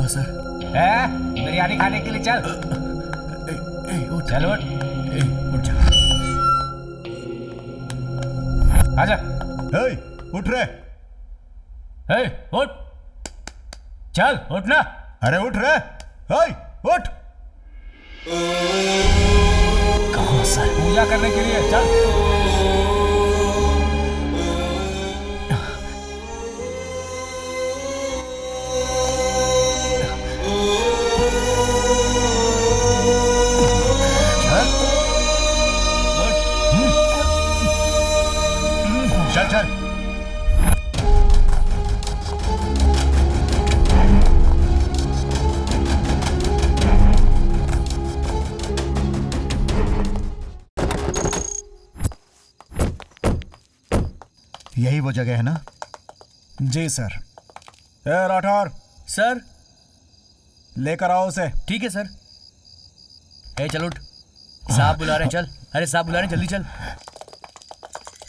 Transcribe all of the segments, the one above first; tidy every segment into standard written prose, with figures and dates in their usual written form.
Sir. Biryani खाने के लिए चल। चल उठ। उठ जा। आजा। उठ रे। उठ। चल उठ ना। अरे उठ रे। उठ। कहाँ सर? पूजा करने के लिए चल। चल चल। यही वो जगह है ना? जी सर। राठौर, सर लेकर आओ उसे। ठीक है सर। चल उठ, साहब बुला रहे हैं, चल। अरे साहब बुला रहे हैं, जल्दी चल।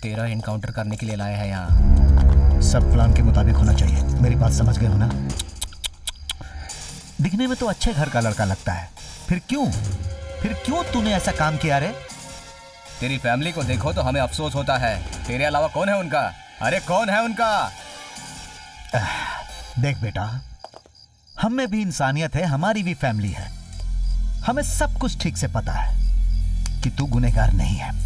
तेरा एनकाउंटर करने के लिए लाया है यहाँ। सब प्लान के मुताबिक होना चाहिए। मेरी बात समझ गए हो ना? दिखने में तो अच्छे घर का लड़का लगता है, फिर क्यों तूने ऐसा काम किया रे? तेरी फैमिली को देखो तो हमें अफसोस होता है। तेरे अलावा कौन है उनका? अरे कौन है उनका? देख बेटा, हम में भी इंसानियत है, हमारी भी फैमिली है। हमें सब कुछ ठीक से पता है कि तू गुनहगार नहीं है।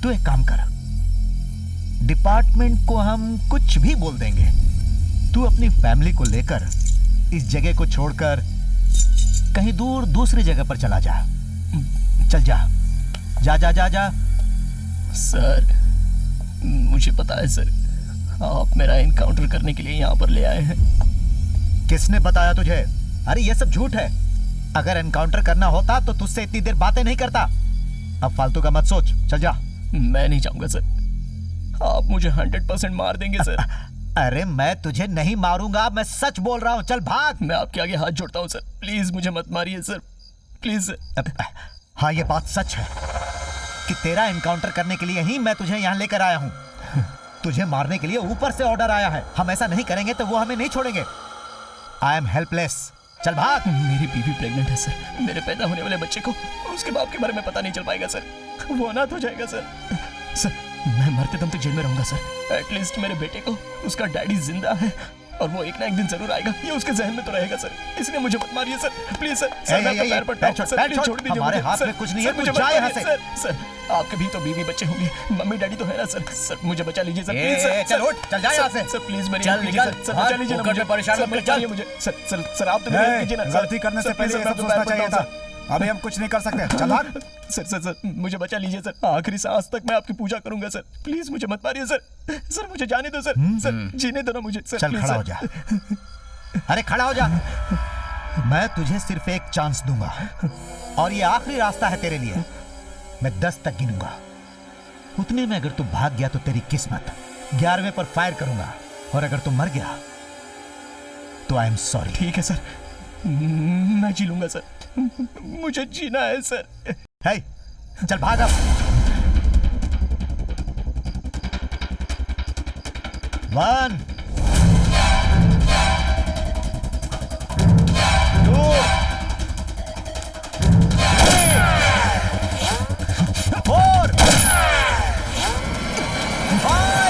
तू एक काम कर, डिपार्टमेंट को हम कुछ भी बोल देंगे। तू अपनी फैमिली को लेकर इस जगह को छोड़कर कहीं दूर दूसरी जगह पर चला जा। चल जा जा जा जा जा। सर मुझे पता है सर, आप मेरा एनकाउंटर करने के लिए यहाँ पर ले आए हैं। किसने बताया तुझे? अरे ये सब झूठ है। अगर एनकाउंटर करना होता तो तुझसे इतनी देर बातें नहीं करता। अब फालतू का मत सोच, चल जा। मैं नहीं जाऊंगा सर, आप मुझे 100% मार देंगे सर। अरे मैं तुझे नहीं मारूंगा, मैं सच बोल रहा हूँ। चल भाग। मैं आपके आगे हाथ जोड़ता हूँ सर, प्लीज मुझे मत मारिए सर, प्लीज। हाँ ये बात सच है कि तेरा एनकाउंटर करने के लिए ही मैं तुझे यहाँ लेकर आया हूँ। तुझे मारने के लिए ऊपर से ऑर्डर आया है। हम ऐसा नहीं करेंगे तो वो हमें नहीं छोड़ेंगे। I am helpless. चल भाग। मेरी बीवी प्रेग्नेंट है सर, मेरे पैदा होने वाले बच्चे को उसके बाप के बारे में पता नहीं चल पाएगा सर, वो अनाथ हो जाएगा सर। सर मैं मरते दम तक जेल में रहूंगा सर। एटलीस्ट मेरे बेटे को उसका डैडी जिंदा है और वो एक ना एक दिन जरूर आएगा, ये उसके जहन में तो रहेगा सर। इसलिए मुझे मत मारिए सर, प्लीज सर। सर मैं पैर पड़ता हूं सर, प्लीज छोड़ दीजिए। हमारे हाथ में कुछ नहीं है, मुझे जा यहाँ से। सर आपके भी तो बीवी बच्चे होंगे, मम्मी डैडी तो है ना सर। सर मुझे बचा लीजिए सर, प्लीज सर। चल उठ, चल जा यहाँ से। सर प्लीज मेरी चल निकल। सर, बचा लीजिए ना मुझे, परेशान मत कर। मुझे सर सर सर आप तो मेरी हेल्प कीजिए ना। गलती करने से पहले ये सब सोचना चाहिए था। अभी हम कुछ नहीं कर सकते, चल भाग। सर सर सर मुझे बचा लीजिए सर, आखिरी सांस तक मैं आपकी पूजा करूंगा सर, प्लीज मुझे मत मारिए सर। सर मुझे जाने दो सर, सर जीने दो ना मुझे सर। चल खड़ा हो जा। अरे खड़ा हो जा। मैं तुझे सिर्फ एक चांस दूंगा और ये आखिरी रास्ता है तेरे लिए। मैं 10 तक गिनूंगा, उतने में अगर तू भाग गया तो तेरी किस्मत। 11वें पर फायर करूंगा और अगर तू मर गया तो आई एम सॉरी। ठीक है सर, मैं जी लूंगा सर, मुझे जीना है सर। है चल भाग अब। 1 2 3 4 5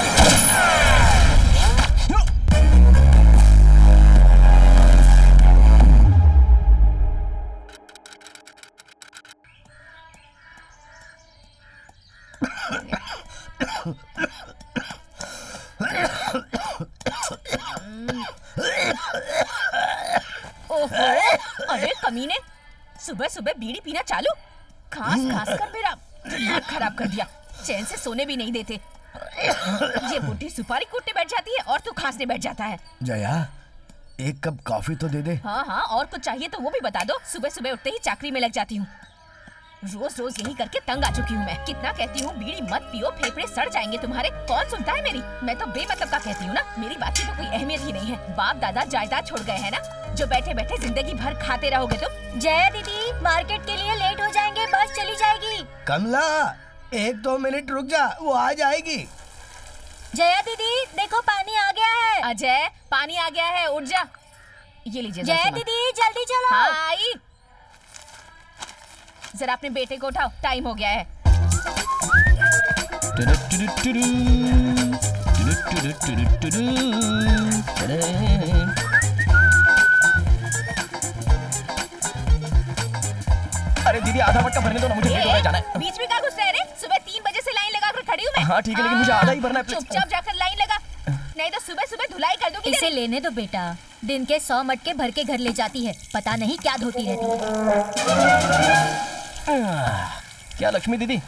अरे कमीने, सुबह सुबह बीड़ी पीना चालू। खास खास कर मेरा दिमाग खराब कर दिया। चैन से सोने भी नहीं देते। ये बुढ़ी सुपारी कूटने बैठ जाती है और तू खांसने बैठ जाता है। जया एक कप कॉफी तो दे दे। हाँ हाँ, और कुछ चाहिए तो वो भी बता दो। सुबह सुबह उठते ही चाकरी में लग जाती हूँ। रोज रोज यही करके तंग आ चुकी हूँ मैं। कितना कहती हूँ बीड़ी मत पियो, फेफड़े सड़ जाएंगे तुम्हारे। कौन सुनता है मेरी? मैं तो बेमतलब का कहती हूँ ना। मेरी बात की तो कोई अहमियत ही नहीं है। बाप दादा जायदाद छोड़ गए हैं ना, जो बैठे बैठे जिंदगी भर खाते रहोगे तुम। जया दीदी मार्केट के लिए लेट हो जाएंगे, बस चली जाएगी। कमला 1-2 मिनट रुक जा, वो आ जाएगी। जया दीदी देखो पानी आ गया है। अजय पानी आ गया है, उठ जा। ये लीजिए जया सामान। दीदी जल्दी चलो। हाँ आई। जरा अपने बेटे को उठाओ, टाइम हो गया है। अरे दीदी आधा मटका भरने दो ना, मुझे लेट हो रहा है, जाना है। बीच में क्या घुस रहे रे? सुबह 3 बजे से लाइन लगा कर खड़ी हूँ मैं। हाँ ठीक है, लेकिन मुझे आधा ही भरना है, प्लीज। चुपचाप जाकर लाइन लगा, नहीं तो सुबह सुबह धुलाई कर दूंगी इसे तेरी। लेने दो बेटा, दिन के 100 मटके भर के घर ले जाती है, पता नहीं क्या धोती रहती है। क्या लक्ष्मी दीदी,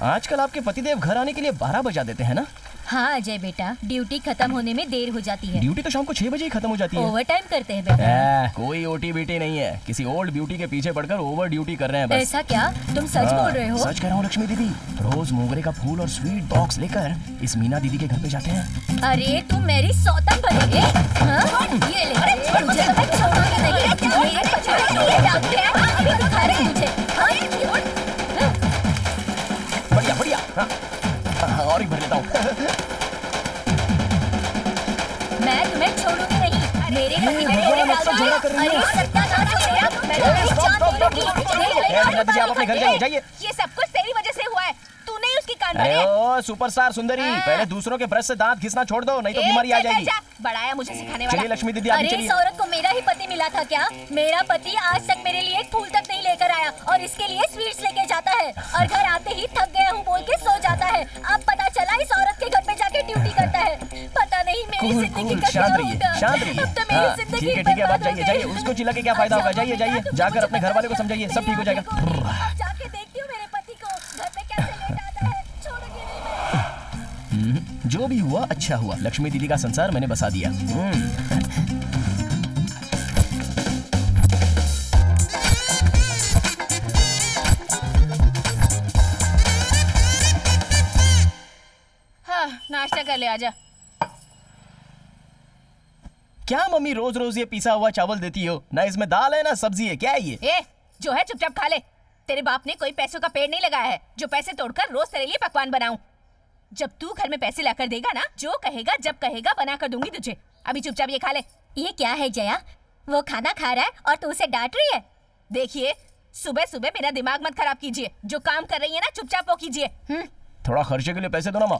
आजकल आपके पतिदेव घर आने के लिए 12 बजा देते हैं ना? हाँ अजय बेटा, ड्यूटी खत्म होने में देर हो जाती है। ड्यूटी तो शाम को 6 बजे ही खत्म हो जाती है। ओवर टाइम करते हैं बेटा। कोई ओटी बीटी नहीं है, किसी ओल्ड ब्यूटी के पीछे पड़कर ओवर ड्यूटी कर रहे हैं बस। ऐसा क्या? तुम सच बोल रहे हो? सच कह रहा हूँ लक्ष्मी दीदी, रोज मोगरे का फूल और स्वीट बॉक्स लेकर इस मीना दीदी के घर पे जाते हैं। अरे तुम मेरी सौतन बनेगे? हाँ? ये ले, मुझे तो मैं छोड़ूंगी नहीं। मेरे पछाड़े ये डालते हैं, अभी दिखा रहे हैं मुझे। हाँ? बढ़िया बढ़िया। हाँ, और ही भर लेता हूँ। मैं तुम्हें छोड़ूंगी नहीं। मेरे पति पे मेरे डाल दो। अरे सत्यानाश हो गया, मैं तुम्हें जान दे दूंगी। आप अपने घर जाइए, जाइए। ये सब कुछ तेरी वजह से हुआ है, तूने ही उसकी कान अरे भरे। ओ सुपरस्टार सुंदरी, पहले दूसरों के ब्रश से दांत घिसना छोड़ दो, नहीं तो बीमारी आ जाएगी। बढ़ाया मुझे सिखाने चलिए वाला। लक्ष्मी दीदी, आगे अरे चलिए। इस औरत को मेरा ही पति मिला था क्या? मेरा पति आज तक मेरे लिए एक फूल तक नहीं लेकर आया और इसके लिए स्वीट्स लेके जाता है और घर आते ही थक गया हूँ बोल के सो जाता है। अब पता चला इस औरत के घर पे जाके ड्यूटी करता है। पता नहीं मेरी कूल, जिंदगी कूल, का क्या शांत रहिए, होगा। शांत रहिए। अब तो मेरी हाँ, जिंदगी ठीक है ठीक है, बर्बाद बात जाइए हो जाइए, गई। उसको चिल्ला के क्या फायदा होगा, जाइए जाइए, जाकर अपने घर वाले को समझाइए, सब ठीक हो जाएगा। अब जाके देखती हूँ मेरे पति को घर पे कैसे लेट आता है। छोड़ूंगी नहीं मैं। जो भी हुआ अच्छा हुआ, लक्ष्मी दीदी का संसार मैंने बसा दिया। हाँ, नाश्ता कर ले, आजा। क्या मम्मी रोज रोज ये पिसा हुआ चावल देती हो? ना इसमें दाल है ना सब्जी है, क्या है ये? ए, जो है चुपचाप खा ले। तेरे बाप ने कोई पैसों का पेड़ नहीं लगाया है जो पैसे तोड़कर रोज तेरे लिए पकवान बनाऊं। जब तू घर में पैसे लाकर देगा ना, जो कहेगा जब कहेगा बना कर दूंगी तुझे। अभी चुपचाप ये खा ले। ये क्या है जया? वो खाना खा रहा है और तू उसे डांट रही है? देखिए, सुबह सुबह मेरा दिमाग मत खराब कीजिए। जो काम कर रही है ना, चुपचाप वो कीजिए। थोड़ा खर्चे के लिए पैसे दो ना माँ।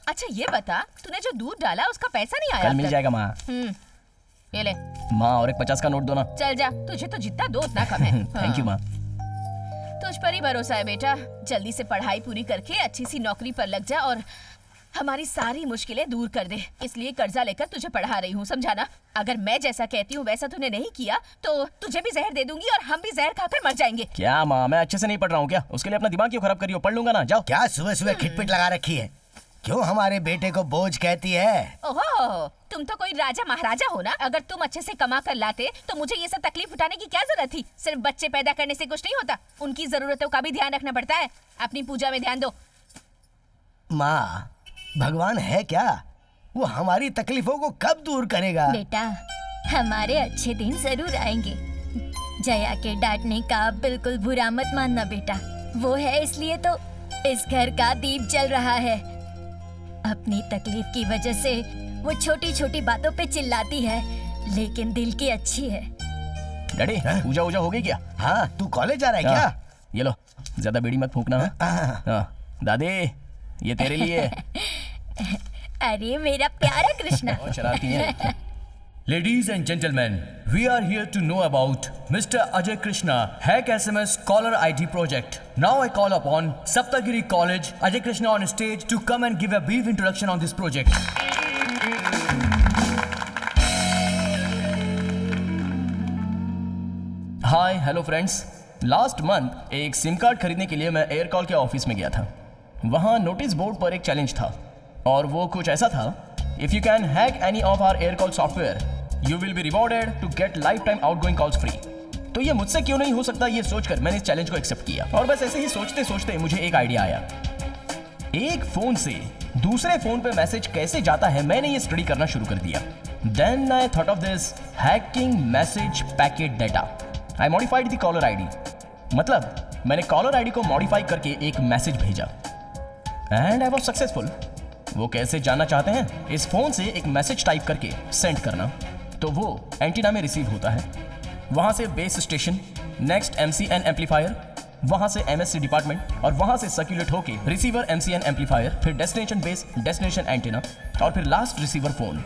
अच्छा ये बता, तूने जो दूध डाला उसका पैसा नहीं आया कल अब मिल तक? जाएगा माँ। ये ले, माँ और एक 50 का नोट दो ना। चल जा, तुझे तो जितना दो उतना कम है। थैंक यू माँ। तुझ पर ही भरोसा है बेटा। जल्दी से पढ़ाई पूरी करके अच्छी सी नौकरी पर लग जा और हमारी सारी मुश्किलें दूर कर दे। इसलिए कर्जा लेकर तुझे पढ़ा रही हूँ, समझा ना? अगर मैं जैसा कहती हूँ वैसा तूने नहीं किया तो तुझे भी जहर दे दूंगी और हम भी जहर खाकर मर जाएंगे। क्या माँ, मैं अच्छे से नहीं पढ़ रहा हूँ क्या? उसके लिए अपना दिमाग क्यों खराब करी हो? पढ़ लूंगा ना, जाओ। क्या सुबह सुबह खिटपिट लगा रखी है? क्यों हमारे बेटे को बोझ कहती है? ओहो, तुम तो कोई राजा महाराजा हो ना। अगर तुम अच्छे से कमा कर लाते तो मुझे ये सब तकलीफ उठाने की क्या जरूरत थी? सिर्फ बच्चे पैदा करने से कुछ नहीं होता, उनकी जरूरतों का भी ध्यान रखना पड़ता है। अपनी पूजा में ध्यान दो। माँ, भगवान है क्या? वो हमारी तकलीफों को कब दूर करेगा? बेटा, हमारे अच्छे दिन जरूर आएंगे। जया के डांटने का बिल्कुल बुरा मत मानना बेटा। वो है इसलिए तो इस घर का दीप जल रहा है। अपनी तकलीफ की वजह से वो छोटी छोटी बातों पे चिल्लाती है, लेकिन दिल की अच्छी है। डैडी, पूजा वूजा हो गई क्या? हाँ, तू कॉलेज जा रहा है क्या? हाँ, ये लो, ज्यादा बीड़ी मत फूकना। हाँ, दादी ये तेरे लिए। अरे मेरा प्यारा कृष्णा। बहुत शरारती है। Ladies and gentlemen, we are here to know about Mr. Ajay Krishna Hack SMS Caller ID project. Now I call upon Saptagiri College Ajay Krishna on stage to come and give a brief introduction on this project. Hi hello friends, last month एक SIM card खरीदने के लिए मैं एयरकॉल के office में गया था। वहाँ नोटिस बोर्ड पर एक चैलेंज था और वो कुछ ऐसा था, if you can hack any of our Aircall software you will be rewarded to get lifetime outgoing calls free. तो ये मुझसे क्यों नहीं हो सकता, ये सोचकर मैंने इस चैलेंज को एक्सेप्ट किया। और बस ऐसे ही सोचते सोचते मुझे एक आइडिया आया। एक फोन से दूसरे फोन पे मैसेज कैसे जाता है, मैंने ये स्टडी करना शुरू कर दिया। Then I thought of this hacking message packet data. I modified the caller ID, मतलब मैंने कॉलर आईडी को मॉडिफाई करके एक मैसेज भेजा एंड आई वाज सक्सेसफुल। वो कैसे जानना चाहते हैं? इस फोन से एक मैसेज टाइप करके सेंड करना, तो वो एंटीना में रिसीव होता है, वहां से base station, next MCN amplifier, वहां से MSC डिपार्टमेंट और वहां से सर्कुलेट होके रिसीवर MCN एम्पलीफायर, फिर डेस्टिनेशन बेस, डेस्टिनेशन एंटीना और फिर लास्ट रिसीवर फोन।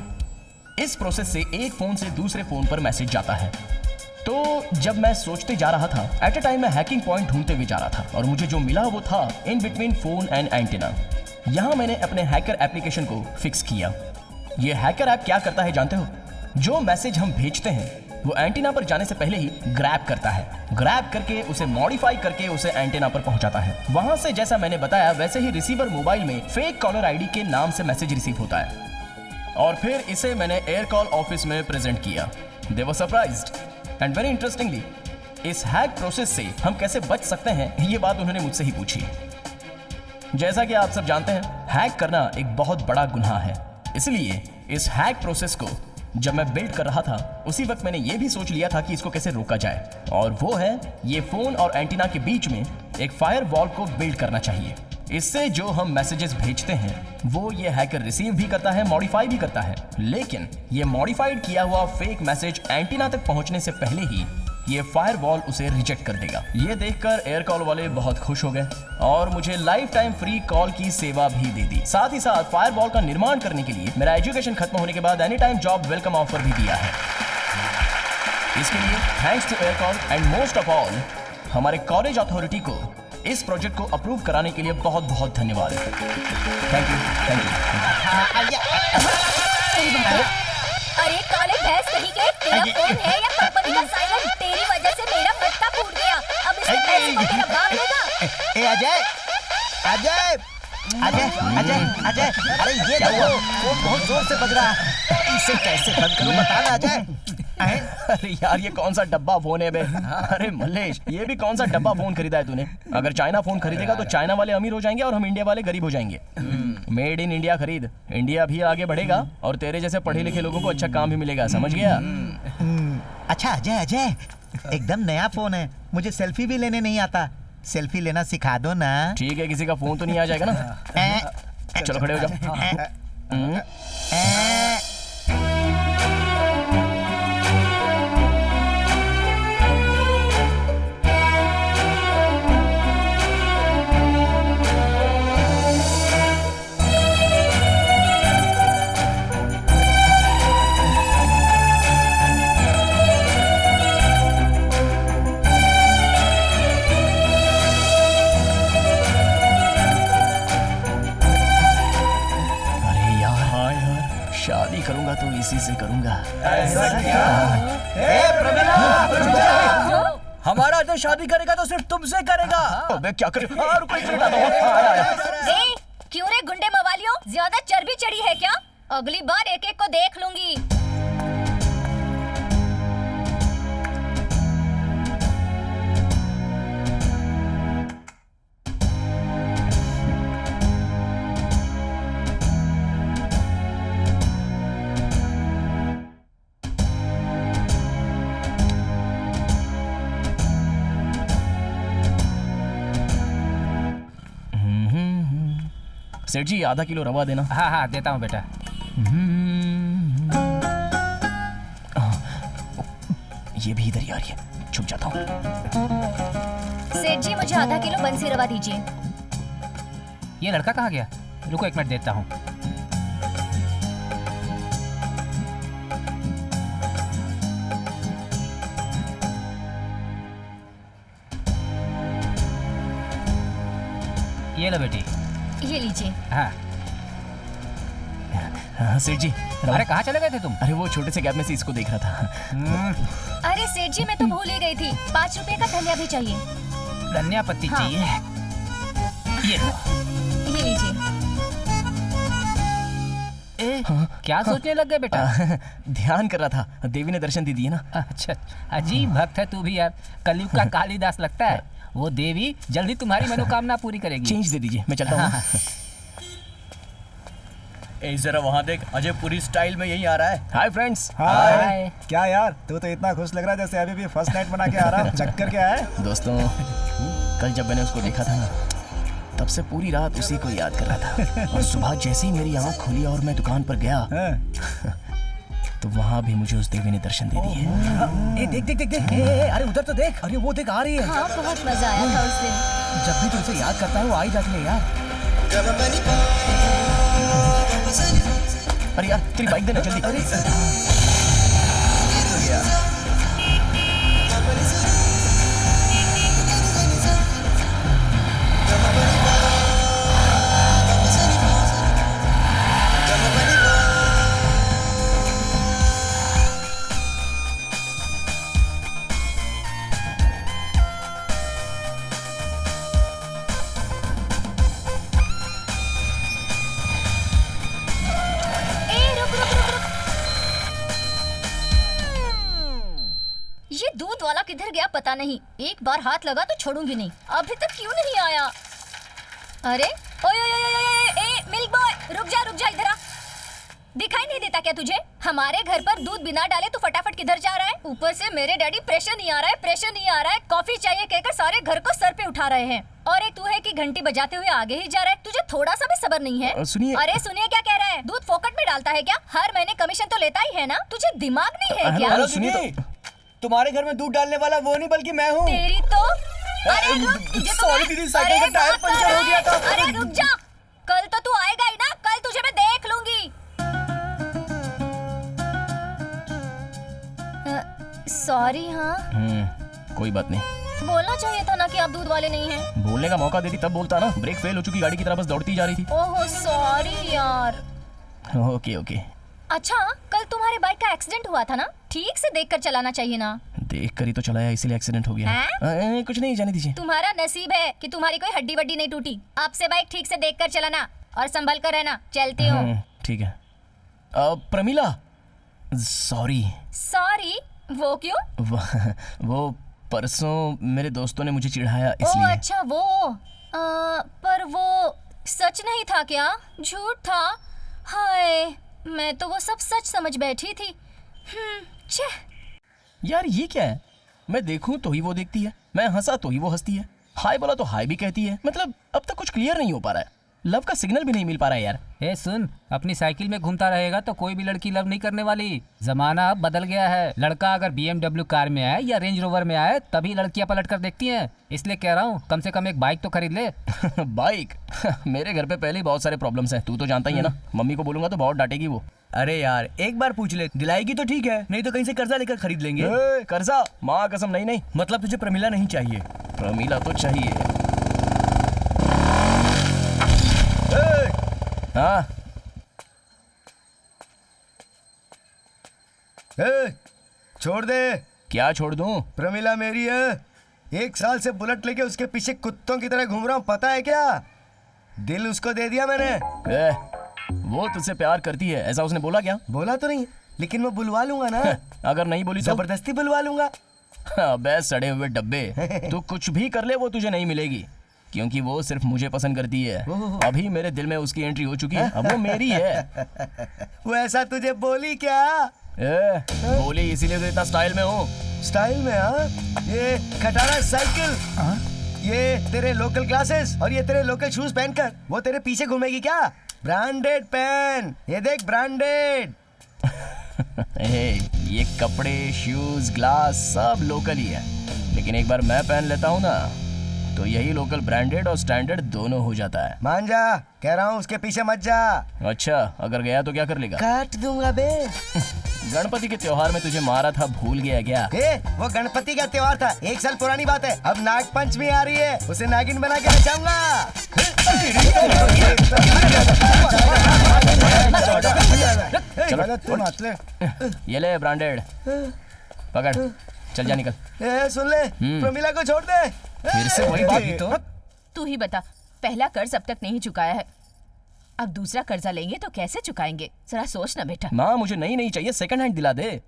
इस प्रोसेस से एक फोन से दूसरे फोन पर मैसेज जाता है। तो जब मैं सोचते जा रहा था, एट अ टाइम मैं हैकिंग पॉइंट ढूंढते हुए जा रहा था और मुझे जो मिला वो था in between phone and antenna. यहाँ मैंने अपने हैकर एप्लीकेशन को फिक्स किया। ये हैकर ऐप क्या करता है जानते हो? जो मैसेज हम भेजते हैं वो एंटीना पर जाने से पहले ही ग्रैब करता है। ग्रैब करके उसे मॉडिफाई करके उसे एंटीना पर पहुंचाता है। वहां से जैसा मैंने बताया वैसे ही रिसीवर मोबाइल में फेक कॉलर आईडी के नाम से मैसेज रिसीव होता है और फिर इसे मैंने एयर कॉल ऑफिस में प्रेजेंट किया। दे वर सरप्राइज्ड एंड वेरी इंटरेस्टिंगली इस हैक प्रोसेस से हम कैसे बच सकते हैं ये बात उन्होंने मुझसे ही पूछी। जैसा कि आप सब जानते हैं, हैक करना एक बहुत बड़ा गुनाह है। इसलिए इस हैक प्रोसेस को जब मैं बिल्ड कर रहा था उसी वक्त मैंने ये भी सोच लिया था कि इसको कैसे रोका जाए, और वो है ये फोन और एंटीना के बीच में एक फायर वॉल को बिल्ड करना चाहिए। इससे जो हम मैसेजेस भेजते हैं वो ये हैकर रिसीव भी करता है, मॉडिफाई भी करता है, लेकिन ये मॉडिफाइड किया हुआ फेक मैसेज एंटीना तक पहुंचने से पहले ही ये फायर वॉल उसे रिजेक्ट कर देगा। ये देखकर एयर कॉल वाले बहुत खुश हो गए और मुझे लाइफ टाइम फ्री कॉल की सेवा भी दे दी। साथ ही साथ फायर वॉल का निर्माण करने के लिए मेरा एजुकेशन खत्म होने के बाद any time job welcome offer भी दिया है। इसके लिए thanks to air call and most of all हमारे कॉलेज अथॉरिटी को इस प्रोजेक्ट को अप्रूव कराने के लिए बहुत बहुत धन्यवाद। Thank you. अरे काले भैंस कहीं के, तेरा फोन है या कंपनी का साइलेंट? तेरी वजह से मेरा मट्टा फूट गया। अब इसके पैसे को तेरा बाप देगा। ए अजय, अजय, अजय, अजय, अजय, अरे ये देखो वो बहुत जोर से बज रहा है, इसे कैसे बंद करूं बता ना अजय। अरे यार ये कौन सा डब्बा फोन है बे? अरे मल्लेश ये भी कौन सा डब्बा फोन खरीदा है तूने? अगर चाइना फोन खरीदेगा तो चाइना वाले अमीर हो जाएंगे और हम इंडिया वाले गरीब हो जाएंगे। मेड इन इंडिया खरीद, इंडिया भी आगे बढ़ेगा और तेरे जैसे पढ़े लिखे लोगों को अच्छा काम भी मिलेगा, समझ गया? अच्छा अजय, अजय एकदम नया फोन है, मुझे सेल्फी भी लेने नहीं आता, सेल्फी लेना सिखा दो ना। ठीक है, किसी का फोन तो नहीं आ जाएगा ना? चलो खड़े हो जाओ। शादी करूंगा तो इसी से करूंगा। ऐसा क्या? हमारा अजय शादी करेगा तो सिर्फ तुमसे करेगा। अबे क्या करे? क्यों रे गुंडे मवालियों, ज्यादा चर्बी चढ़ी है क्या? अगली बार एक एक को देख लूंगी। सेठ जी आधा किलो रवा देना। हाँ हाँ देता हूँ बेटा। ये भी इधर ही आ रही है, छुप जाता हूँ। सेठ जी मुझे आधा किलो बंसी रवा दीजिए। ये लड़का कहाँ गया? रुको एक मिनट देता हूँ। ये लो बेटी। ये लीजिए। हाँ। हाँ सेठ जी। अरे कहाँ चले गए थे तुम? अरे वो छोटे से गैप में से इसको देख रहा था। अरे सेठ जी मैं तो भूल ही गई थी, 5 रुपए का धनिया भी चाहिए। धनिया पत्ती हाँ। चाहिए? ये लीजिए। क्या सोचने लग गए बेटा? ध्यान कर रहा था, देवी ने दर्शन दे दिए ना। अच्छा, अजीब भक्त है तू भी यार, कलयुग का कालिदास लगता है। वो देवी जल्दी तुम्हारी मनोकामना पूरी करेगी। चेंज दे दीजिए, मैं चलता हूँ। जरा वहाँ देख, अजय पूरी स्टाइल में यही आ रहा है। Hi friends. हाय। क्या यार, तू तो इतना खुश लग रहा है जैसे अभी भी फर्स्ट नाइट बना के आ रहा है। चक्कर क्या है? दोस्तों कल जब मैंने उसको देखा था ना, तब से पूरी रात उसी को याद कर रहा था और सुबह जैसे ही मेरी आंख खुली और मैं दुकान पर गया तो वहाँ भी मुझे उस देवी ने दर्शन दे दिए। ए देख देख देख देख अरे उधर तो देख, अरे वो देख आ रही है। हाँ बहुत मजा आया था उस दिन। जब भी तुमसे याद करता है वो आ ही जाती है यार। अरे यार तेरी बाइक देना जल्दी। ये दूध वाला किधर गया पता नहीं, एक बार हाथ लगा तो छोड़ूंगी नहीं। अभी तक क्यों नहीं आया? अरे ओए ओए ओए ओए ए मिल्क बॉय रुक जा इधर आ। दिखाई नहीं देता क्या तुझे? हमारे घर पर दूध बिना डाले तू फटाफट किधर जा रहा है? ऊपर से मेरे डैडी प्रेशर नहीं आ रहा है, कॉफी चाहिए कहकर सारे घर को सर पे उठा रहे हैं। और एक तू है कि घंटी बजाते हुए आगे ही जा रहा है। तुझे थोड़ा सा भी सब्र नहीं है? सुनिए। अरे सुनिए क्या कह रहा है? दूध फोकट में डालता है क्या? हर महीने कमीशन तो लेता ही है ना? तुझे दिमाग नहीं है क्या? हेलो सुनिए, तुम्हारे घर में दूध डालने वाला वो नहीं बल्कि मैं हूँ। तेरी तो अरे रुक, तुझे तो सॉरी दीदी, साइकिल का टायर पंचर हो गया था। अरे रुक जा, कल तो तू आएगा ही ना, कल तुझे मैं देख लूंगी। सॉरी। हाँ कोई बात नहीं। बोलना चाहिए था ना कि आप दूध वाले नहीं हैं। बोलने का मौका देती तब बोलता ना। ब्रेक फेल हो चुकी गाड़ी की तरह बस दौड़ती जा रही थी। ओहो सॉरी यार। Okay okay. अच्छा कल तुम्हारे बाइक का एक्सीडेंट हुआ था ना, ठीक से देखकर चलाना चाहिए ना। देख कर ही तो चलाया, इसीलिए एक्सीडेंट हो गया। कुछ नहीं, जाने दीजिए। तुम्हारा नसीब है कि तुम्हारी कोई हड्डी वड्डी नहीं टूटी। आपसे बाइक ठीक से देखकर चलाना और संभल कर रहना। चलती हूँ। ठीक है। प्रमिला सॉरी। सॉरी? वो क्यों? वो परसों मेरे दोस्तों ने मुझे चिढ़ाया ओह इसलिए। अच्छा वो पर वो सच नहीं था क्या? झूठ था? हाय मैं तो वो सब सच समझ बैठी थी। छे। यार ये क्या है? मैं देखूं तो ही वो देखती है, मैं हंसा तो ही वो हंसती है, हाय बोला तो हाय भी कहती है। मतलब अब तक कुछ क्लियर नहीं हो पा रहा है। लव का सिग्नल भी नहीं मिल पा रहा है यार। ए सुन, अपनी साइकिल में घूमता रहेगा तो कोई भी लड़की लव नहीं करने वाली। जमाना अब बदल गया है। लड़का अगर BMW कार में आए या रेंज रोवर में आए तभी लड़कियां पलट कर देखती हैं। इसलिए कह रहा हूँ कम से कम एक बाइक तो खरीद ले। बाइक? मेरे घर पे पहले ही बहुत सारे प्रॉब्लम्स हैं, तू तो जानता ही है ना। मम्मी को बोलूंगा तो बहुत डांटेगी वो। अरे यार एक बार पूछ ले, दिलाएगी तो ठीक है, नहीं तो कहीं से कर्जा लेकर खरीद लेंगे। कर्जा? माँ कसम नहीं नहीं। मतलब तुझे प्रमिला नहीं चाहिए? प्रमिला तो चाहिए। हाँ छोड़ दे। क्या छोड़ दूं? प्रमिला मेरी है। 1 साल से बुलेट लेके उसके पीछे कुत्तों की तरह घूम रहा हूँ, पता है क्या? दिल उसको दे दिया मैंने। वो तुझसे प्यार करती है ऐसा उसने बोला क्या? बोला तो नहीं, लेकिन मैं बुलवा लूंगा ना। अगर नहीं बोली तो? जबरदस्ती बुलवा लूंगा। अबे सड़े हुए डब्बे, तू कुछ भी कर ले वो तुझे नहीं मिलेगी, क्योंकि वो सिर्फ मुझे पसंद करती है। अभी मेरे दिल में उसकी एंट्री हो चुकी है, अब वो मेरी है। वो ऐसा तुझे बोली क्या? बोली इसीलिए तो इतना स्टाइल में हूँ। स्टाइल में? हाँ, ये खटारा साइकिल, ये तेरे लोकल ग्लासेस और ये तेरे लोकल शूज पहनकर वो तेरे पीछे घूमेगी क्या? ब्रांडेड पहन, ये देख ब्रांडेड। ये कपड़े, शूज, ग्लास सब लोकल ही है, लेकिन एक बार मैं पहन लेता हूँ ना तो यही लोकल ब्रांडेड और स्टैंडर्ड दोनों हो जाता है। मान जा, कह रहा हूँ उसके पीछे मत जा। अच्छा अगर गया तो क्या कर लेगा? काट दूंगा बे। गणपति के त्योहार में तुझे मारा था, भूल गया क्या? वो गणपति का त्योहार था, 1 साल पुरानी बात है। अब नाग पंचमी आ रही है, उसे नागिन बना के नचाऊंगा। ये ले ब्रांडेड, पकड़, चल जा निकल। सुन ले, प्रमिला को छोड़ दे। फिर से वही बात ही तो। तू ही बता, पहला कर्ज अब तक नहीं चुकाया है, अब दूसरा कर्जा लेंगे तो कैसे चुकाएंगे? जरा सोच ना बेटा। माँ मुझे नहीं चाहिए, सेकंड हैंड दिला दे।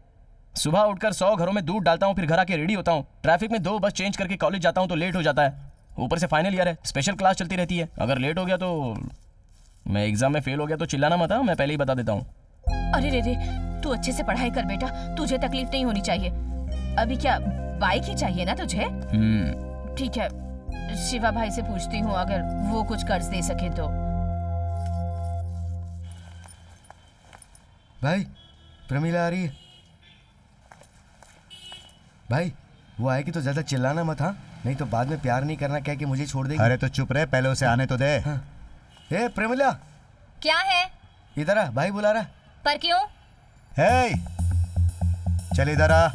सुबह उठकर 100 घरों में दूध डालता हूँ, फिर घर आके रेडी होता हूँ, ट्रैफिक में 2 बस चेंज करके कॉलेज जाता हूँ तो लेट हो जाता है। ऊपर से फाइनल ईयर है, स्पेशल क्लास चलती रहती है। अगर लेट हो गया तो मैं एग्जाम में फेल हो गया तो चिल्लाना मत, मैं पहले ही बता देता हूँ। अरे रे, तू अच्छे से पढ़ाई कर बेटा, तुझे तकलीफ नहीं होनी चाहिए। अभी क्या बाइक ही चाहिए ना तुझे? ठीक है, शिवा भाई से पूछती हूँ अगर वो कुछ कर्ज दे सके तो। भाई प्रमिला आ रही है। भाई वो आएगी तो ज्यादा चिल्लाना मत, हाँ? नहीं तो बाद में प्यार नहीं करना कह के मुझे छोड़ देगी। अरे तो चुप रहे, पहले उसे आने तो दे। हाँ। ए प्रमिला, क्या है? इधर आ, भाई बुला रहा। पर क्यों? हे, चल इधर आ।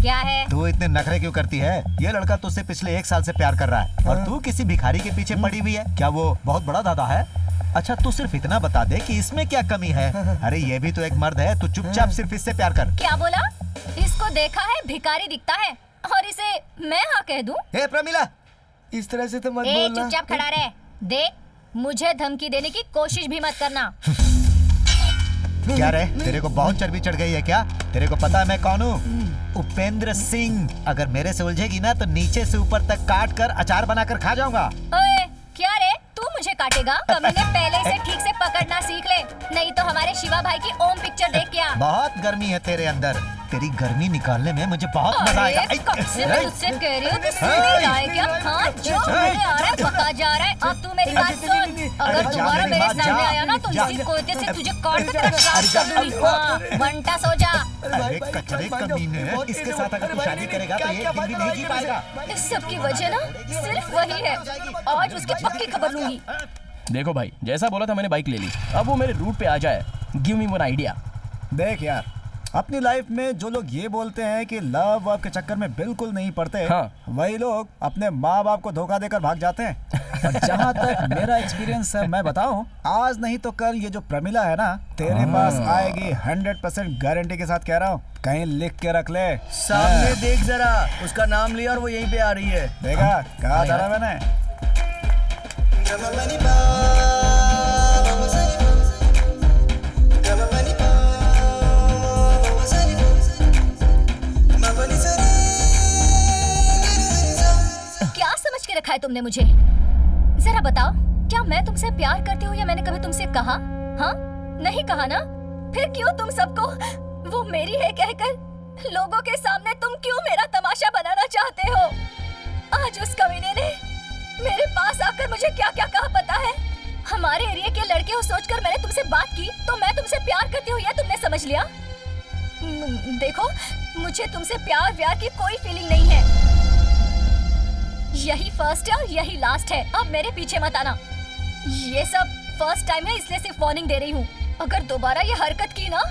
क्या है? तू इतने नखरे क्यों करती है? ये लड़का तुझसे पिछले 1 साल से प्यार कर रहा है और तू किसी भिखारी के पीछे पड़ी हुई है। क्या वो बहुत बड़ा दादा है? अच्छा तू सिर्फ इतना बता दे कि इसमें क्या कमी है। अरे ये भी तो एक मर्द है, तू चुपचाप सिर्फ इससे प्यार कर। क्या बोला? इसको देखा है भिखारी दिखता है और इसे मैं हाँ कह दूं? ए प्रमिला, इस तरह से तो मत ए बोलना। चुपचाप खड़ा रहे। देख, मुझे धमकी देने की कोशिश भी मत करना। क्या रे, तेरे को बहुत चर्बी चढ़ गई है क्या? तेरे को पता है मैं कौन हूँ? उपेंद्र सिंह। अगर मेरे से उलझेगी ना तो नीचे से ऊपर तक काट कर अचार बनाकर खा जाऊंगा। ओए, क्या रे, तू मुझे काटेगा? कमीने पहले इसे ठीक से पकड़ना सीख ले, नहीं तो हमारे शिवा भाई की ओम पिक्चर देख के आ। बहुत गर्मी है तेरे अंदर, तेरी गर्मी निकालने में मुझे बहुत मजा आएगा। कब से मैं तुझसे कह रही हूँ, तू सुन नहीं रहा है क्या? हाँ, जो मुझे आ रहा है पका जा रहा है। अब तू मेरी बात सुन, अगर दोबारा मेरे सामने आया ना तो इसी कोयते से तुझे काट के तेरा श्राद्ध कर दूंगी। हाँ, घंटा सो जा। अरे कचरे कमीने, इसके साथ अगर तू शादी करेगा तो एक दिन भी नहीं जी पाएगा। इस सब की वजह ना सिर्फ वही है। आज उसकी पक्की खबर लूंगी। देखो भाई, जैसा बोला था मैंने बाइक ले ली, अब वो मेरे रूट पे आ जाए। Give me one idea. देख यार, अपनी लाइफ में जो लोग ये बोलते हैं कि लव वव के चक्कर में बिल्कुल नहीं पड़ते, हाँ। वही लोग अपने माँ बाप को धोखा देकर भाग जाते हैं। और जहाँ तक मेरा एक्सपीरियंस है मैं बताऊं, आज नहीं तो कल ये जो प्रमिला है ना तेरे पास आएगी। 100% गारंटी के साथ कह रहा हूँ, कहीं लिख के रख ले। सामने देख जरा, उसका नाम लिया और वो यहीं पे आ रही है। देखा, कहा था ना मैंने। क्या समझ के रखा है तुमने मुझे? जरा बताओ, क्या मैं तुमसे प्यार करती हूँ या मैंने कभी तुमसे कहा? हाँ, नहीं कहा ना? फिर क्यों तुम सबको वो मेरी है कहकर लोगों के सामने तुम क्यों मेरा तमाशा बनाना चाहते हो? आज उस कमीने ने मेरे पास आकर मुझे क्या क्या कहा पता है? हमारे एरिया के लड़के हो सोचकर मैंने तुमसे बात की तो मैं तुमसे प्यार करती हूँ या तुमने समझ लिया? देखो, मुझे तुमसे प्यार व्यार की कोई फीलिंग नहीं है। यही फर्स्ट है और यही लास्ट है। अब मेरे पीछे मत आना। ये सब फर्स्ट टाइम है, इसलिए सिर्फ वार्निंग दे रही हूँ। अगर दोबारा ये हरकत की ना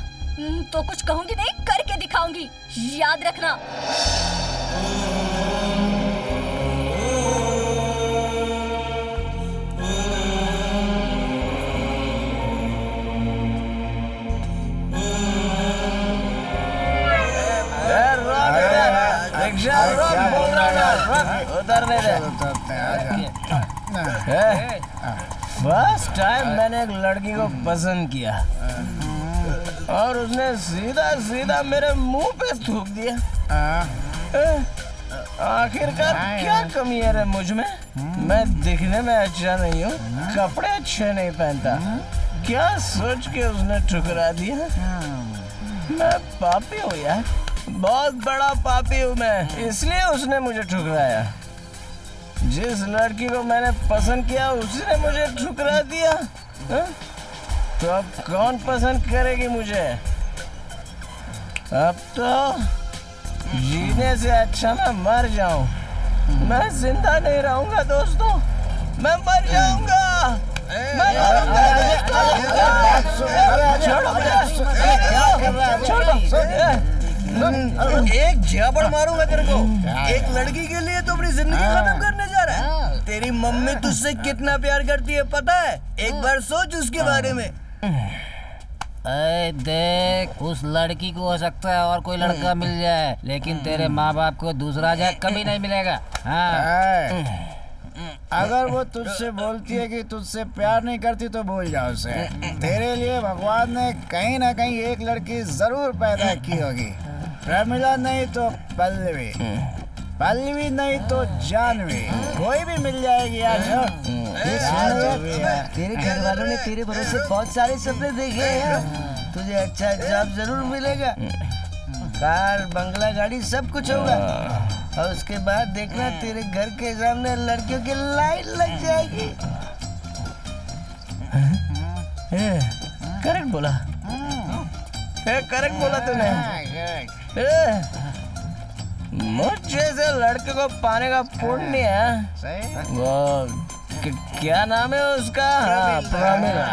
तो कुछ कहूंगी नहीं, करके दिखाऊंगी, याद रखना। फर्स्ट टाइम मैंने एक लड़की को पसंद किया और उसने सीधा सीधा मेरे मुंह पे थूक दिया। आखिरकार क्या कमी है रे मुझ में? मैं दिखने में अच्छा नहीं हूँ, कपड़े अच्छे नहीं पहनता, क्या सोच के उसने ठुकरा दिया? मैं पापी हूँ यार, बहुत बड़ा पापी हूँ मैं, इसलिए उसने मुझे ठुकराया। जिस लड़की को मैंने पसंद किया उसने मुझे ठुकरा दिया। हा? तो अब कौन पसंद करेगी मुझे? अब तो जीने से अच्छा मैं मर जाऊं। मैं जिंदा नहीं रहूंगा दोस्तों, मैं मर जाऊंगा। मैं एक झापड़ मारूंगा तेरे को। एक लड़की के लिए तो अपनी जिंदगी खत्म करने जा रहा है। तेरी मम्मी तुझसे कितना प्यार करती है पता है? एक बार सोच उसके बारे में। अरे देख, उस लड़की को हो सकता है और कोई लड़का मिल जाए, लेकिन तेरे माँ बाप को दूसरा जाए कभी नहीं मिलेगा। हाँ। अगर वो तुझसे बोलती है कि तुझसे प्यार नहीं करती तो भूल जाओ उसे। तेरे लिए भगवान ने कहीं ना कहीं एक लड़की जरूर पैदा की होगी। प्रमिला नहीं तो पल्लवी, पल्लवी नहीं तो जानवी, कोई भी मिल जाएगी आज। तेरे घर वालों ने तेरे भरोसे बहुत सारे सपने देखे हैं। तुझे अच्छा जॉब जरूर मिलेगा, कार बंगला गाड़ी सब कुछ होगा, और उसके बाद देखना तेरे घर के सामने लड़कियों की लाइन लग जाएगी। करेक्ट बोला। करेक्ट बोला तूने। मुझ जैसे लड़के को पाने का पुण्य है। सही। वो क्या नाम है उसका? हाँ, प्रमिला।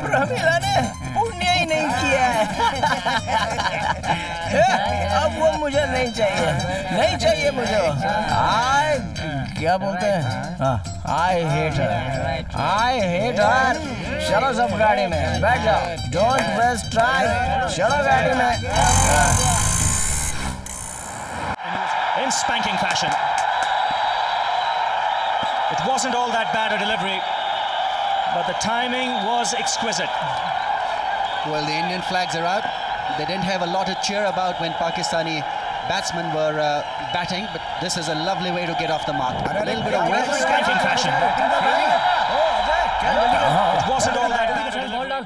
प्रमिला ने पुण्य ही नहीं किया है। अब वो मुझे नहीं चाहिए, नहीं चाहिए मुझे। क्या बोलते हैं? I hate her, I hate her. चलो सब गाड़ी में बैठ जाओ, डोंट वेस्ट टाइम, चलो गाड़ी में। In spanking fashion. It wasn't all that bad a delivery, but the timing was exquisite. Well, the Indian flags are out. They didn't have a lot of cheer about when Pakistani batsmen were batting, but this is a lovely way to get off the mark. A little bit of wind. Spanking fashion. It wasn't all that bad a delivery.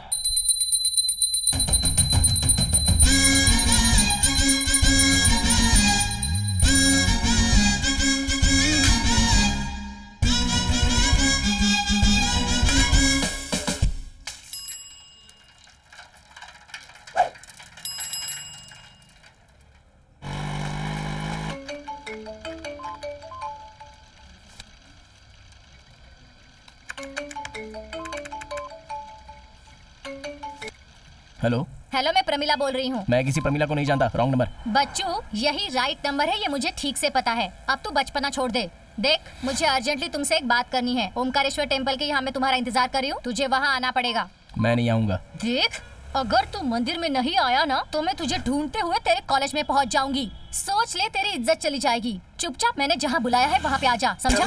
Hello hello, मैं प्रमिला बोल रही हूँ। मैं किसी प्रमिला को नहीं जानता, wrong number. बच्चू, यही राइट नंबर है, ये मुझे ठीक से पता है। अब तू बचपना छोड़ दे। देख, मुझे अर्जेंटली तुमसे एक बात करनी है। ओमकारेश्वर टेम्पल के यहाँ मैं तुम्हारा इंतजार कर रही हूँ, तुझे वहाँ आना पड़ेगा। मैं नहीं आऊंगा। देख, अगर तू मंदिर में नहीं आया ना तो मैं तुझे ढूंढते हुए तेरे कॉलेज में पहुँच जाऊंगी। सोच ले, तेरी इज्जत चली जाएगी। चुपचाप मैंने जहाँ बुलाया है वहाँ पे आ जा, समझा?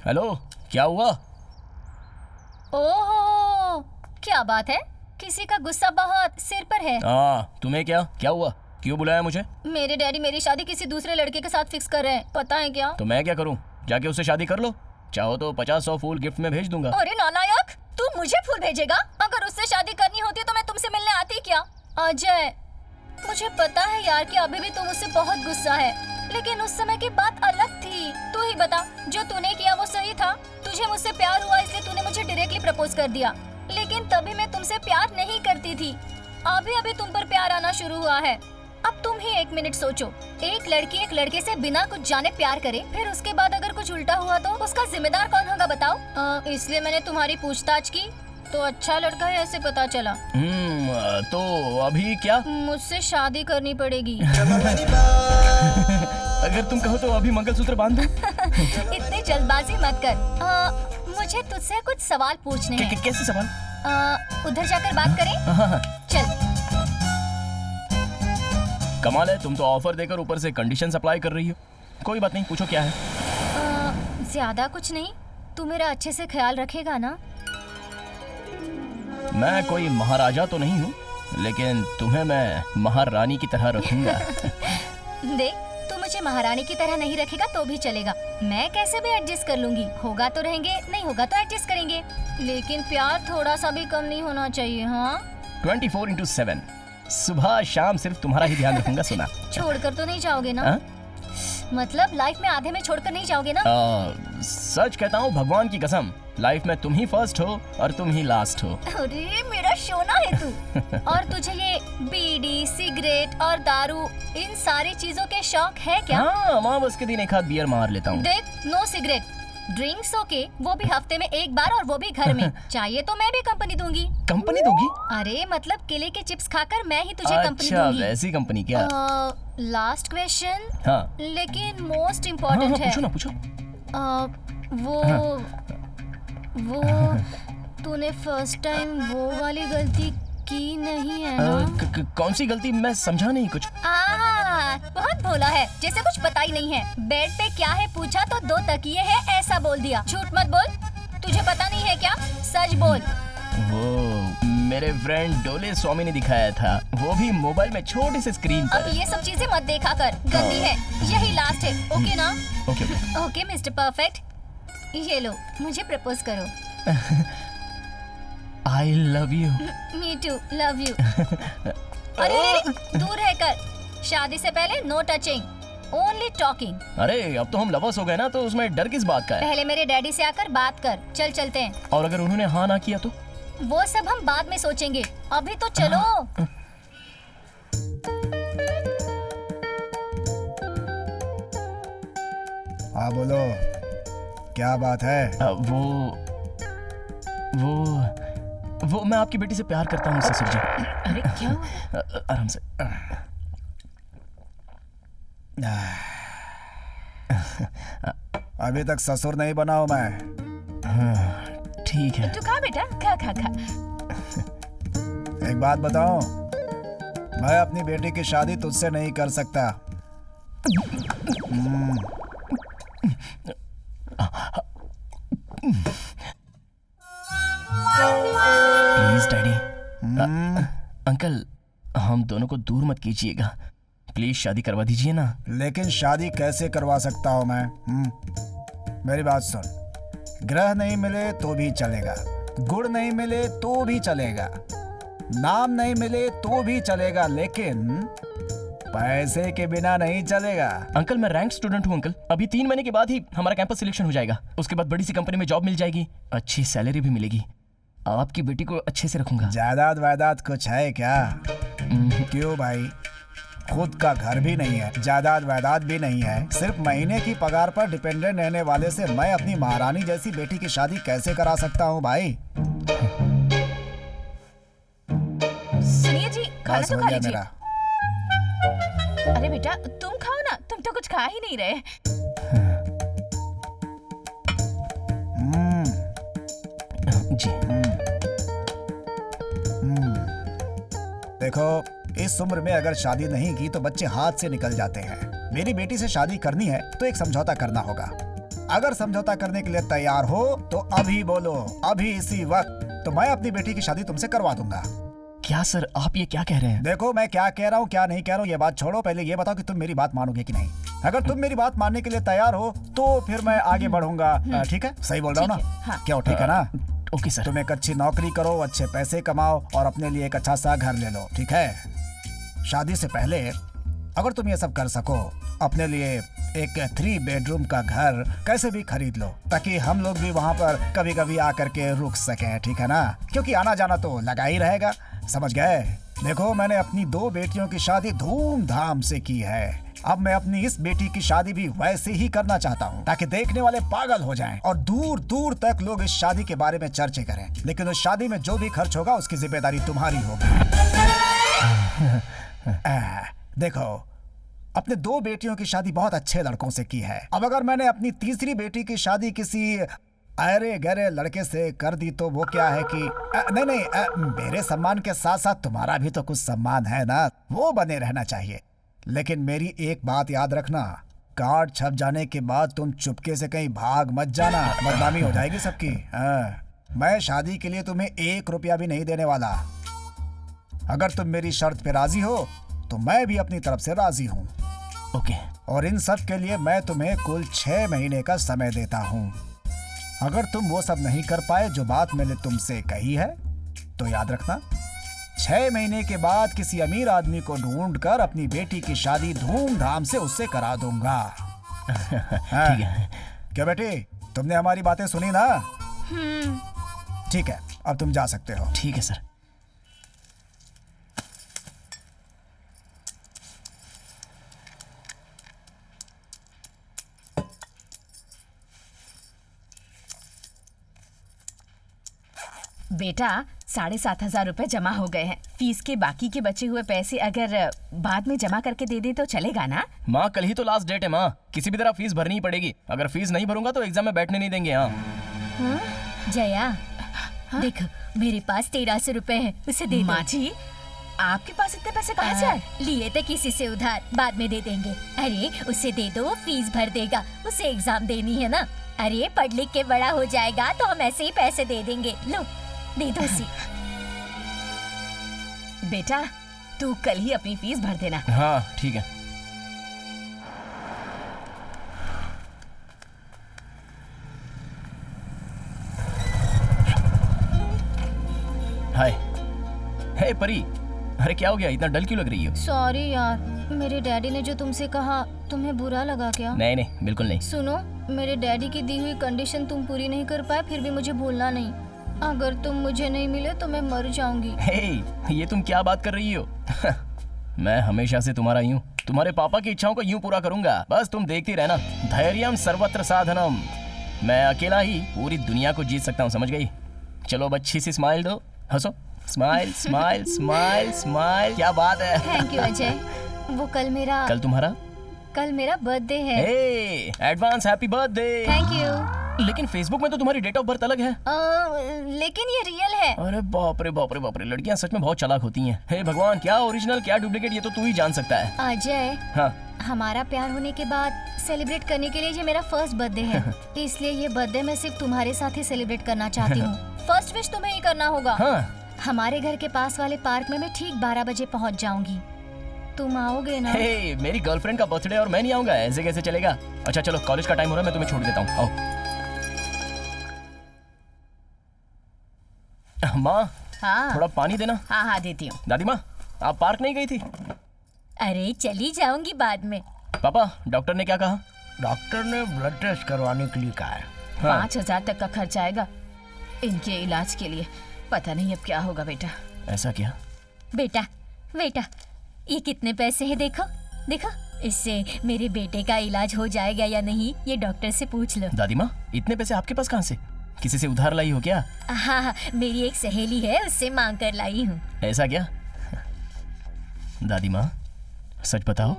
हेलो, क्या हुआ? ओहो, क्या बात है? किसी का गुस्सा बहुत सिर पर है। तुम्हें क्या हुआ? क्यों बुलाया मुझे? मेरे डैडी मेरी शादी किसी दूसरे लड़के के साथ फिक्स कर रहे हैं, पता है क्या? तो मैं क्या करूं? जाके उससे शादी कर लो। चाहो तो 50-100 फूल गिफ्ट में भेज दूंगा। अरे नालायक, तू मुझे फूल भेजेगा? अगर उससे शादी करनी होती तो मैं तुमसे मिलने आती क्या? अजय, मुझे पता है यार कि अभी भी तुम मुझसे बहुत गुस्सा है, लेकिन उस समय की बात अलग थी। तू ही बता, जो तूने किया वो सही था? तुझे मुझसे प्यार हुआ इसलिए तूने मुझे डायरेक्टली प्रपोज कर दिया, लेकिन तभी मैं तुमसे प्यार नहीं करती थी। अभी तुम पर प्यार आना शुरू हुआ है। अब तुम ही एक मिनट सोचो, एक लड़की एक लड़के से बिना कुछ जाने प्यार करे, फिर उसके बाद अगर कुछ उल्टा हुआ तो उसका जिम्मेदार कौन होगा बताओ? इसलिए मैंने तुम्हारी पूछताछ की तो अच्छा लड़का है ऐसे पता चला। तो अभी क्या? मुझसे शादी करनी पड़ेगी। अगर तुम कहो तो अभी मंगलसूत्र बांध दूं। इतनी जल्दबाजी मत कर। मुझे तुझसे कुछ सवाल पूछने हैं। कैसे सवाल? उधर जाकर बात करें? हाँ। चल। कमाल है, तुम तो ऑफर देकर ऊपर से कंडीशंस अप्लाई कर रही हो। कोई बात नहीं, पूछो क्या है। ज्यादा कुछ नहीं, तू मेरा अच्छे से ख्याल रखेगा ना? मैं कोई महाराजा तो नहीं हूँ, लेकिन तुम्हें मैं महारानी की तरह रखूंगा। देख, तू मुझे महारानी की तरह नहीं रखेगा तो भी चलेगा, मैं कैसे भी एडजस्ट कर लूंगी। होगा तो रहेंगे, नहीं होगा तो एडजस्ट करेंगे, लेकिन प्यार थोड़ा सा भी कम नहीं होना चाहिए। हाँ, 24/7 सुबह शाम सिर्फ तुम्हारा ही ध्यान रखूंगा। सुना? छोड़कर तो नहीं जाओगे ना? मतलब लाइफ में आधे में छोड़कर नहीं जाओगे ना? सच कहता हूँ, भगवान की कसम, लाइफ में तुम ही फर्स्ट हो और तुम ही लास्ट हो। अरे मेरा सोना है तू। और तुझे ये बीड़ी, सिगरेट और दारू, इन सारी चीजों के शौक है क्या? हाँ, अमावस के दिन एक हाथ बियर मार लेता हूँ। देख, नो सिगरेट, ड्रिंक्स ओके, वो भी हफ्ते में एक बार और वो भी घर में। चाहिए तो मैं भी कंपनी दूंगी। कंपनी दोगी? अरे मतलब केले के चिप्स खाकर मैं ही तुझे कंपनी दूंगी। अच्छा, वैसी कंपनी क्या? Last question. हाँ, लेकिन मोस्ट इम्पोर्टेंट है। पूछो ना, पूछो। वो तूने फर्स्ट टाइम वो वाली गलती की नहीं है ना? कौन सी गलती? मैं समझा नहीं कुछ। बहुत भोला है, जैसे कुछ पता ही नहीं है। बेड पे क्या है पूछा तो 2 तकिए है ऐसा बोल दिया। झूठ मत बोल, तुझे पता नहीं है क्या? सच बोल। वो मेरे फ्रेंड डोले स्वामी ने दिखाया था, वो भी मोबाइल में छोटी सी स्क्रीन पर। अब ये सब चीजें मत देखा कर, गंदी है। यही लास्ट है, ओके ना? ओके मिस्टर परफेक्ट, ये लो, मुझे प्रपोज करो। I love you. Me too, love you. अरे दूर रहकर, शादी से पहले नो टचिंग, ओनली टॉकिंग। अरे अब तो हम लवर्स हो गए ना, तो उसमें डर किस बात का है? पहले मेरे डैडी से आकर बात कर। चल चलते हैं। और अगर उन्होंने हाँ ना किया तो? वो सब हम बाद में सोचेंगे, अभी तो चलो। हाँ बोलो, क्या बात है? वो मैं आपकी बेटी से प्यार करता हूँ ससुर जी। अरे क्या? आराम से। अभी तक ससुर नहीं बना हूं मैं। ठीक है। तू खा बेटा, खा खा खा। एक बात बताऊं, मैं अपनी बेटी की शादी तुझसे नहीं कर सकता। Please daddy. अंकल, हम दोनों को दूर मत कीजिएगा, प्लीज शादी करवा दीजिए ना। लेकिन शादी कैसे करवा सकता हूं मैं? मेरी बात सुन, ग्रह नहीं मिले तो भी चलेगा, गुड़ नहीं मिले तो भी चलेगा, नाम नहीं मिले तो भी चलेगा, लेकिन पैसे के बिना नहीं चलेगा। अंकल, मैं रैंक स्टूडेंट हूँ अंकल। अभी 3 महीने के बाद ही हमारा कैंपस सिलेक्शन हो जाएगा। उसके बाद बड़ी सी कंपनी में जॉब मिल जाएगी, अच्छी सैलरी भी मिलेगी। आपकी बेटी को अच्छे से रखूंगा। जायदाद वायदाद कुछ है क्या? क्यों भाई, खुद का घर भी नहीं है, जायदाद वायदाद भी नहीं है, सिर्फ महीने की पगार पर डिपेंडेंट रहने वाले से मैं अपनी महारानी जैसी बेटी की शादी कैसे करा सकता हूँ भाई? सुनिए जी, खाना तो खा लीजिए। मेरा अरे बेटा तुम खाओ ना, तुम तो कुछ खा ही नहीं रहे। जी। देखो, इस उम्र में अगर शादी नहीं की तो बच्चे हाथ से निकल जाते हैं। मेरी बेटी से शादी करनी है तो एक समझौता करना होगा। अगर समझौता करने के लिए तैयार हो तो अभी बोलो, अभी इसी वक्त, तो मैं अपनी बेटी की शादी तुमसे करवा दूंगा। क्या सर, आप ये क्या कह रहे हैं? देखो, मैं क्या कह रहा हूँ क्या नहीं कह रहा हूँ ये बात छोड़ो, पहले ये बताओ कि तुम मेरी बात मानोगे कि नहीं। अगर तुम मेरी बात मानने के लिए तैयार हो तो फिर मैं आगे बढ़ूंगा। ठीक है, सही बोल रहा हूँ ना? हाँ। क्यों, ठीक है ना? Okay sir. तुम एक अच्छी नौकरी करो, अच्छे पैसे कमाओ और अपने लिए एक अच्छा सा घर ले लो, ठीक है? शादी से पहले अगर तुम ये सब कर सको, अपने लिए एक 3 बेडरूम का घर कैसे भी खरीद लो, ताकि हम लोग भी वहाँ पर कभी कभी आकर के रुक सके, ठीक है ना? क्योंकि आना जाना तो लगा ही रहेगा, समझ गए? देखो, मैंने अपनी 2 बेटियों की शादी धूमधाम से की है, अब मैं अपनी इस बेटी की शादी भी वैसे ही करना चाहता हूँ, ताकि देखने वाले पागल हो जाएं और दूर दूर तक लोग इस शादी के बारे में चर्चे करें। लेकिन उस शादी में जो भी खर्च होगा उसकी जिम्मेदारी तुम्हारी होगी। देखो, अपने 2 बेटियों की शादी बहुत अच्छे लड़कों से की है। अब अगर मैंने अपनी तीसरी बेटी की शादी किसी अरे गहरे लड़के से कर दी तो वो क्या है कि नहीं, मेरे सम्मान के साथ साथ तुम्हारा भी तो कुछ सम्मान है ना, वो बने रहना चाहिए। लेकिन मेरी एक बात याद रखना, कार्ड छप जाने के बाद तुम चुपके से कहीं भाग मत जाना, बदनामी हो जाएगी सबकी। मैं शादी के लिए तुम्हें 1 रुपया भी नहीं देने वाला। अगर तुम मेरी शर्त पे राजी हो तो मैं भी अपनी तरफ से राजी हूँ। ओके। और इन सब के लिए मैं तुम्हें कुल 6 महीने का समय देता हूँ। अगर तुम वो सब नहीं कर पाए जो बात मैंने तुमसे कही है तो याद रखना, 6 महीने के बाद किसी अमीर आदमी को ढूंढकर अपनी बेटी की शादी धूमधाम से उससे करा दूंगा। ठीक है। क्या बेटी, तुमने हमारी बातें सुनी ना? ठीक है, अब तुम जा सकते हो। ठीक है सर। बेटा 7,500 रुपए जमा हो गए हैं। फीस के बाकी के बचे हुए पैसे अगर बाद में जमा करके दे दे तो चलेगा ना? माँ, कल ही तो लास्ट डेट है माँ, किसी भी तरह फीस भरनी ही पड़ेगी। अगर फीस नहीं भरूंगा तो एग्जाम में बैठने नहीं देंगे। हाँ। जया, देखो मेरे पास 1300 रुपए है, उसे दे दो। माँ जी, आपके पास इतने पैसे कहाँ से आए? लिए थे किसी से उधार, बाद में दे देंगे। अरे उसे दे दो, फीस भर देगा, उसे एग्जाम देनी है ना। अरे पढ़ लिख के बड़ा हो जाएगा तो हम ऐसे ही पैसे दे देंगे। लो दे दो उसे। बेटा तू कल ही अपनी फीस भर देना। हाँ ठीक है। हाय। हे परी, अरे क्या हो गया, इतना डल क्यों लग रही हो? सॉरी यार, मेरे डैडी ने जो तुमसे कहा तुम्हें बुरा लगा क्या? नहीं नहीं, बिल्कुल नहीं। सुनो, मेरे डैडी की दी हुई कंडीशन तुम पूरी नहीं कर पाए, फिर भी मुझे भूलना नहीं। अगर तुम मुझे नहीं मिले तो मैं मर जाऊंगी। हे, ये तुम क्या बात कर रही हो? मैं हमेशा से तुम्हारा ही हूँ। तुम्हारे पापा की इच्छाओं को यूं पूरा करूंगा, बस तुम देखती रहना। धैर्यम सर्वत्र साधनम। मैं अकेला ही पूरी दुनिया को जीत सकता हूँ, समझ गई? चलो अब अच्छी सी स्माइल दो, हंसो। Smile smile smile smile. क्या बात है। Thank you Ajay. वो कल मेरा बर्थडे है। Advance happy birthday. Thank you. लेकिन फेसबुक में तो तुम्हारी डेट ऑफ बर्थ अलग है। लेकिन ये रियल है। अरे बाप रे बाप रे बाप रे, लड़कियां सच में बहुत चालाक होती हैं। हे भगवान, क्या ओरिजिनल क्या डुप्लीकेट, ये तो तू ही जान सकता है। अजय, हाँ, हमारा प्यार होने के बाद सेलिब्रेट करने के लिए ये मेरा फर्स्ट बर्थडे है। इसलिए ये बर्थडे मैं सिर्फ तुम्हारे साथ ही सेलिब्रेट करना चाहती हूँ। फर्स्ट विश तुम्हें ही करना होगा। हाँ। हमारे घर के पास वाले पार्क में मैं ठीक 12 बजे पहुँच जाऊंगी। तुम आओगे ना? हे, मेरी गर्लफ्रेंड का बर्थडे और मैं नहीं आऊंगा, ऐसे कैसे चलेगा? अच्छा चलो, कॉलेज का टाइम हो रहा है, मैं तुम्हें छोड़ देता हूँ। आओ। माँ, हाँ थोड़ा पानी देना। हाँ हाँ देती हूँ। दादी माँ, आप पार्क नहीं गई थी? अरे चली जाऊंगी बाद में। पापा, डॉक्टर ने क्या कहा? डॉक्टर ने ब्लड टेस्ट करवाने के लिए कहा है। हाँ। 5,000 तक का खर्च आएगा इनके इलाज के लिए। पता नहीं अब क्या होगा बेटा। ऐसा क्या? बेटा ये कितने पैसे हैं? देखो देखो, इससे मेरे बेटे का इलाज हो जाएगा या नहीं ये डॉक्टर से पूछ लो। दादी माँ, इतने पैसे आपके पास कहाँ से? किसी से उधार लाई हो क्या? हाँ, मेरी एक सहेली है, उससे मांग कर लाई हूँ। ऐसा क्या? दादी माँ, सच बताओ,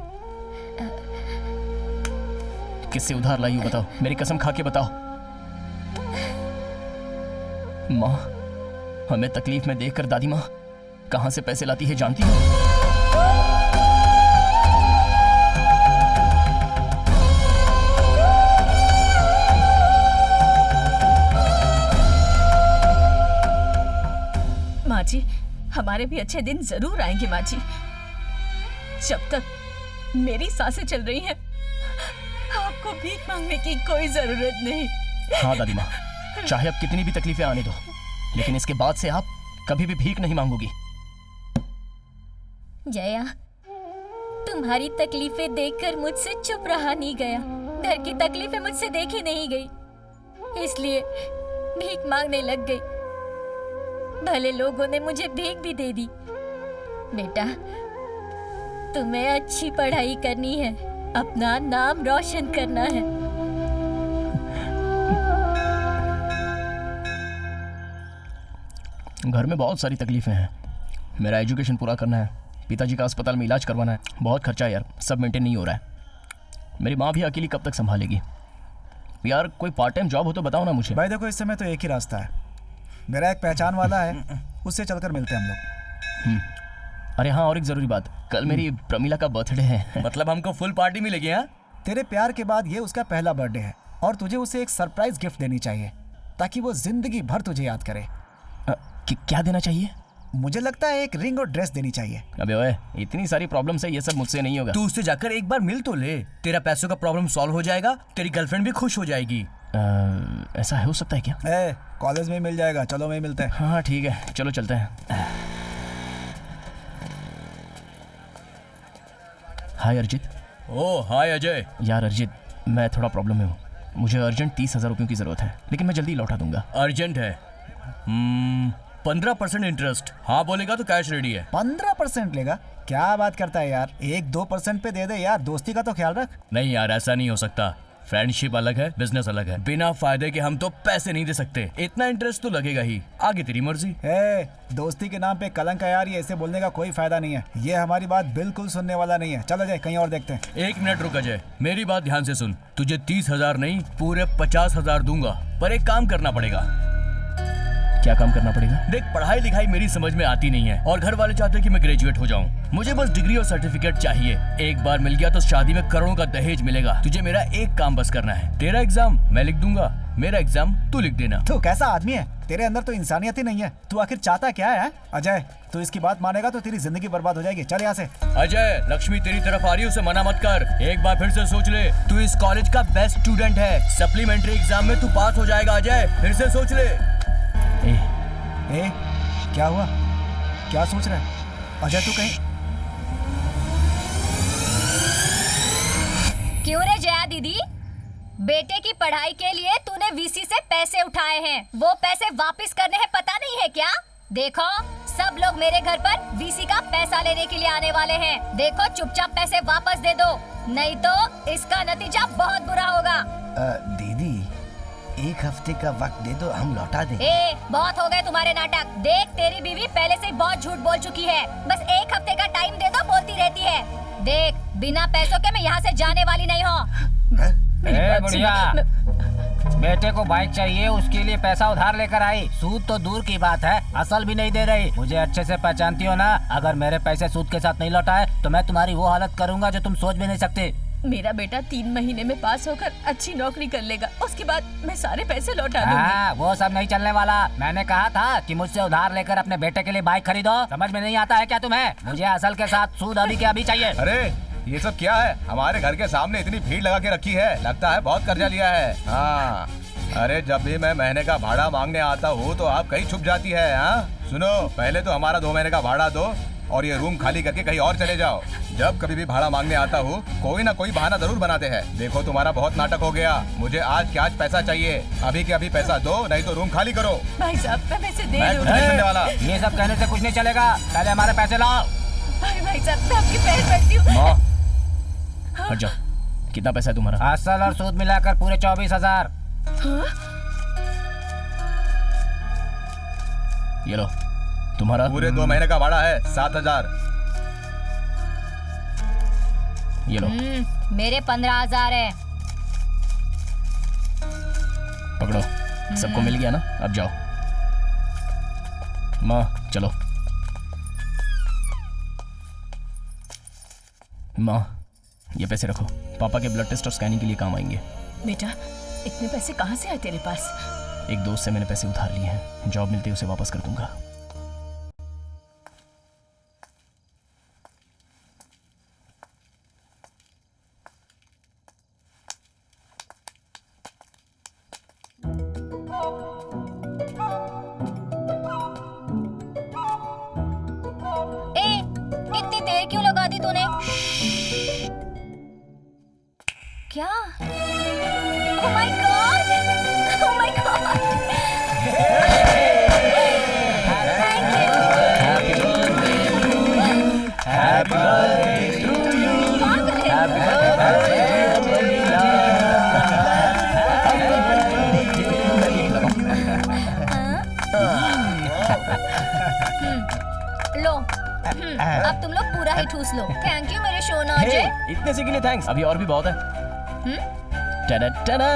किससे उधार लाई हो? बताओ, मेरी कसम खा के बताओ। माँ, हमें तकलीफ में देखकर दादी माँ कहाँ से पैसे लाती है जानती हो? माँ जी, हमारे भी अच्छे दिन जरूर आएंगे माँ जी। जब तक मेरी सांसें चल रही हैं, आपको भीख मांगने की कोई जरूरत नहीं। हाँ दादी माँ, चाहे अब कितनी भी तकलीफें आने दो, लेकिन इसके बाद से आप कभी भी भीख नहीं मांगोगी। जया, तुम्हारी तकलीफें देखकर मुझसे चुप रहा नहीं गया। घर की तकलीफें मुझसे देखी नहीं गई, इसलिए भीख मांगने लग गई। भले लोगों ने मुझे भीख भी दे दी। बेटा, तुम्हें अच्छी पढ़ाई करनी है, अपना नाम रोशन करना है। घर में बहुत सारी तकलीफें हैं। मेरा एजुकेशन पूरा करना है, पिताजी का अस्पताल में इलाज करवाना है, बहुत खर्चा है यार, सब मेंटेन नहीं हो रहा है। मेरी माँ भी अकेली कब तक संभालेगी? यार कोई पार्ट टाइम जॉब हो तो बताओ ना मुझे। भाई देखो, इस समय तो एक ही रास्ता है, मेरा एक पहचान वाला है, उससे चलकर मिलते हैं हम लोग। अरे हाँ, और एक जरूरी बात, कल मेरी प्रमिला का बर्थडे है। मतलब हमको फुल पार्टी मिलेगी? हाँ, तेरे प्यार के बाद ये उसका पहला बर्थडे है और तुझे उसे एक सरप्राइज गिफ्ट देनी चाहिए ताकि वो जिंदगी भर तुझे याद करे। क्या देना चाहिए? मुझे लगता है एक रिंग और ड्रेस देनी चाहिए। अबे ओए, इतनी सारी प्रॉब्लम्स है, ये सब मुझसे नहीं होगा। तू उससे जाकर एक बार मिल तो ले, तेरा पैसों का प्रॉब्लम सॉल्व हो जाएगा, तेरी गर्लफ्रेंड भी खुश हो जाएगी। ऐसा हो सकता है क्या? कॉलेज में मिल जाएगा, चलो वहीं मिलते हैं। हाँ ठीक है, चलो चलते हैं। हाय अरिजीत। ओह हाय अजय। यार अरिजीत, मैं थोड़ा प्रॉब्लम में हूँ, मुझे अर्जेंट 30,000 रुपयों की जरूरत है, लेकिन मैं जल्दी लौटा दूंगा। अर्जेंट है? 15% इंटरेस्ट। हाँ बोलेगा तो कैश रेडी है। 15% लेगा? क्या बात करता है यार, 1-2% पे दे दे यार, दोस्ती का तो ख्याल रख। नहीं यार, ऐसा नहीं हो सकता, फ्रेंडशिप अलग है, बिजनेस अलग है, बिना फायदे के हम तो पैसे नहीं दे सकते, इतना इंटरेस्ट तो लगेगा ही, आगे तेरी मर्जी। दोस्ती के नाम पे कलंक है यार, ये ऐसे बोलने का कोई फायदा नहीं है, ये हमारी बात बिल्कुल सुनने वाला नहीं है। चलो अजय, कहीं और देखते हैं। 1 मिनट रुक अजय, मेरी बात ध्यान से सुन, तुझे 30,000 नहीं पूरे 50,000 दूंगा, पर एक काम करना पड़ेगा। क्या काम करना पड़ेगा? देख, पढ़ाई लिखाई मेरी समझ में आती नहीं है और घर वाले चाहते हैं कि मैं ग्रेजुएट हो जाऊं, मुझे बस डिग्री और सर्टिफिकेट चाहिए। एक बार मिल गया तो शादी में करोड़ों का दहेज मिलेगा। तुझे मेरा एक काम बस करना है, तेरा एग्जाम मैं लिख दूंगा, मेरा एग्जाम तू लिख देना। तू कैसा आदमी है, तेरे अंदर तो इंसानियत ही नहीं है। तू आखिर चाहता क्या है? अजय, तू इसकी बात मानेगा तो तेरी जिंदगी बर्बाद हो जाएगी। चल यहाँ से। अजय, लक्ष्मी तेरी तरफ आ रही है, उसे मना मत कर। एक बार फिर से सोच ले, तू इस कॉलेज का बेस्ट स्टूडेंट है, सप्लीमेंट्री एग्जाम में तू पास हो जाएगा। अजय, फिर से सोच ले। क्या हुआ? क्या सोच रहा है अजय? तू कहीं जया दीदी, बेटे की पढ़ाई के लिए तूने वीसी से पैसे उठाए हैं, वो पैसे वापस करने हैं, पता नहीं है क्या? देखो सब लोग मेरे घर पर वीसी का पैसा लेने के लिए आने वाले हैं। देखो चुपचाप पैसे वापस दे दो, नहीं तो इसका नतीजा बहुत बुरा होगा। दीदी 1 हफ्ते का वक्त दे दो, हम लौटा देंगे। बहुत हो गए तुम्हारे नाटक। देख तेरी बीवी पहले से ही बहुत झूठ बोल चुकी है, बस 1 हफ्ते का टाइम दे दो बोलती रहती है। देख बिना पैसों के मैं यहाँ से जाने वाली नहीं हूँ। बुढ़िया, बेटे को बाइक चाहिए, उसके लिए पैसा उधार लेकर आई। सूद तो दूर की बात है, असल भी नहीं दे रही। मुझे अच्छे से पहचानती हो ना, अगर मेरे पैसे सूद के साथ नहीं लौटाए तो मैं तुम्हारी वो हालत करूंगा जो तुम सोच भी नहीं सकते। मेरा बेटा 3 महीने में पास होकर अच्छी नौकरी कर लेगा, उसके बाद मैं सारे पैसे लौटा दूंगी। हाँ, वो सब नहीं चलने वाला। मैंने कहा था कि मुझसे उधार लेकर अपने बेटे के लिए बाइक खरीदो। समझ में नहीं आता है क्या तुम्हें? मुझे असल के साथ सूद अभी के अभी चाहिए। अरे ये सब क्या है? हमारे घर के सामने इतनी भीड़ लगा के रखी है, लगता है बहुत कर्जा लिया है। हाँ, अरे जब भी मैं महीने का भाड़ा मांगने आता हूँ तो आप कहीं छुप जाती है। हाँ सुनो, पहले तो हमारा 2 महीने का भाड़ा दो और ये रूम खाली करके कहीं और चले जाओ। जब कभी भी भाड़ा मांगने आता हूँ कोई ना कोई बहाना जरूर बनाते हैं। देखो तुम्हारा बहुत नाटक हो गया, मुझे आज के आज पैसा चाहिए, अभी के अभी पैसा दो, नहीं तो रूम खाली करो। भाई साहब मैं पैसे दे मैं दूँ। कुछ नहीं सुनने वाला। ये सब कहने से कुछ नहीं चलेगा, पहले हमारे पैसे लाओ। भाई साहब मैं आपके पैर पड़ती हूँ। हट जाओ। कितना पैसा है तुम्हारा? असल और सूद मिलाकर पूरे 24,000। ये लो तुम्हारा। पूरे 2 महीने का भाड़ा है 7,000। ये लो। मेरे 15,000 है। पकड़ो, सबको मिल गया ना? अब जाओ। माँ चलो। माँ ये पैसे रखो, पापा के ब्लड टेस्ट और स्कैनिंग के लिए काम आएंगे। बेटा इतने पैसे कहाँ से आए तेरे पास? एक दोस्त से मैंने पैसे उधार लिए हैं, जॉब मिलते ही उसे वापस कर दूंगा। इतनी देर क्यों लगा दी तूने? क्या? Oh my God! Oh my God! Happy birthday to you. Happy birthday to you. लो, अब तुम लोग पूरा ही ठूस लो। थैंक यू मेरे शोना अजय। इतने से के लिए थैंक्स, अभी और भी बहुत है। टडा टडा।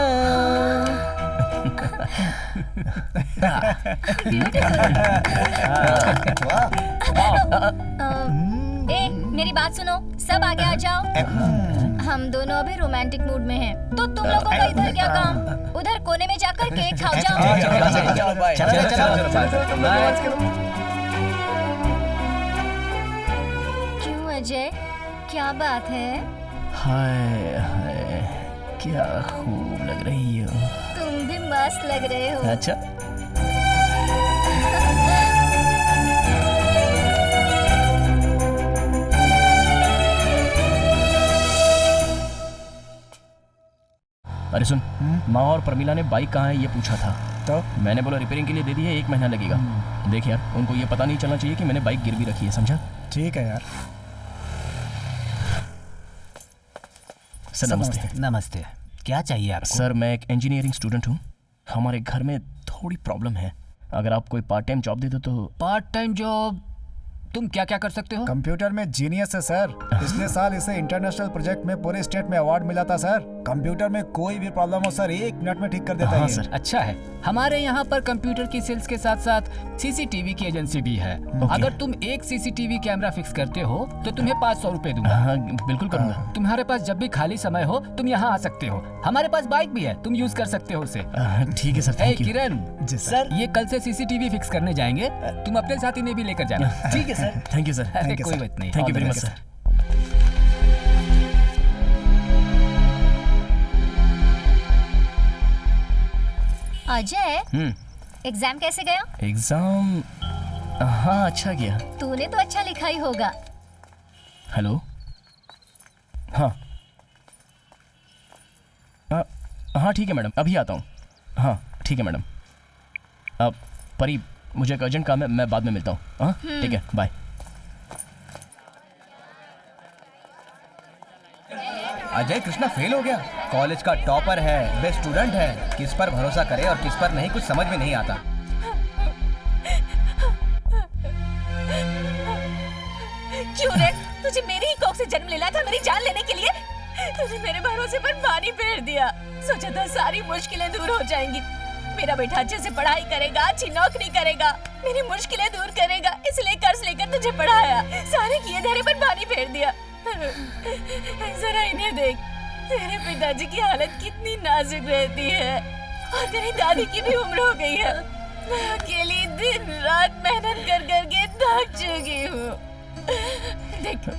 मेरी बात सुनो, सब आगे आ जाओ। हम दोनों अभी रोमांटिक मूड में हैं, तो तुम लोगों का इधर क्या काम? उधर कोने में जाकर केक खाओ जाओ। चलो बाय। क्यों अजय, क्या बात है? हाय हाय क्या खूब लग रही हो। तुम भी मस्त लग रहे हो। अच्छा अरे सुन, माँ और प्रमिला ने बाइक कहाँ है ये पूछा था, तो मैंने बोला रिपेयरिंग के लिए दे दी है, 1 महीना लगेगा। देख यार, उनको ये पता नहीं चलना चाहिए कि मैंने बाइक गिरवी रखी है, समझा? ठीक है यार। सर नमस्ते। नमस्ते, क्या चाहिए आपको? सर मैं एक इंजीनियरिंग स्टूडेंट हूँ, हमारे घर में थोड़ी प्रॉब्लम है, अगर आप कोई पार्ट टाइम जॉब दे दो तो। Part time job? तुम क्या क्या कर सकते हो? कंप्यूटर में जीनियस है सर। पिछले साल इसे इंटरनेशनल प्रोजेक्ट में पूरे स्टेट में अवार्ड मिला था सर। कंप्यूटर में कोई भी प्रॉब्लम हो सर 1 मिनट में ठीक कर देता है। सर अच्छा है, हमारे यहाँ पर कंप्यूटर की सेल्स के साथ साथ सीसीटीवी की एजेंसी भी है। अगर तुम एक सीसीटीवी कैमरा फिक्स करते हो तो तुम्हें 500 रुपए दूंगा। हाँ बिल्कुल करूँगा। तुम्हारे पास जब भी खाली समय हो तुम यहाँ आ सकते हो, हमारे पास बाइक भी है, तुम यूज कर सकते हो उसे। ठीक है sir, thank you. Kiran sir, ये कल से सीसीटीवी फिक्स करने जाएंगे, तुम अपने साथी ने भी लेकर जाना। ठीक है सर। Thank you sir. अरे कोई बात नहीं, thank you very much sir. Ajay, exam कैसे गया? एग्जाम हाँ अच्छा गया। तूने तो अच्छा लिखा ही होगा। हेलो, हाँ हाँ ठीक है मैडम, अभी आता हूँ। हाँ ठीक है मैडम। अब परी, मुझे एक अर्जेंट काम है, मैं बाद में मिलता हूँ। हाँ ठीक है, बाय। अजय कृष्णा फेल हो गया। कॉलेज का टॉपर है, बेस्ट स्टूडेंट है, किस पर भरोसा करे और किस पर नहीं, कुछ समझ में नहीं आता। क्यों रे? तुझे मेरी ही कोख से जन्म लेना था, मेरी जान लेने के लिए? तूने मेरे भरोसे पर पानी फेर दिया। सोचा था सारी मुश्किलें दूर हो जाएंगी। मेरा बेटा अच्छे से पढ़ाई करेगा, अच्छी नौकरी करेगा, मेरी मुश्किलें दूर करेगा, इसलिए कर्ज लेकर तुझे पढ़ाया। सारे किए धरे पर पानी फेर दिया। जरा इन्हें देख, तेरे पिताजी की हालत कितनी नाजुक रहती है और तेरी दादी की भी उम्र हो गई है। मैं अकेली दिन रात मेहनत कर करके थक चुकी हूँ। देख,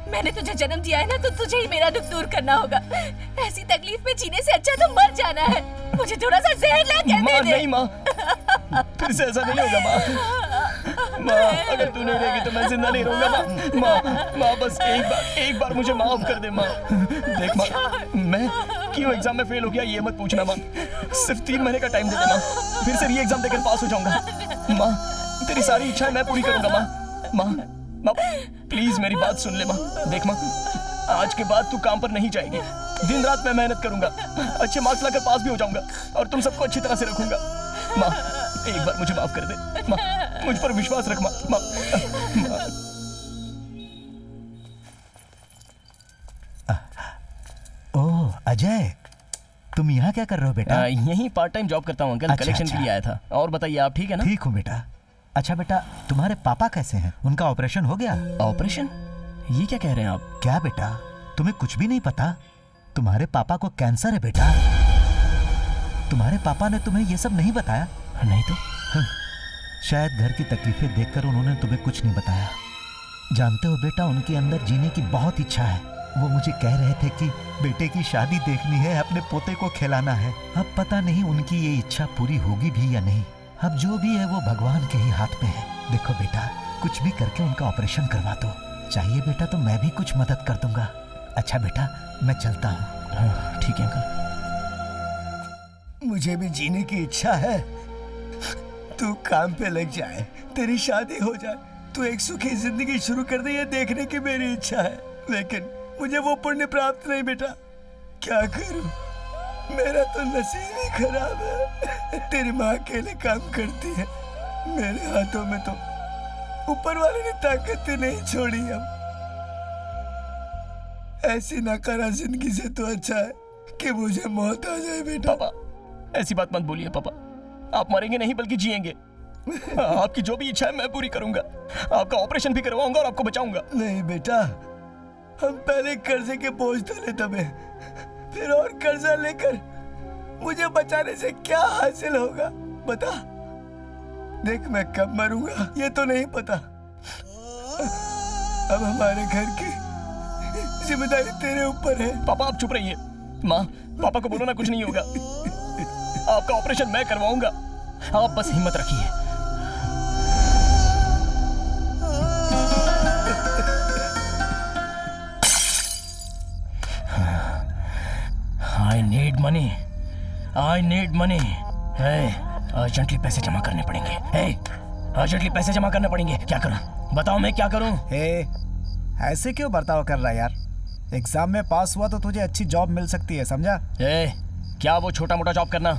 मैंने तुझे जन्म दिया है ना, तो तुझे ही मेरा दुख दूर करना होगा। ऐसी तकलीफ में जीने से अच्छा तो मर जाना है। मुझे थोड़ा सा जहर ला कर दे दे। नहीं माँ, फिर से ऐसा नहीं होगा माँ। माँ, अगर तू नहीं रहेगी तो मैं जिंदा नहीं रहूंगा माँ। माँ बस एक बार मुझे माफ कर दे माँ। देख माँ, मैं क्यों एग्जाम में फेल हो गया ये मत पूछना माँ। सिर्फ 3 महीने का टाइम दे दे माँ, फिर से री एग्जाम देकर पास हो जाऊंगा। माँ, तेरी सारी इच्छाएं मैं पूरी करूंगा माँ। माँ प्लीज मेरी बात सुन ले माँ। देख माँ, आज के बाद तू काम पर नहीं जाएगी। दिन रात मैं मेहनत करूंगा, अच्छे मार्क्स लाकर पास भी हो जाऊंगा और तुम सबको अच्छी तरह से रखूंगा। माँ, एक बार मुझे माफ कर दे माँ, मुझ पर विश्वास रख माँ। ओह अजय, तुम यहाँ क्या कर रहे हो बेटा? यहीं पार्ट टाइम जॉब करता हूँ अंकल, कलेक्शन के लिए आया था। और बताइए आप ठीक है ना? ठीक हूँ बेटा। अच्छा बेटा, तुम्हारे पापा कैसे हैं? उनका ऑपरेशन हो गया? ऑपरेशन? ये क्या कह रहे हैं आप? क्या बेटा, तुम्हें कुछ भी नहीं पता? तुम्हारे पापा को कैंसर है बेटा। तुम्हारे पापा ने तुम्हें ये सब नहीं बताया? नहीं तो शायद घर की तकलीफें देखकर उन्होंने तुम्हें कुछ नहीं बताया। जानते हो बेटा, उनके अंदर जीने की बहुत इच्छा है। वो मुझे कह रहे थे कि बेटे की शादी देखनी है, अपने पोते को खिलाना है। अब पता नहीं उनकी ये इच्छा पूरी होगी भी या नहीं। अब जो भी है वो भगवान के ही हाथ में है। देखो बेटा, कुछ भी करके उनका ऑपरेशन करवा दो। चाहिए बेटा तो मैं भी कुछ मदद कर दूंगा। अच्छा बेटा, मैं चलता हूँ। ठीक है अंकल। मुझे भी जीने की इच्छा है। तू काम पे लग जाए, तेरी शादी हो जाए, तू एक सुखी जिंदगी शुरू कर दे, ये देखने की मेरी इच्छा है। लेकिन मुझे वो पुण्य प्राप्त नहीं बेटा। क्या करूं, मेरा तो नसीब ही खराब है। तेरी माँ अकेले काम करती है, मेरे हाथों में तो ऊपर वाले ने ताकत ही नहीं छोड़ी। अब ऐसी नाकारा जिंदगी से तो अच्छा है कि मुझे मौत आ जाए बेटा। पापा ऐसी बात मत बोलिए पापा, आप मरेंगे नहीं बल्कि जिएंगे। आपकी जो भी इच्छा है मैं पूरी करूंगा। आपका ऑपरेशन भी करवाऊंगा और आपको बचाऊंगा। नहीं बेटा, हम पहले कर्जे के बोझ तले दबे, फिर और कर्जा लेकर मुझे बचाने से क्या हासिल होगा बता। देख, मैं कब मरूंगा ये तो नहीं पता। अब हमारे घर की जिम्मेदारी तेरे ऊपर है। पापा आप चुप रहिए। माँ, पापा को बोलो ना, कुछ नहीं होगा। आपका ऑपरेशन मैं करवाऊंगा, आप बस हिम्मत रखिए। I need money. अर्जेंटली पैसे जमा करने पड़ेंगे। अर्जेंटली पैसे जमा करने पड़ेंगे। क्या करूं? बताओ मैं क्या करूं? ऐसे क्यों बर्ताव कर रहा है यार? एग्जाम में पास हुआ तो तुझे अच्छी जॉब मिल सकती है, समझा? क्या वो छोटा मोटा जॉब करना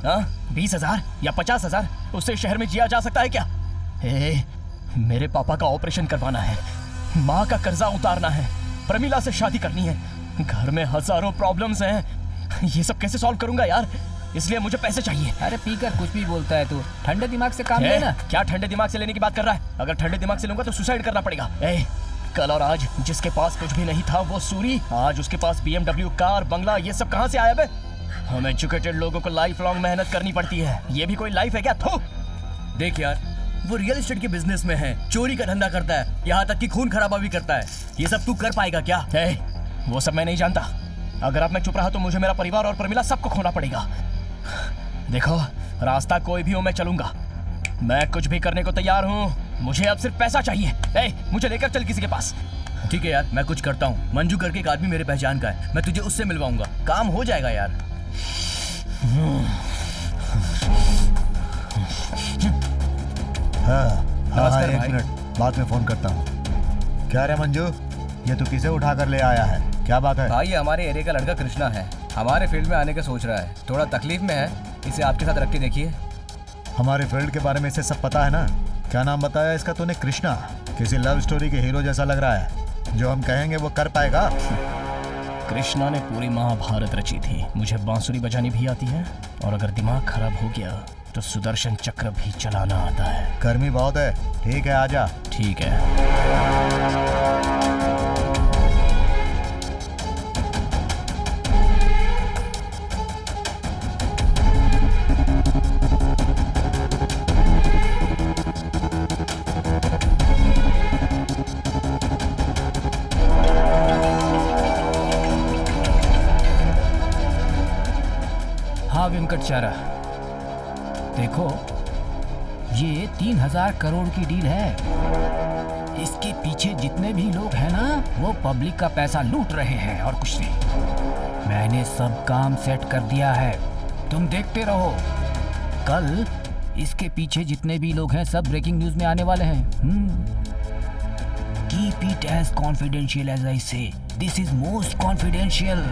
20,000 या 50,000 उससे शहर में जिया जा सकता है क्या? मेरे पापा का ऑपरेशन करवाना है, माँ का कर्जा उतारना है, प्रमिला से शादी करनी है, घर में हजारों प्रॉब्लम्स हैं। ये सब कैसे सॉल्व करूंगा यार? इसलिए मुझे पैसे चाहिए। अरे पीकर कुछ भी बोलता है तू, ठंडे दिमाग से काम लेना। क्या ठंडे दिमाग से लेने की बात कर रहा है? अगर ठंडे दिमाग से लूंगा तो सुसाइड करना पड़ेगा। कल और आज जिसके पास कुछ भी नहीं था वो सूरी, आज उसके पास BMW कार बंगला, ये सब कहाँ से आया बे? हम एजुकेटेड लोगों को लाइफ लॉन्ग मेहनत करनी पड़ती है। ये भी कोई लाइफ है क्या? थू। देख यार, वो रियल एस्टेट के बिजनेस में है, चोरी का धंधा करता है, यहाँ तक कि खून खराबा भी करता है। ये सब तू कर पाएगा क्या? वो सब मैं नहीं जानता। अगर अब मैं चुप रहा तो मुझे मेरा परिवार और प्रमिला सबको खोना पड़ेगा। देखो, रास्ता कोई भी हो मैं चलूंगा। मैं कुछ भी करने को तैयार हूँ। मुझे अब सिर्फ पैसा चाहिए। मुझे लेकर चल किसी के पास। ठीक है यार, मैं कुछ करता हूँ। मंजू करके एक आदमी मेरे पहचान का है, मैं तुझे उससे मिलवाऊंगा, काम हो जाएगा यार। हाँ, एक मिनट, बाद में फोन करता हूँ। क्या रे मंजू, ये तू किसे उठा कर ले आया है? क्या बात है? भाई, ये हमारे एरिया का लड़का कृष्णा है, हमारे फील्ड में आने का सोच रहा है, थोड़ा तकलीफ में है, इसे आपके साथ रख के देखिए। हमारे फील्ड के बारे में इसे सब पता है ना? क्या नाम बताया इसका तूने? कृष्णा? किसी लव स्टोरी के हीरो जैसा लग रहा है। जो हम कहेंगे वो कर पाएगा? कृष्णा ने पूरी महाभारत रची थी। मुझे बांसुरी बजानी भी आती है, और अगर दिमाग खराब हो गया तो सुदर्शन चक्र भी चलाना आता है। गर्मी बहुत है, ठीक है आजा। ठीक है। हाँ वेंकटचारा, देखो ये 3000 करोड़ की डील है। इसके पीछे जितने भी लोग हैं ना, वो पब्लिक का पैसा लूट रहे हैं और कुछ नहीं। मैंने सब काम सेट कर दिया है, तुम देखते रहो। कल इसके पीछे जितने भी लोग हैं सब ब्रेकिंग न्यूज में आने वाले हैं। Keep it as confidential as I say, this is most confidential.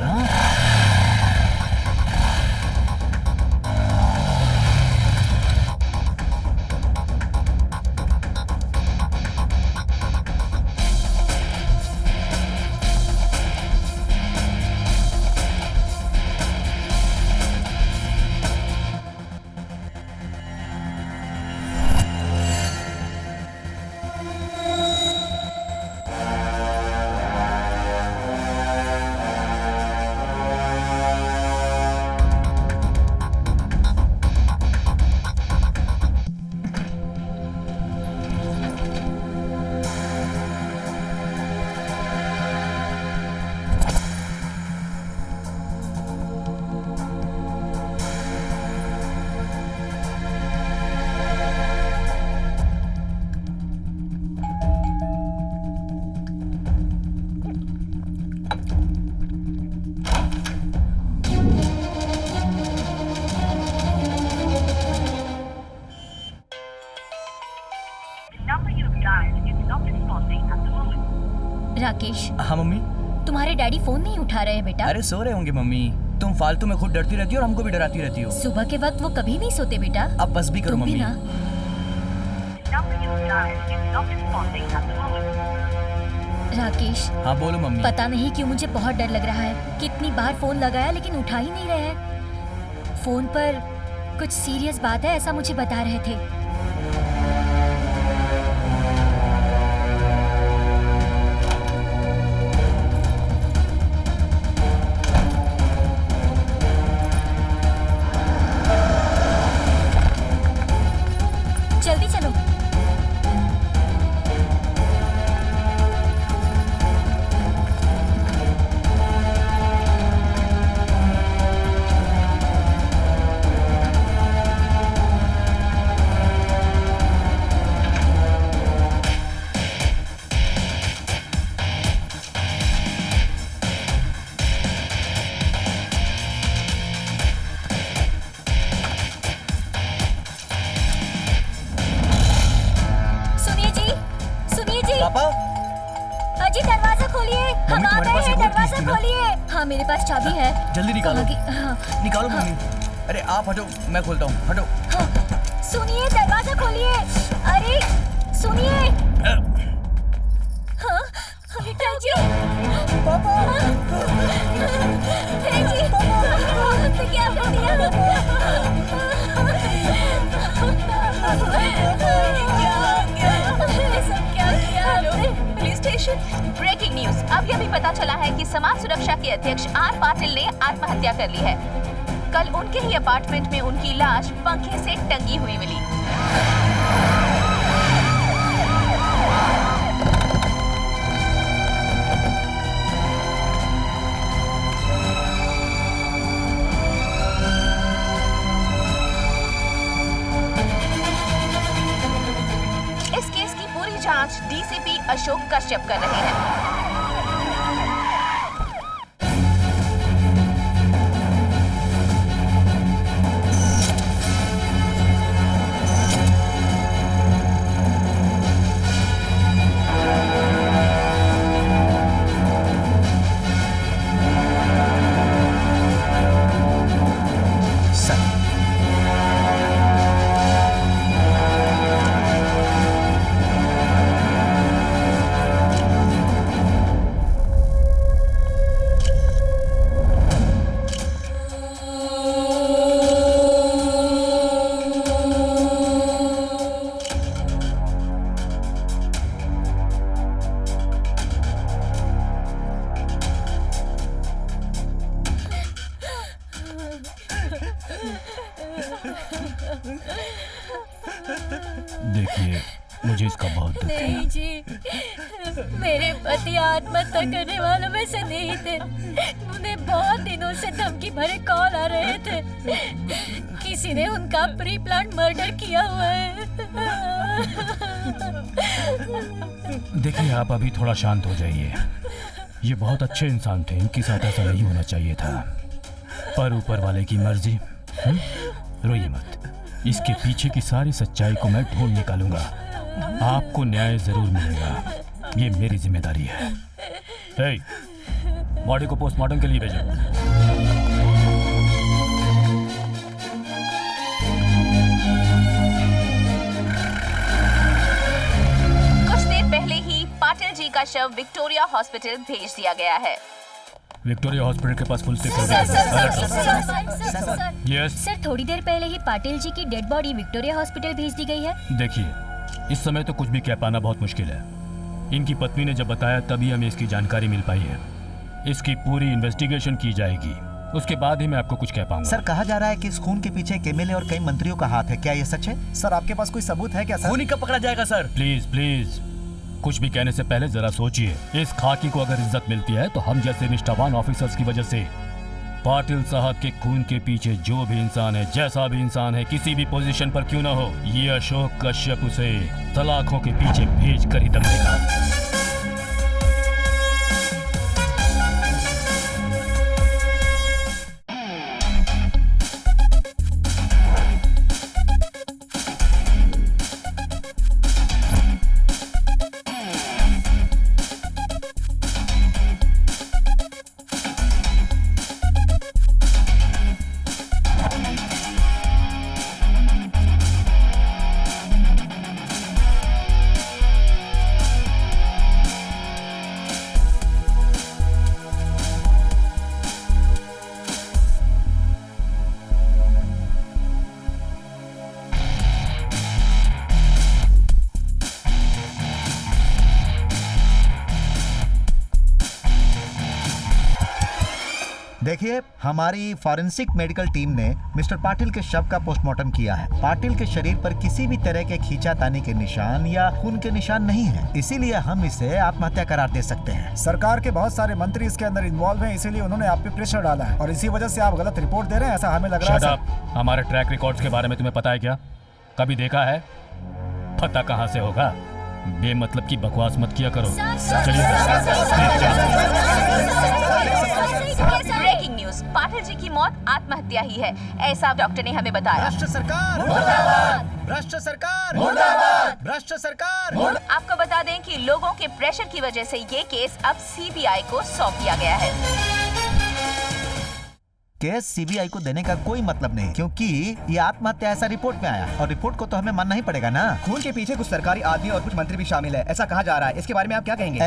Rakesh. हाँ मम्मी। तुम्हारे डैडी फोन नहीं उठा रहे हैं बेटा? अरे सो रहे होंगे मम्मी, तुम फालतू में खुद डरती रहती हो और हमको भी डराती रहती हो। सुबह के वक्त वो कभी नहीं सोते बेटा। अब बस भी करो तुम भी मम्मी। ना। राकेश। हाँ बोलो मम्मी। पता नहीं क्यों मुझे बहुत डर लग रहा है। कितनी बार फोन लगाया लेकिन उठा ही नहीं रहे हैं। फोन पर कुछ सीरियस बात है ऐसा मुझे बता रहे थे। जल्दी चलो। अजी दरवाजा खोलिए, हम आ गए हैं, दरवाजा खोलिए। हाँ मेरे पास चाबी है। जल्दी निकालो। हाँ। निकालो मम्मी। अरे आप हटो, मैं खोलता हूँ, हटो। हाँ। सुनिए दरवाजा खोलिए। अरे सुनिए। हाँ बेटा जी। पापा। जी आपने क्या कर दिया? Police station. Breaking news. अभी अभी पता चला है कि समाज सुरक्षा के अध्यक्ष आर पाटिल ने आत्महत्या कर ली है। कल उनके ही अपार्टमेंट में उनकी लाश पंखे से टंगी हुई मिली। इस केस की पूरी जांच डीसीपी अशोक कश्यप कर रहे हैं। देखिए, मुझे इसका बहुत दुख है। नहीं जी, मेरे पति आत्महत्या करने वालों में से नहीं थे। उन्हें बहुत दिनों से धमकी भरे कॉल आ रहे थे। किसी ने उनका प्री प्लान मर्डर किया हुआ है। देखिए, आप अभी थोड़ा शांत हो जाइए। ये बहुत अच्छे इंसान थे, इनके साथ ऐसा नहीं होना चाहिए था, पर ऊपर वाले की मर्जी। रोइए मत, इसके पीछे की सारी सच्चाई को मैं ढूंढ निकालूंगा। आपको न्याय जरूर मिलेगा, ये मेरी जिम्मेदारी है। हे, बॉडी को पोस्टमार्टम के लिए भेजो। कुछ देर पहले ही पाटिल जी का शव विक्टोरिया हॉस्पिटल भेज दिया गया है। विक्टोरिया हॉस्पिटल के पास फुल सर, थोड़ी देर पहले ही पाटिल जी की डेड बॉडी विक्टोरिया हॉस्पिटल भेज दी गई है। देखिए, इस समय तो कुछ भी कह पाना बहुत मुश्किल है। इनकी पत्नी ने जब बताया तभी हमें इसकी जानकारी मिल पाई है। इसकी पूरी इन्वेस्टिगेशन की जाएगी, उसके बाद ही मैं आपको कुछ कह पाऊंगा। सर, कहा जा रहा है कि इस खून के पीछे एक एमएलए और कई मंत्रियों का हाथ है, क्या ये सच है? सर, आपके पास कोई सबूत है क्या सर? खूनी कब पकड़ा जाएगा सर? प्लीज प्लीज, कुछ भी कहने से पहले जरा सोचिए। इस खाकी को अगर इज्जत मिलती है तो हम जैसे निष्ठावान ऑफिसर्स की वजह से पाटिल साहब के खून के पीछे जो भी इंसान है, जैसा भी इंसान है, किसी भी पोजीशन पर क्यों ना हो, ये अशोक कश्यप उसे सलाखों के पीछे भेज कर ही दबेगा। देखिए, हमारी फॉरेंसिक मेडिकल टीम ने मिस्टर पाटिल के शव का पोस्टमार्टम किया है। पाटिल के शरीर पर किसी भी तरह के खींचातानी के निशान या खून के निशान नहीं है, इसीलिए हम इसे आत्महत्या करार दे सकते हैं। सरकार के बहुत सारे मंत्री इसके अंदर इन्वॉल्व हैं, इसीलिए उन्होंने आप पे प्रेशर डाला है और इसी वजह से आप गलत रिपोर्ट दे रहे हैं, ऐसा हमें लग रहा है सर। हमारे ट्रैक रिकॉर्ड्स के बारे में तुम्हें पता है क्या? कभी देखा है? पता कहाँ से होगा? बेमतलब की बकवास मत किया करो। ब्रेकिंग न्यूज, पाटिल जी की मौत आत्महत्या ही है, ऐसा डॉक्टर ने हमें बताया। भ्रष्ट सरकार मुर्दाबाद! भ्रष्ट सरकार मुर्दाबाद! भ्रष्ट सरकार! आपको बता दें कि लोगों के प्रेशर की वजह से ये केस अब सीबीआई को सौंप दिया गया है। केस सीबीआई को देने का कोई मतलब नहीं, क्योंकि ये आत्महत्या ऐसा रिपोर्ट में आया और रिपोर्ट को तो हमें मानना ही पड़ेगा ना। खून के पीछे कुछ सरकारी आदमी और कुछ मंत्री भी शामिल है, ऐसा कहा जा रहा है। इसके बारे में आप क्या कहेंगे?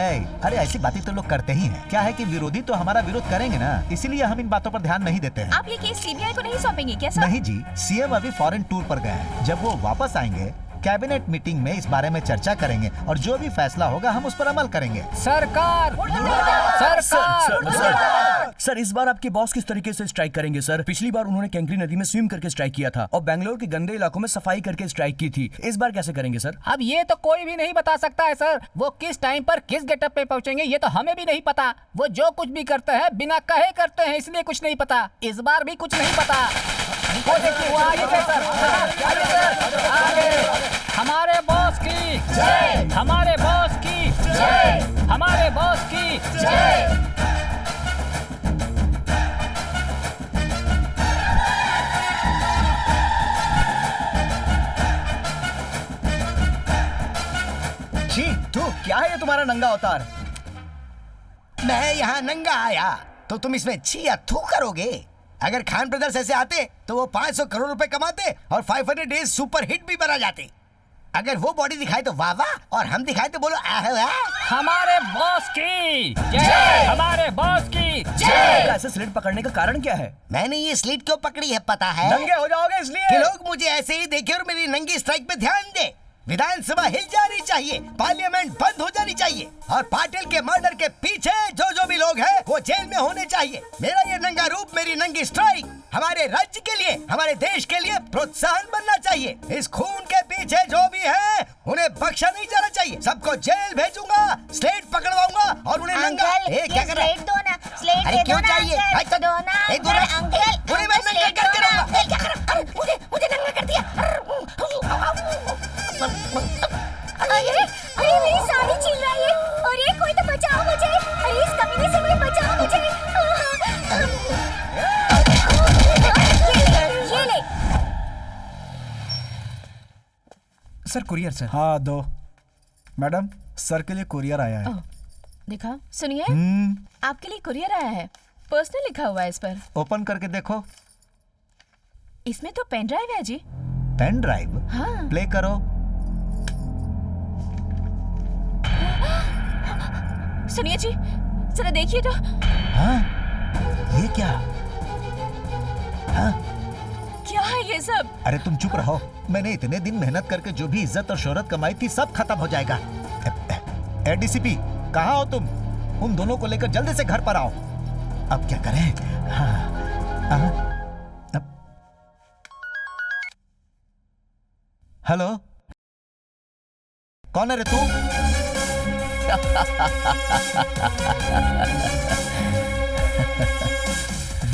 अरे ऐसी बातें तो लोग करते ही हैं। क्या है कि विरोधी तो हमारा विरोध करेंगे ना, इसीलिए हम इन बातों पर ध्यान नहीं देते हैं। आप ये केस सीबीआई को नहीं सौंपेंगे क्या सर? नहीं जी, सीएम अभी फॉरेन टूर पर गए हैं। जब वो वापस आएंगे कैबिनेट मीटिंग में इस बारे में चर्चा करेंगे और जो भी फैसला होगा हम उस पर अमल करेंगे। सरकार सर, इस बार आपके बॉस किस तरीके से स्ट्राइक करेंगे सर? पिछली बार उन्होंने कैंकरी नदी में स्विम करके स्ट्राइक किया था और बेंगलोर के गंदे इलाकों में सफाई करके स्ट्राइक की थी। इस बार कैसे करेंगे सर? अब ये तो कोई भी नहीं बता सकता है सर। वो किस टाइम पर किस गेटअप पे पहुंचेंगे ये तो हमें भी नहीं पता। वो जो कुछ भी करते हैं बिना कहे करते हैं, इसलिए कुछ नहीं पता। इस बार भी कुछ नहीं पता। वो देखिए, वो आगे गए सर। आगे सर, आगे। हमारे बॉस की जय, हमारे बॉस की जय, हमारे बॉस की जय। जी, तू क्या है ये तुम्हारा नंगा अवतार? मैं यहाँ नंगा आया तो तुम इसमें छी या थू करोगे? अगर खान ब्रदर्स ऐसे आते तो वो 500 करोड़ रुपए कमाते और 500 डेज सुपर हिट भी बना जाते। अगर वो बॉडी दिखाए तो वाह वाह और हम दिखाए तो बोलो आह वाह। हमारे बॉस की जय, हमारे बॉस की जय। ऐसे स्लिट पकड़ने का कारण क्या है? मैंने ये स्लिट क्यों पकड़ी है पता है? नंगे हो जाओगे इसलिए कि लोग मुझे ऐसे ही देखे और मेरी नंगी स्ट्राइक पे ध्यान दे। विधानसभा हिल जानी चाहिए, पार्लियामेंट बंद हो जानी चाहिए और पाटिल के मर्डर के पीछे जो भी लोग हैं वो जेल में होने चाहिए। मेरा ये नंगा रूप, मेरी नंगी स्ट्राइक हमारे राज्य के लिए, हमारे देश के लिए प्रोत्साहन बनना चाहिए। इस खून के पीछे जो भी है उन्हें बख्शा नहीं जाना चाहिए। सबको जेल भेजूंगा, स्लेट पकड़वाऊंगा और उन्हें नंगा। क्या कर रहा है? अरे क्यों चाहिए? मुझे नंगा कर दिया। अरे मेरी साड़ी छीन रही है। अरे कोई तो बचाओ मुझे। अरे इस कमीने से मुझे बचाओ मुझे। ये ले। Sir courier sir. हाँ दो। मैडम सर के लिए कुरियर आया है। दिखा, सुनिए, आपके लिए कुरियर आया है। पर्सनल लिखा हुआ है इस पर। ओपन करके देखो। इसमें तो पेन ड्राइव है जी। Pen drive? हाँ। प्ले करो। सुनिए जी, जरा देखिए तो। हाँ? ये क्या? हाँ? क्या है ये सब? अरे तुम चुप रहो। मैंने इतने दिन मेहनत करके जो भी इज्जत और शोहरत कमाई थी सब खत्म हो जाएगा। डीसीपी कहाँ हो तुम? उन दोनों को लेकर जल्दी से घर पर आओ। अब क्या करें? हाँ। हेलो, कौन है रे तू?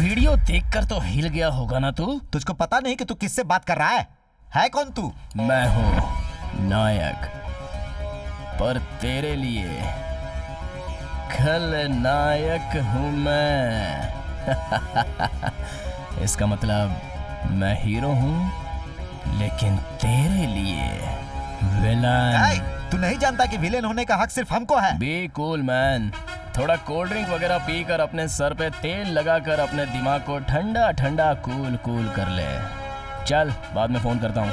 वीडियो देखकर तो हिल गया होगा ना तू? तुझको पता नहीं कि तू किससे बात कर रहा है कौन तू? मैं हूँ नायक, पर तेरे लिए खलनायक हूँ मैं। इसका मतलब मैं हीरो हूँ, लेकिन तेरे लिए विलन। तू नहीं जानता कि विलेन होने का हक सिर्फ हमको है? Be cool man. थोड़ा कोल्ड ड्रिंक वगैरह पीकर अपने सर पे तेल लगाकर अपने दिमाग को ठंडा ठंडा कूल कर ले। चल, बाद में फोन करता हूँ।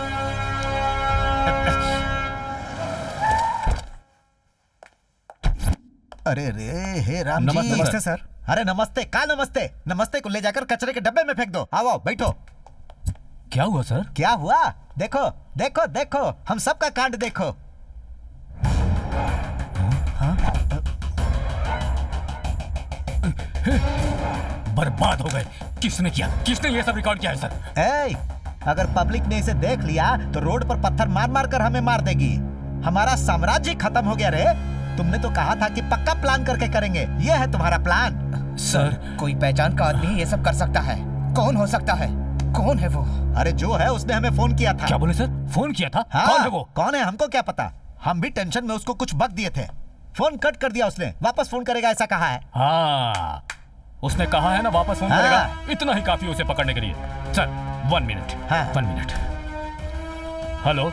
अरे रे, हे राम जी। नमस्ते सर। अरे नमस्ते का नमस्ते? नमस्ते को ले जाकर कचरे के डब्बे में फेंक दो। आओ बैठो। क्या हुआ सर? क्या हुआ? देखो देखो देखो, हम सबका कांड देखो। बर्बाद हो गए। किसने किया? किसने ये सब रिकॉर्ड किया है सर? अगर पब्लिक ने इसे देख लिया तो रोड पर पत्थर मार मार कर हमें मार देगी। हमारा साम्राज्य खत्म हो गया रे। तुमने तो कहा था कि पक्का प्लान करके करेंगे। ये है तुम्हारा प्लान? सर, कोई पहचान का आदमी ये सब कर सकता है। कौन हो सकता है? कौन है वो? अरे जो है उसने हमें फोन किया था। क्या बोले सर? फोन किया था? हाँ, कौन है वो? कौन है हमको क्या पता। हम भी टेंशन में उसको कुछ बक दिए थे। फोन कट कर दिया उसने। वापस फोन करेगा ऐसा कहा है। हाँ, उसने कहा है ना वापस फोन करेगा। इतना ही काफी उसे पकड़ने के लिए। Sir 1 minute. हाँ। 1 minute. Hello,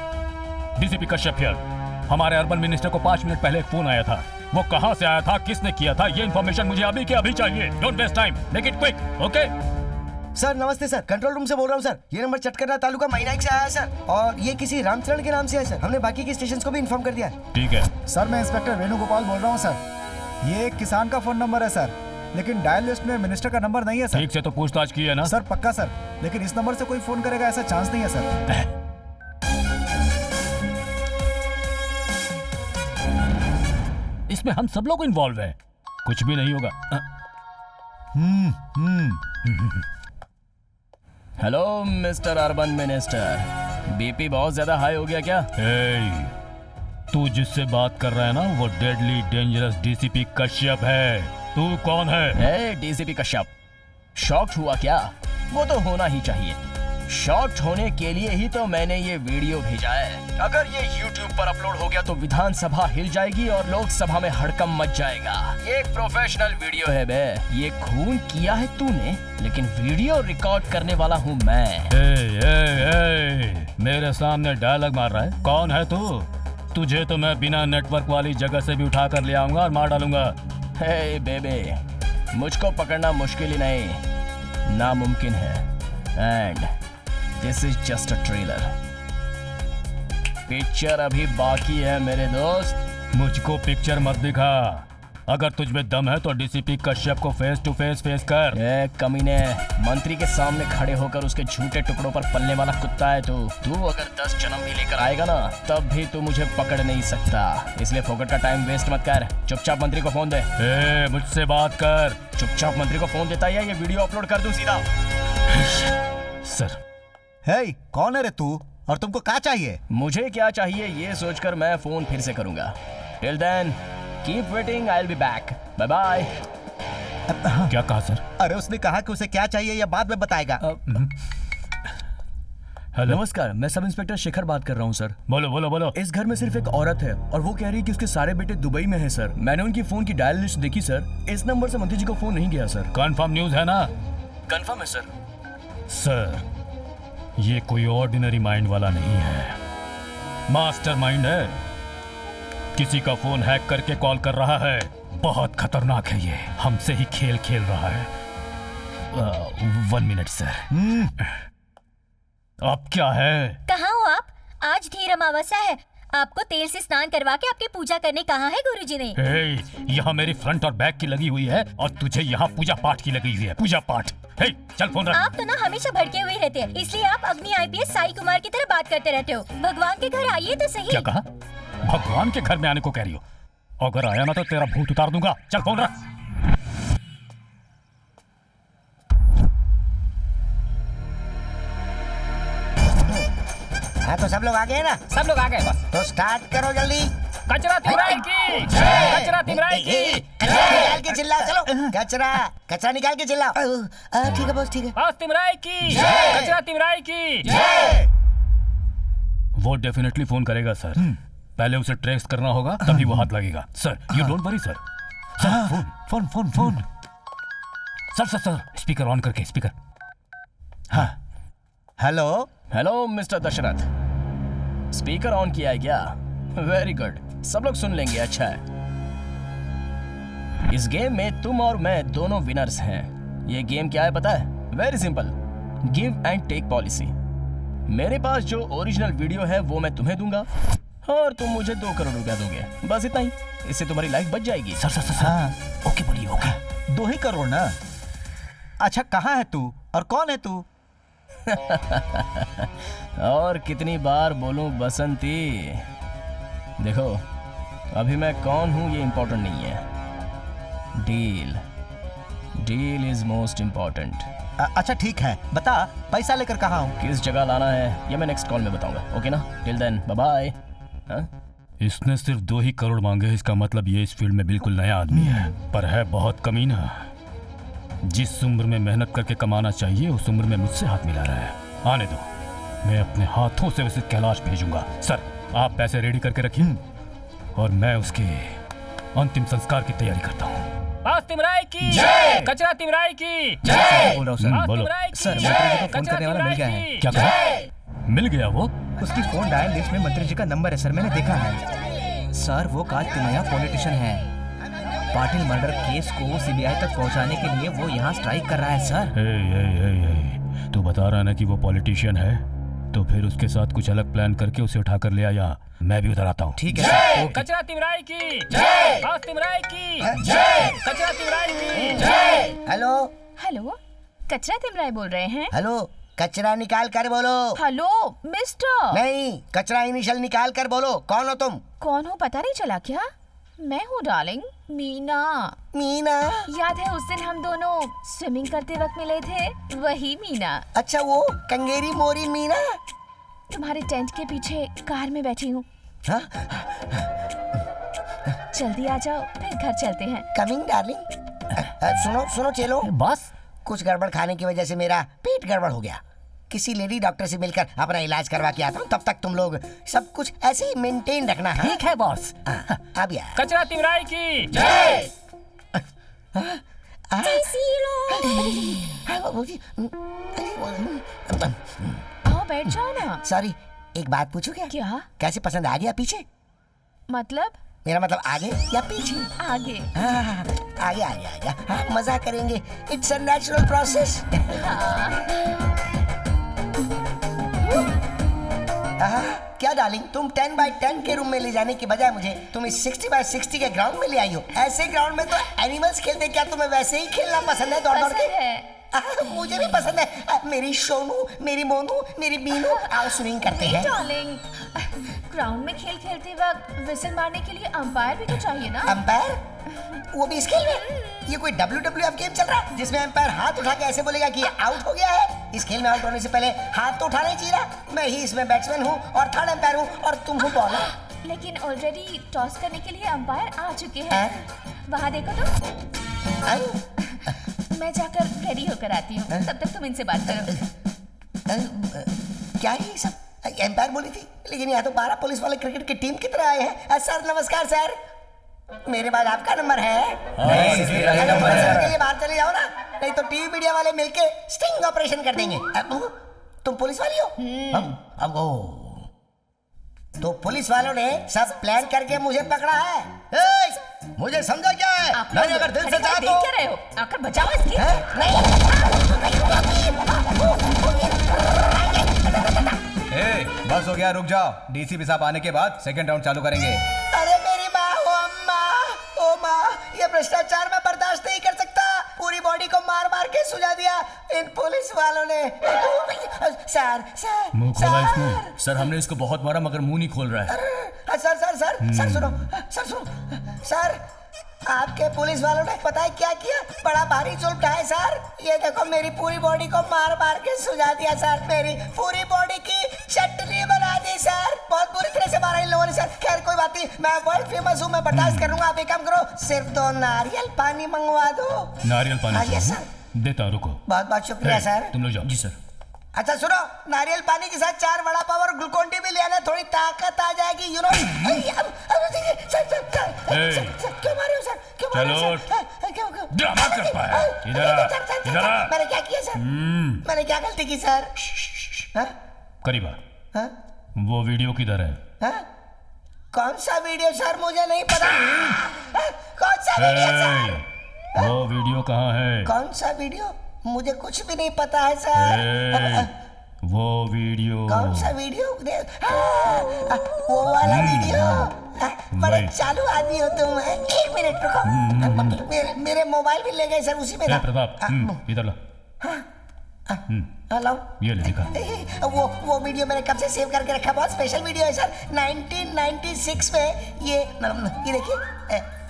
DCP Kashyap here. हमारे अर्बन मिनिस्टर को 5 मिनट पहले एक फोन आया था। वो कहां से आया था, किसने किया था, ये इन्फॉर्मेशन मुझे अभी के अभी चाहिए। Don't waste time, make it quick, okay? Sir नमस्ते सर, कंट्रोल रूम से बोल रहा हूँ सर। ये नंबर चटकरा तालुका मैनाक से आया है सर, और ये किसी रामचरण के नाम से है सर। हमने बाकी के स्टेशंस को भी इन्फॉर्म कर दिया है। ठीक है सर, मैं इंस्पेक्टर वेणुगोपाल बोल रहा हूँ सर। ये एक किसान का फोन नंबर है सर, लेकिन डायल लिस्ट में मिनिस्टर का नंबर नहीं है सर। ठीक से तो पूछताछ की है ना? सर पक्का सर, लेकिन इस नंबर से कोई फोन करेगा ऐसा चांस नहीं है सर। इसमें हम सब लोग इन्वॉल्व हैं। कुछ भी नहीं होगा। Hello mister urban minister, BP बहुत ज्यादा हाई हो गया क्या? तू जिससे बात कर रहा है ना वो डेडली डेंजरस डीसीपी कश्यप है। तू कौन है? डीसीपी कश्यप, शॉक्ड हुआ क्या? वो तो होना ही चाहिए। शॉक्ड होने के लिए ही तो मैंने ये वीडियो भेजा है। अगर ये YouTube पर अपलोड हो गया तो विधानसभा हिल जाएगी और लोकसभा में हड़कंप मच जाएगा। ये एक प्रोफेशनल वीडियो है बे। ये खून किया है तूने, लेकिन वीडियो रिकॉर्ड करने वाला हूँ मैं। मेरे सामने डायलॉग मार रहा है? कौन है तू? तुझे तो मैं बिना नेटवर्क वाली जगह से भी उठा कर ले आऊंगा और मार डालूंगा। हे बेबे, मुझको पकड़ना मुश्किल ही नहीं, नामुमकिन है। And this is just a trailer. Picture अभी बाकी है मेरे दोस्त। मुझको पिक्चर मत दिखा, अगर तुझ में दम है तो डीसीपी कश्यप को फेस टू फेस कर। ए कमीने, मंत्री के सामने खड़े होकर उसके झूठे टुकड़ों पर पलने वाला कुत्ता है तू अगर 10 जन्म भी लेकर आएगा ना, तब भी तू मुझे पकड़ नहीं सकता। इसलिए फोकट का टाइम वेस्ट मत कर, चुपचाप मंत्री को फोन दे। ए, मुझसे बात कर। चुपचाप मंत्री को फोन देता है, ये वीडियो अपलोड कर दूं सीधा। सर। हे, कौन है रे तू और तुमको क्या चाहिए? मुझे क्या चाहिए ये सोचकर मैं फोन फिर से करूंगा। Till then keep waiting, I will be back. Bye bye. क्या कहा सर? अरे उसने कहा कि उसे क्या चाहिए या बाद में बताएगा। हेलो, नमस्कार, मैं सब इंस्पेक्टर शेखर बात कर रहा हूँ सर। बोलो। इस घर में सिर्फ एक औरत है और वो कह रही है कि उसके सारे बेटे दुबई में हैं सर। मैंने उनकी फोन की डायल लिस्ट देखी सर, इस नंबर से मंत्री जी को फोन नहीं गया सर। कंफर्म न्यूज है ना? कंफर्म है सर। सर, ये कोई ऑर्डिनरी माइंड वाला नहीं है, मास्टर माइंड है। किसी का फोन हैक करके कॉल कर रहा है। बहुत खतरनाक है ये, हमसे ही खेल खेल रहा है। 1 मिनट सर। अब क्या है? कहाँ हो आप? आज धीर अमावस्या है, आपको तेल से स्नान करवा के आपकी पूजा करने कहा है गुरुजी ने। यहाँ मेरी फ्रंट और बैक की लगी हुई है और तुझे यहाँ पूजा पाठ की लगी हुई है। पूजा पाठ। चल फोन रख। आप तो ना हमेशा भड़के हुए रहते हैं, इसलिए आप अग्नि आईपीएस साई कुमार की तरह बात करते रहते हो। भगवान के घर आइए तो सही। क्या कहा? भगवान के घर में आने को कह रही हो? अगर आया ना तो तेरा भूत उतार दूंगा। चल फोन रख। हाँ तो सब लोग आ गए ना? सब लोग आ गए बस। तो स्टार्ट करो जल्दी। कचरा तिमराई की, कचरा तिमराई की। कचरा निकाल के चिल्लाओ, चलो। कचरा निकाल के चिल्लाओ। ठीक है बॉस, ठीक है। बॉस तिमराई की, कचरा तिमराई की। वो डेफिनेटली फोन करेगा सर। पहले उसे ट्रेस करना होगा, तभी वो हाथ लगेगा। Sir, you don't worry sir. Phone. Sir, speaker on करके, स्पीकर। हाँ, hello mister Dasharath, speaker on किया है क्या? वेरी गुड, सब लोग सुन लेंगे। अच्छा है, इस गेम में तुम और मैं दोनों विनर्स हैं। ये गेम क्या है पता है? Very simple, give and take policy. मेरे पास जो ओरिजिनल वीडियो है वो मैं तुम्हें दूंगा और तुम मुझे 2 करोड़ रुपया दोगे, बस इतना ही। इससे तुम्हारी लाइफ बच जाएगी। सर। हाँ, ओके बोलिए, ओके। 2 ही करोड़ ना? अच्छा, कहाँ है तू और कौन है तू? और कितनी बार बोलूं बसंती? देखो, अभी मैं कौन हूं ये इंपॉर्टेंट नहीं है। Deal is most important. अच्छा ठीक है, बता पैसा लेकर कहाँ हूँ? किस जगह लाना है ये मैं नेक्स्ट कॉल में बताऊंगा। ओके ना? Till then bye bye. इसने सिर्फ 2 ही करोड़ मांगे, इसका मतलब ये इस फील्ड में बिल्कुल नया आदमी है, पर है बहुत कमीना। जिस उम्र में मेहनत करके कमाना चाहिए उस उम्र में मुझसे हाथ मिला रहा है। आने दो, मैं अपने हाथों से उसे कैलाश भेजूंगा। सर, आप पैसे रेडी करके रखिए और मैं उसके अंतिम संस्कार की तैयारी करता हूँ। बॉस तिमराई की, कचरा तिमराई की। बोल रहा हूँ सर। बोलो सर, मंत्री जी को फोन करने वाला मिल गया है। क्या कहा? मिल गया? वो उसकी फोन डायल लिस्ट में मंत्री जी का नंबर है सर, मैंने देखा है। सर, वो काज तिमैया पॉलिटिशियन है। पाटिल मर्डर केस को सीबीआई तक पहुंचाने के लिए वो यहाँ स्ट्राइक कर रहा है सर। तू बता रहा है ना कि वो पॉलिटिशियन है, तो फिर उसके साथ कुछ अलग प्लान करके उसे उठा कर ले आया। मैं भी उधर आता हूँ। ठीक है सर। कचरा तिमराई की, बॉस तिमराई की, कचरा तिमराई की। हेलो, कचरा तिमराई बोल रहे हैं? हेलो, कचरा निकाल कर बोलो। Hello mister. नहीं, कचरा इनिशियल निकाल कर बोलो। कौन हो तुम? कौन हो पता नहीं चला क्या? मैं हूँ डार्लिंग, मीना। याद है उस दिन हम दोनों स्विमिंग करते वक्त मिले थे? वही मीना। अच्छा, वो कंगेरी मोरी मीना? तुम्हारे टेंट के पीछे कार में बैठी हूँ। जल्दी आ जाओ, फिर घर चलते हैं। Coming darling. सुनो चेलो। बॉस, कुछ गड़बड़ खाने की वजह से मेरा पेट गड़बड़ हो गया। किसी लेडी डॉक्टर से मिलकर अपना इलाज करवा के आता हूँ, तब तक तुम लोग सब कुछ ऐसे ही मेंटेन रखना। हाँ? ठीक है बॉस। अब यार, कचरा तिमराई की। आओ बैठ जाओ ना। सॉरी, एक बात पूछूं क्या? क्या? कैसे पसंद आ गया पीछे? मतलब? मेरा मतलब आगे या पीछे? आगे। आगे। हाँ, मजा करेंगे। It's a natural process. क्या डार्लिंग, तुम 10x10 के रूम में ले जाने की बजाय मुझे तुम इस 60x60 के ग्राउंड में ले आई हो। ऐसे ग्राउंड में तो एनिमल्स खेलते, क्या तुम्हें वैसे ही खेलना पसंद है दौड़ दौड़ के? मुझे भी पसंद है। मेरी सोनू, मेरी मोनू, मेरी बीनू आओ स्विमिंग करते हैं। डार्लिंग, ग्राउंड में खेल खेलते वक्त विसल मारने के लिए अंपायर भी तो चाहिए ना? अंपायर? वो भी इस खेल में? ये कोई WWF गेम चल रहा है जिसमें अंपायर हाथ उठा के ऐसे बोलेगा कि आउट हो गया है? इस खेल में आउट होने से पहले हाथ तो उठाना ही चाहिए ना। मैं ही इसमें बैट्समैन हूँ और थर्ड अंपायर हूँ और तुम हो बॉलर। लेकिन ऑलरेडी टॉस करने के लिए अंपायर आ चुके हैं। वहाँ देखो तो। मैं जाकर रेडी होकर आती हूँ, तब तक तुम इनसे बात करो। क्या है ये सब? अंपायर बोली थी, लेकिन यहाँ तो 12 पुलिस वाले क्रिकेट की टीम की तरह आए हैं। सर नमस्कार सर, मेरे पास आपका नंबर है। नहीं, के लिए बाहर चले जाओ ना, नहीं तो टीवी मीडिया वाले मिलके स्टिंग ऑपरेशन कर देंगे। तुम पुलिस वाली हो? अब तो पुलिस वालों ने सब प्लान करके मुझे पकड़ा है। मुझे समझा क्या है? नहीं, अगर दिल से चाहो तो क्या रहे हो? आकर बचाओ इसकी। बस हो गया, रुक जाओ। डीसीपी साहब आने के बाद सेकंड राउंड चालू करेंगे। अरे मेरी माँ, ओ माँ, ये भ्रष्टाचार मैं बर्दाश्त नहीं कर सकता। पूरी बॉडी को मार मार के सुझा दिया इन पुलिस वालों ने। मुंह खोला इसने। सर हमने इसको बहुत मारा मगर मुंह नहीं खोल रहा है। सर सुनो सर, आपके पुलिस वालों ने पता है क्या किया? बड़ा भारी जुल्म ढाया सर। ये देखो, मेरी पूरी बॉडी को मार मार के सुझा दिया सर। मेरी पूरी बॉडी की चटनी बना दी सर। बहुत बुरी तरह से मारा इन लोगों ने सर। खैर कोई बात नहीं, मैं वर्ल्ड फेमस हूँ, मैं बर्दाश्त करूंगा। आप एक काम करो, सिर्फ 2 नारियल पानी मंगवा दो। नारियल पानी? Yes sir. देता, रुको। बहुत बहुत शुक्रिया सर। तुम लोग जाओ। जी सर। अच्छा सुनो, नारियल पानी के साथ 4 वड़ा पाव और ग्लूकोन डी भी ले आना, थोड़ी ताकत आ जाएगी, यू नो। क्यों मारे हो सर? क्यों मारे हो सर? क्यों ड्रामा करता है? इधर आ। मैंने क्या किया सर? मैंने क्या गलती की सर? करीबा, वो वीडियो किधर है? कौन सा वीडियो सर? मुझे नहीं पता। कौन सा वीडियो सर? वो वीडियो कहाँ है? कौन सा वीडियो? मुझे कुछ भी नहीं पता है सर। वो वीडियो? कौन सा वीडियो? वो वाला वीडियो? बड़े चालू आदमी हो तुम। 1 मिनट रुको, मेरे मोबाइल भी ले गए सर, उसी में था। प्रताप, इधर ला। हेलो, ये ले दिखा। वो वीडियो मैंने कब से सेव करके रखा। बहुत स्पेशल वीडियो है सर। 1996 में ये देखिए,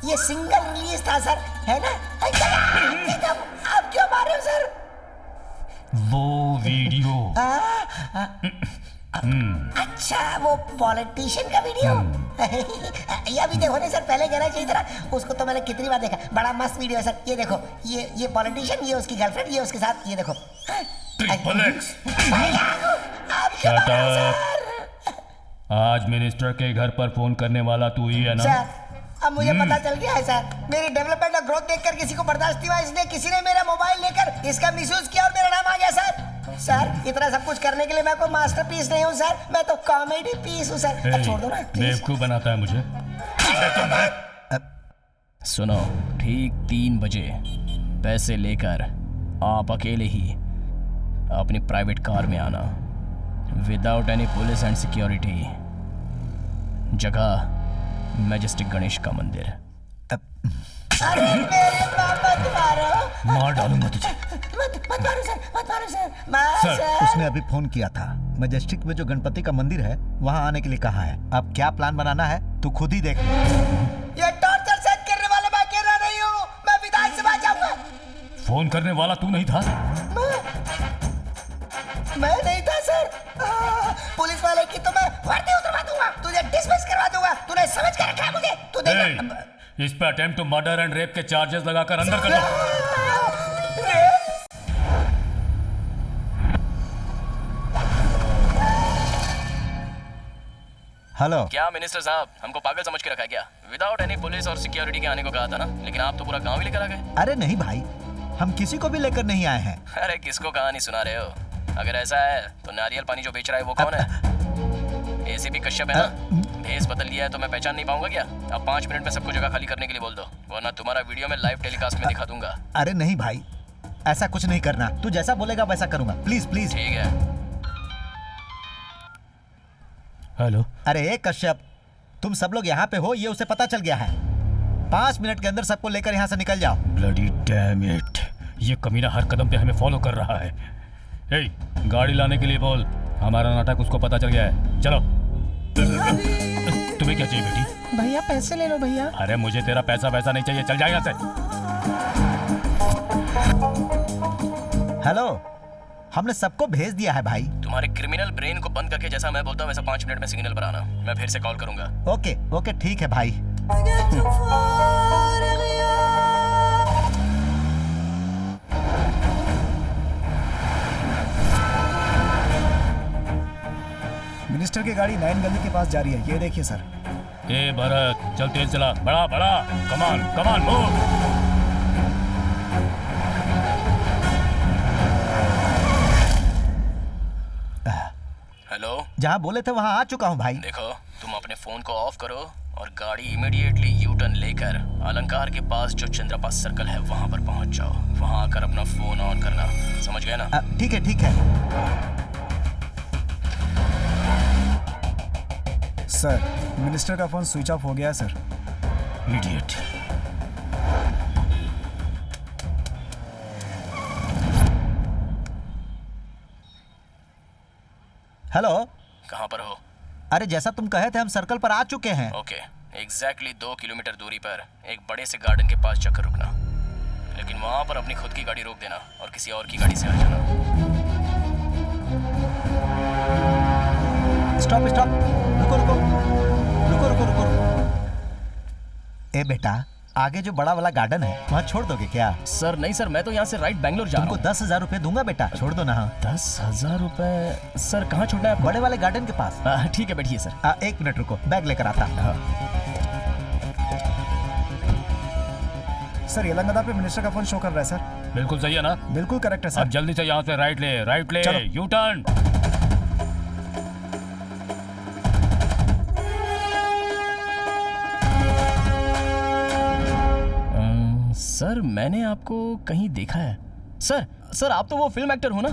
ये सिंगल रिलीज था सर, है ना? आप क्यों मारे हो सर? वो वीडियो। अच्छा, वो पॉलिटिशियन का वीडियो। ये अभी देखो ना सर, पहले कहना चाहिए था। उसको तो मैंने कितनी बार देखा। बड़ा मस्त वीडियो है सर। ये देखो, ये पॉलिटिशियन, ये उसकी गर्लफ्रेंड, ये उसके साथ, ये देखो। Shut up. आज मिनिस्टर के घर पर फोन करने वाला तू ही है ना? सर, अब मुझे पता चल गया है सर। मेरी डेवलपमेंट और ग्रोथ देखकर किसी को बर्दाश्त नहीं हुआ, इसलिए किसी ने मेरा मोबाइल लेकर इसका मिसयूज किया और मेरा नाम आ गया सर। सर, इतना सब कुछ करने के लिए मैं कोई मास्टरपीस नहीं हूँ सर, मैं तो कॉमेडी पीस हूँ सर। अब छोड़ दो ना प्लीज। बेवकूफ बनाता है मुझे। सुनो, ठीक 3 बजे पैसे लेकर आप अकेले ही अपनी प्राइवेट कार में आना, without any police and security. जगह मैजेस्टिक गणेश का मंदिर। अरे मेरे मत मारो। मार डालूंगा तुझे। मत मारो सर, मत मारो सर। सर, उसने अभी फोन किया था। मैजेस्टिक में जो गणपति का मंदिर है वहाँ आने के लिए कहा है। अब क्या प्लान बनाना है तू खुद ही देख। ये टॉर्चर सेट करने वाला मैं अकेला नहीं हूँ, मैं विधायक सभा जाऊंगा। फोन करने वाला तू नहीं था? मैं नहीं था सर। पुलिस वाले की तो मैं वर्दी उतरवा दूंगा, तुझे डिसमिस करवा दूंगा। तूने समझ कर रखा है मुझे? तू देख, इस पे attempt to murder and rape के चार्जेस लगाकर अंदर कर दो। हेलो। क्या मिनिस्टर साहब, हमको पागल समझ के रखा है क्या? विदाउट एनी पुलिस और सिक्योरिटी के आने को कहा था ना, लेकिन आप तो पूरा गांव ही लेकर आ गए। अरे नहीं भाई, हम किसी को भी लेकर नहीं आए हैं। अरे किसको कहानी सुना रहे हो? अगर ऐसा है तो नारियल पानी जो बेच रहा है वो कौन है? एसीपी कश्यप है ना? भेस बदल लिया है तो मैं पहचान नहीं पाऊंगा क्या? अब 5 मिनट में सबको जगह खाली करने के लिए बोल दो, वरना तुम्हारा वीडियो में लाइव टेलीकास्ट में दिखा दूंगा। अरे नहीं भाई, ऐसा कुछ नहीं करना। तू जैसा बोलेगा वैसा करूंगा। Please please. ठीक है। हेलो। अरे कश्यप, तुम सब लोग यहाँ पे हो, ये उसे पता चल गया है। 5 मिनट के अंदर सबको लेकर यहाँ से निकल जाओ। ब्लडी डैम इट, ये कमीना हर कदम पे हमें फॉलो कर रहा है। ए, गाड़ी लाने के लिए बोल, हमारा नाटक उसको पता चल गया है। चलो। तुम्हें क्या चाहिए बेटी? भैया पैसे ले लो भैया। अरे मुझे तेरा पैसा वैसा नहीं चाहिए, चल जा यहाँ से। हेलो, हमने सबको भेज दिया है भाई। तुम्हारे क्रिमिनल ब्रेन को बंद करके जैसा मैं बोलता हूँ वैसा 5 मिनट में सिग्नल पर आना। मैं फिर से कॉल करूंगा। ओके ओके ठीक है भाई। मिनिस्टर की गाड़ी 9 गली के पास जा रही है, ये देखिए सर। ए भरत, चल तेज चला, बड़ा बड़ा, कमान कमान मूव। हेलो, जहाँ बोले थे वहाँ आ चुका हूँ भाई। देखो, तुम अपने फोन को ऑफ करो और गाड़ी इमीडिएटली यू टर्न लेकर अलंकार के पास जो चंद्रपा सर्कल है वहाँ पर पहुँच जाओ। वहाँ आकर अपना फोन ऑन करना, समझ गए ना? ठीक है ठीक है। सर, मिनिस्टर का फोन स्विच ऑफ हो गया है सर। इडियट। हेलो, कहाँ पर हो? अरे जैसा तुम कहे थे हम सर्कल पर आ चुके हैं। ओके, एग्जैक्टली 2 किलोमीटर दूरी पर एक बड़े से गार्डन के पास चक्कर रुकना, लेकिन वहाँ पर अपनी खुद की गाड़ी रोक देना और किसी और की गाड़ी से आ जाना। स्टॉप स्टॉप, रुको रुको रुको रुको रुको। ए बेटा, आगे जो बड़ा वाला गार्डन है वहाँ छोड़ दोगे क्या? सर नहीं सर, मैं तो यहाँ से राइट बैंगलोर जा रहा हूँ। तुमको 10,000 रुपए दूंगा बेटा, छोड़ दो ना। 10,000 रुपए? सर कहाँ छोड़ना है? बड़े वाले गार्डन के पास। ठीक है, बैठिए सर। 1 मिनट रुको, बैग लेकर आता। सर, येलंगदा पे मिनिस्टर का फोन शो कर रहा है सर। बिल्कुल सही है ना? बिल्कुल करेक्ट है सर। अब जल्दी से यहाँ से राइट ले, यू टर्न। सर मैंने आपको कहीं देखा है। सर आप तो वो फिल्म एक्टर हो ना?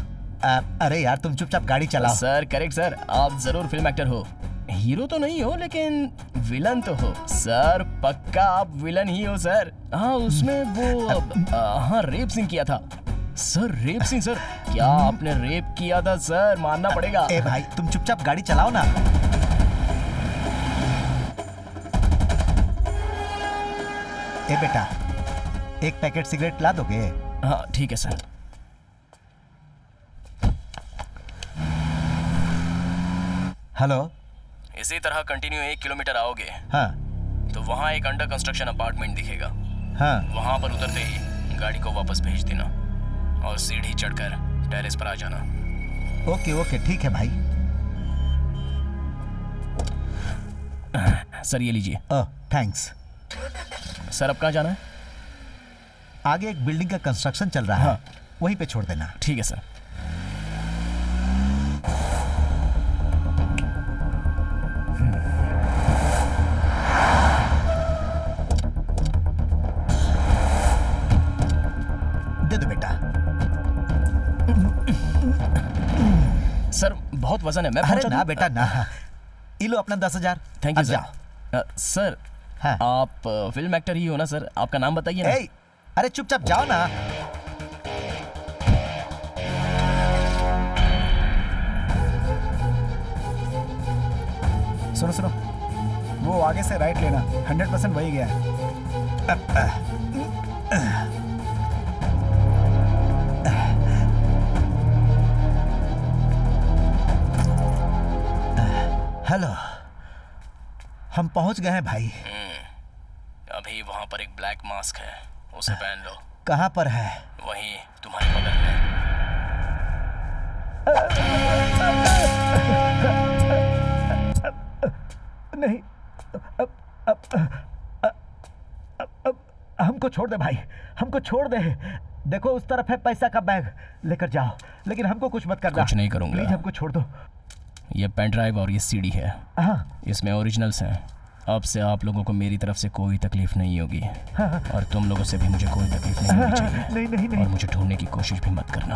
अरे यार तुम चुपचाप गाड़ी चलाओ। सर करेक्ट सर, आप जरूर फिल्म एक्टर हो। हीरो तो नहीं हो लेकिन विलन तो हो। सर पक्का आप विलन ही हो सर। हाँ उसमें वो हाँ रेप सीन किया था सर। रेप सीन सर, क्या आपने रेप किया था सर? मानना पड़ेगा। ए भाई तुम चुपचाप गाड़ी चलाओ ना। ए बेटा, 1 पैकेट सिगरेट ला दोगे? हाँ ठीक है सर। हेलो, इसी तरह कंटिन्यू 1 किलोमीटर आओगे हाँ तो वहाँ एक अंडर कंस्ट्रक्शन अपार्टमेंट दिखेगा। हाँ वहाँ पर उतरते ही गाड़ी को वापस भेज देना और सीढ़ी चढ़कर टेरेस पर आ जाना। ओके ओके ठीक है भाई। सर ये लीजिए। थैंक्स। सर अब कहाँ जाना है? आगे एक बिल्डिंग का कंस्ट्रक्शन चल रहा है, वहीं पे छोड़ देना। ठीक है सर। दे दो बेटा। सर बहुत वजन है, मैं अरे ना बेटा ना। ये लो अपना 10,000। Thank you sir. सर हाँ। आप फिल्म एक्टर ही हो ना सर? आपका नाम बताइए ना। अरे चुपचाप जाओ ना। सुनो सुनो, वो आगे से राइट लेना, 100% वही गया है। हेलो, हम पहुंच गए हैं भाई। अभी वहाँ पर एक ब्लैक मास्क है, उसे पहन लो। कहाँ पर है? वहीं तुम्हारे बगल में। नहीं, अब हमको छोड़ दे भाई, हमको छोड़ दे। देखो उस तरफ है पैसा का बैग, लेकर जाओ, लेकिन हमको कुछ मत करना। कुछ नहीं करूंगा। प्लीज हमको छोड़ दो। ये पेन ड्राइव और ये सीडी है। हाँ। इसमें ओरिजिनल्स हैं। अब से आप लोगों को मेरी तरफ से कोई तकलीफ नहीं होगी। हाँ। और तुम लोगों से भी मुझे कोई तकलीफ नहीं होनी चाहिए। नहीं नहीं नहीं। और मुझे ढूंढने की कोशिश भी मत करना।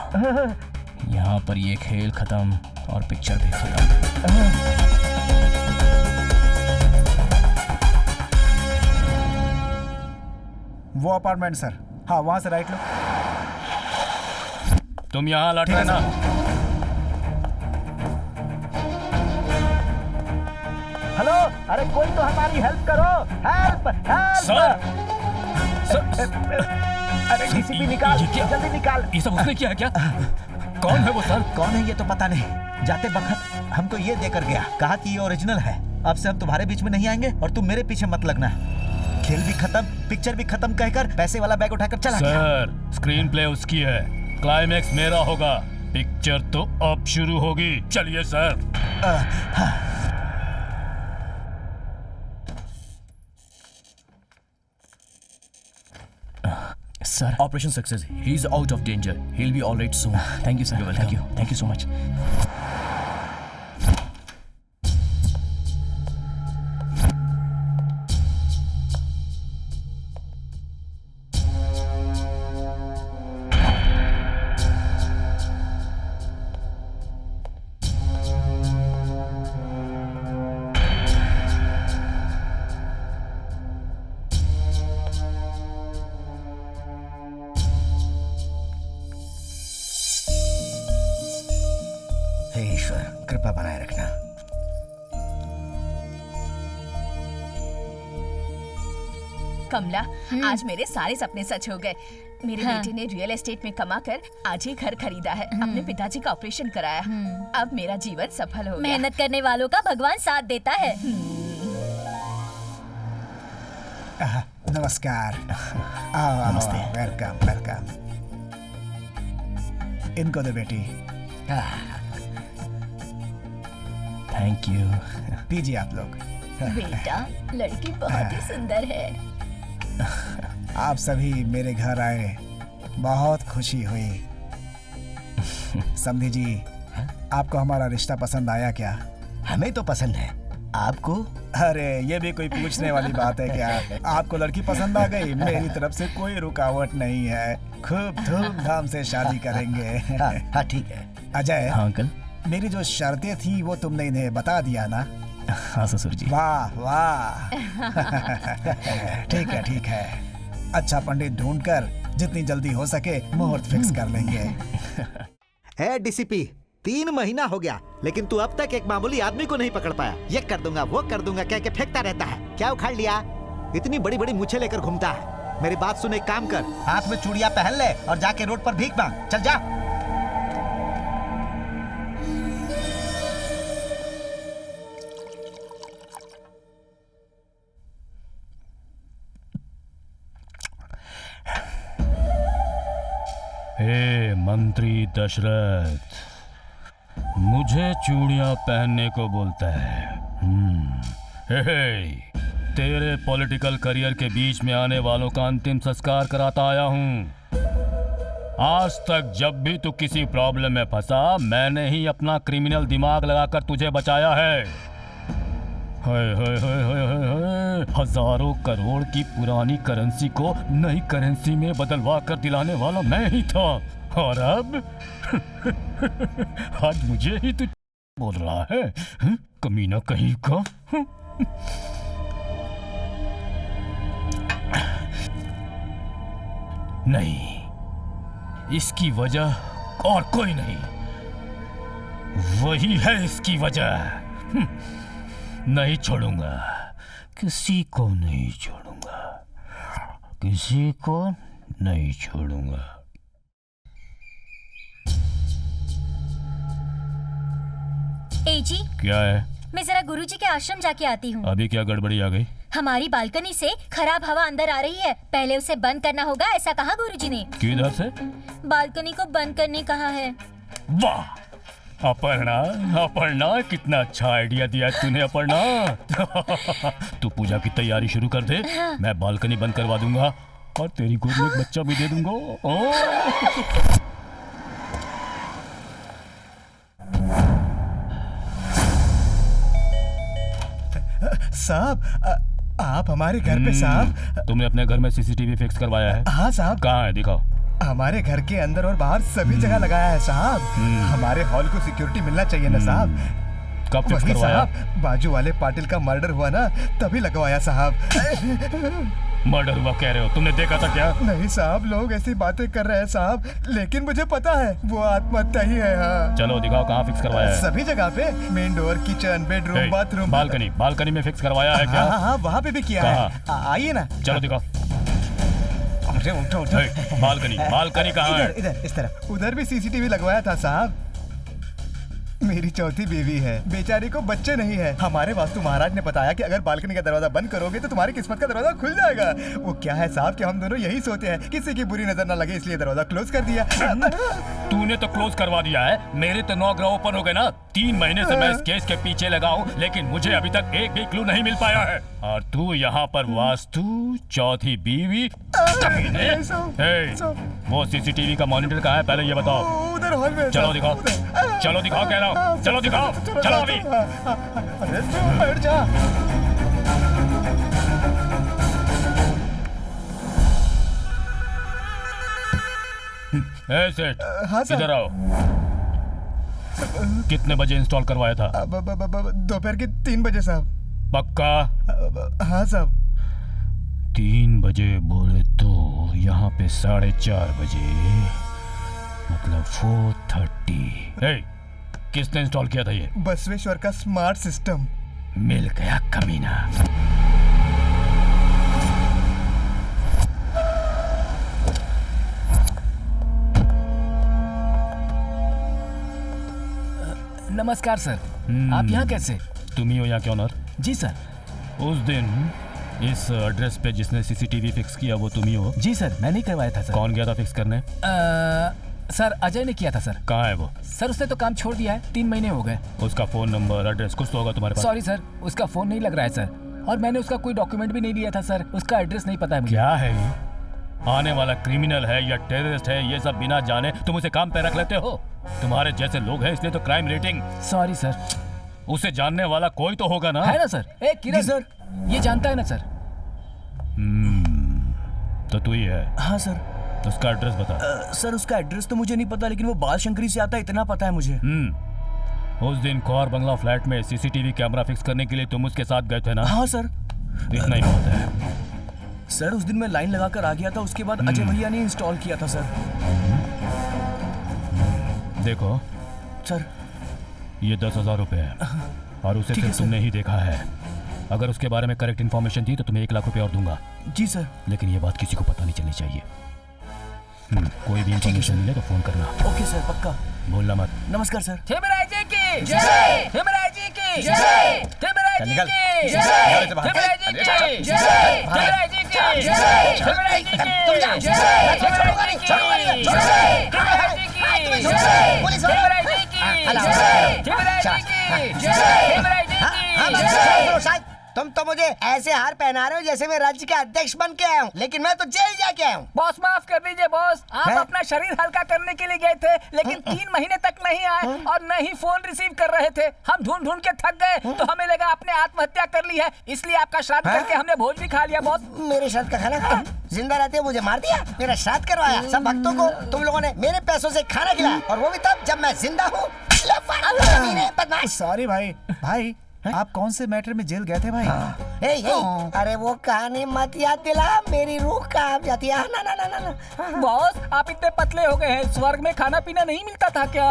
यहाँ पर ये खेल खत्म और पिक्चर भी खत्म। वो अपार्टमेंट सर। हाँ वहाँ से राइट लो। तुम यहाँ लट रहना। हेलो, अरे कोई तो हमारी हेल्प करो। हेल्प हेल्प सर अरे डीसीपी निकाल, जल्दी निकाल। ये सब उसने किया है क्या? कौन है वो सर? कौन है ये तो पता नहीं। जाते वक्त हमको ये देकर गया, कहा कि ये ओरिजिनल है। अब से हम तुम्हारे बीच में नहीं आएंगे और तुम मेरे पीछे मत लगना। खेल भी खत्म, पिक्चर भी खत्म कहकर पैसे वाला बैग उठाकर चला गया। सर स्क्रीन प्ले उसकी है, क्लाइमैक्स मेरा होगा। पिक्चर तो अब शुरू होगी। चलिए sir. Sir, Operation success. He's out of danger. He'll be all right soon. thank you, sir. You're welcome. Thank you so much. हे ईश्वर, कृपा बनाए रखना। कमला, आज मेरे सारे सपने सच हो गए। मेरे बेटे ने रियल एस्टेट में कमाकर आज ही घर खरीदा है, अपने पिताजी का ऑपरेशन कराया। अब मेरा जीवन सफल हो गया। मेहनत करने वालों का भगवान साथ देता है। नमस्कार। आओ नमस्ते। Welcome welcome. इनको दे बेटी। Thank you. पीजिए आप लोग। बेटा, लड़की बहुत ही सुंदर है। आप सभी मेरे घर आए, बहुत खुशी हुई। समधी जी, आपको हमारा रिश्ता पसंद आया क्या? हमें तो पसंद है, आपको? अरे ये भी कोई पूछने वाली बात है क्या? आपको लड़की पसंद आ गई? मेरी तरफ से कोई रुकावट नहीं है। खूब धूमधाम से शादी करेंगे। हाँ ठीक है। अजय। हाँ अंकल। मेरी जो शर्तें थी वो तुमने इन्हें बता दिया ना? हाँ ससुर जी। वाह वाह। ठीक है ठीक है। अच्छा पंडित ढूंढकर जितनी जल्दी हो सके मुहूर्त फिक्स कर लेंगे। ए डीसीपी, 3 महीना हो गया लेकिन तू अब तक एक मामूली आदमी को नहीं पकड़ पाया। ये कर दूंगा वो कर दूंगा कह के फेंकता रहता है। क्या उखाड़ लिया? इतनी बड़ी बड़ी मूछें लेकर घूमता है। मेरी बात सुन, एक काम कर, हाथ में चूड़ियां पहन ले और जाके रोड पर भीख मांग। चल जा। हे मंत्री दशरथ, मुझे चूड़ियां पहनने को बोलता है। हे, तेरे पॉलिटिकल करियर के बीच में आने वालों का अंतिम संस्कार कराता आया हूं। आज तक जब भी तू किसी प्रॉब्लम में फंसा, मैंने ही अपना क्रिमिनल दिमाग लगाकर तुझे बचाया है। हाय हाय हाय हाय हाय हाय, हजारों करोड़ की पुरानी करेंसी को नई करेंसी में बदलवा कर दिलाने वाला मैं ही था। और अब आज मुझे ही तू बोल रहा है? कमीना कहीं का। नहीं, इसकी वजह और कोई नहीं, वही है इसकी वजह। नहीं छोड़ूंगा, किसी को नहीं छोड़ूंगा, किसी को नहीं छोड़ूंगा। ए जी, क्या है? मैं जरा गुरुजी के आश्रम जाके आती हूँ। अभी क्या गड़बड़ी आ गई? हमारी बालकनी से खराब हवा अंदर आ रही है, पहले उसे बंद करना होगा, ऐसा कहा गुरुजी ने। किधर से? बालकनी को बंद करने कहा है। वाह अपर्णा, अपर्णा, कितना अच्छा आइडिया दिया तूने अपर्णा। तू पूजा की तैयारी शुरू कर दे, मैं बालकनी बंद करवा दूंगा और तेरी गोद में एक बच्चा भी दे दूंगा। साहब, आप हमारे घर पे साहब। तुमने अपने घर में सीसीटीवी फिक्स करवाया है? हाँ साहब। कहाँ है, दिखाओ। हमारे घर के अंदर और बाहर सभी जगह लगाया है साहब। हमारे हॉल को सिक्योरिटी मिलना चाहिए ना साहब। कब फिक्स करवाया? साहब, बाजू वाले पाटिल का मर्डर हुआ ना, तभी लगवाया साहब। मर्डर हुआ कह रहे हो, तुमने देखा था क्या? नहीं साहब, लोग ऐसी बातें कर रहे हैं साहब, लेकिन मुझे पता है वो आत्महत्या ही है। हाँ। चलो दिखाओ कहाँ फिक्स करवाया है। सभी जगह पे, main door, kitchen, bedroom, bathroom, balcony में फिक्स करवाया है क्या? हाँ, वहाँ पे भी किया है। आइए ना। चलो दिखाओ। उठो। बालकनी कहाँ है? इधर इस तरफ। उधर भी सीसीटीवी लगवाया था साहब। मेरी चौथी बीवी है, बेचारी को बच्चे नहीं है। हमारे वास्तु महाराज ने बताया कि अगर बालकनी का दरवाजा बंद करोगे तो तुम्हारी किस्मत का दरवाजा खुल जाएगा। वो क्या है साहब कि हम दोनों यही सोचते हैं, किसी की बुरी नजर न लगे, इसलिए दरवाजा क्लोज कर दिया। तूने तो क्लोज करवा दिया है, मेरे तो 9 ग्रह ओपन हो गए ना। 3 महीने से मैं इस केस के पीछे लगा हूँ, लेकिन मुझे अभी तक एक भी क्लू नहीं मिल पाया है। और तू यहाँ पर वास्तु, चौथी बीवी, वो सीसीटीवी का मॉनिटर कहाँ है पहले ये बताओ। उधर हॉल में। चलो दिखाओ कह रहा हूँ, चलो दिखाओ, चलो अभी। अरे तू बैठ जा। सेठ, हाँ सर। इधर आओ। कितने बजे इंस्टॉल करवाया था? दोपहर के 3 बजे साहब। पक्का? हाँ साहब। 3 बजे बोले तो यहाँ पे 4:30 बजे, मतलब 4:30। किसने इंस्टॉल किया था ये? बसवेश्वर का स्मार्ट सिस्टम। मिल गया कमीना। नमस्कार सर, आप यहाँ कैसे? तुम ही हो यहाँ के ऑनर? जी सर। उस दिन इस एड्रेस पे जिसने सीसीटीवी फिक्स किया वो तुम ही हो? जी सर, मैंने करवाया था सर। कौन गया था फिक्स करने? सर अजय ने किया था सर। कहाँ है वो? सर उसने तो काम छोड़ दिया है, 3 महीने हो गए। उसका फोन नंबर, एड्रेस कुछ तो होगा तुम्हारे पास? सॉरी सर, उसका फोन नहीं लग रहा है सर, और मैंने उसका कोई डॉक्यूमेंट भी नहीं लिया था सर। उसका एड्रेस नहीं पता है मुझे। क्या है ये? आने वाला क्रिमिनल है या टेररिस्ट है, ये सब बिना जाने तुम उसे काम पे रख लेते हो? तुम्हारे जैसे लोग हैं इसलिए तो क्राइम रेटिंग। Sorry sir. उसे जानने वाला कोई तो होगा ना? है ना सर। किरण सर, ये जानता है ना सर? तो तू ही है? हाँ सर। उसका एड्रेस बता। सर उसका एड्रेस तो मुझे नहीं पता, लेकिन वो बाल शंकरी से आता है, इतना पता है मुझे। उस दिन कौर बंगला फ्लैट में सीसीटीवी कैमरा फिक्स करने के लिए तुम उसके साथ गए थे ना? हाँ सर। इतना ही बहुत है सर। उस दिन मैं लाइन लगाकर आ गया था, उसके बाद अजय भैया ने इंस्टॉल किया था सर। देखो सर, ये 10,000 रुपए है और उसे सिर्फ तुमने ही देखा है। अगर उसके बारे में करेक्ट इन्फॉर्मेशन दी तो तुम्हें 1 लाख रुपए और दूंगा। जी सर। लेकिन ये बात किसी को पता नहीं चलनी चाहिए। कोई भी इन्फॉर्मेशन मिले तो फोन करना। ओके सर, पक्का। भूलना मत। नमस्कार सर। हेमराज जी की जय। हेमराज जी की जय। हेमराज जी की जय। हेमराज जी की जय। हेमराज जी की जय। हेमराज जी की जय। हेमराज जी की जय। हेमराज जी की जय। हेमराज जी की जय। हेमराज जी की जय। हेमराज जी की जय। तुम तो मुझे ऐसे हार पहना रहे हो जैसे मैं राज्य का अध्यक्ष बन के आया हूँ, लेकिन मैं तो जेल जाके आया हूँ। बॉस माफ कर दीजिए बॉस, आप अपना शरीर हल्का करने के लिए गए थे, लेकिन 3 महीने तक नहीं आए और न ही फोन रिसीव कर रहे थे। हम ढूंढ ढूंढ के थक गए तो हमें लगा आपने आत्महत्या कर ली है, इसलिए आपका श्राद्ध करके हमने भोज भी खा लिया बॉस। मेरे श्राद्ध का खाना खाया? जिंदा रहते मुझे मार दिया, मेरा श्राद्ध करवाया। सब भक्तों को तुम लोगों ने मेरे पैसों से खाना खिलाया, और वो भी तब जब मैं जिंदा हूँ। सॉरी भाई, आप कौन से मैटर में जेल गए थे भाई? अरे वो कहानी मत याद दिला, मेरी रूह कहाँ जाती है। ना। बॉस आप इतने पतले हो गए हैं, स्वर्ग में खाना पीना नहीं मिलता था क्या?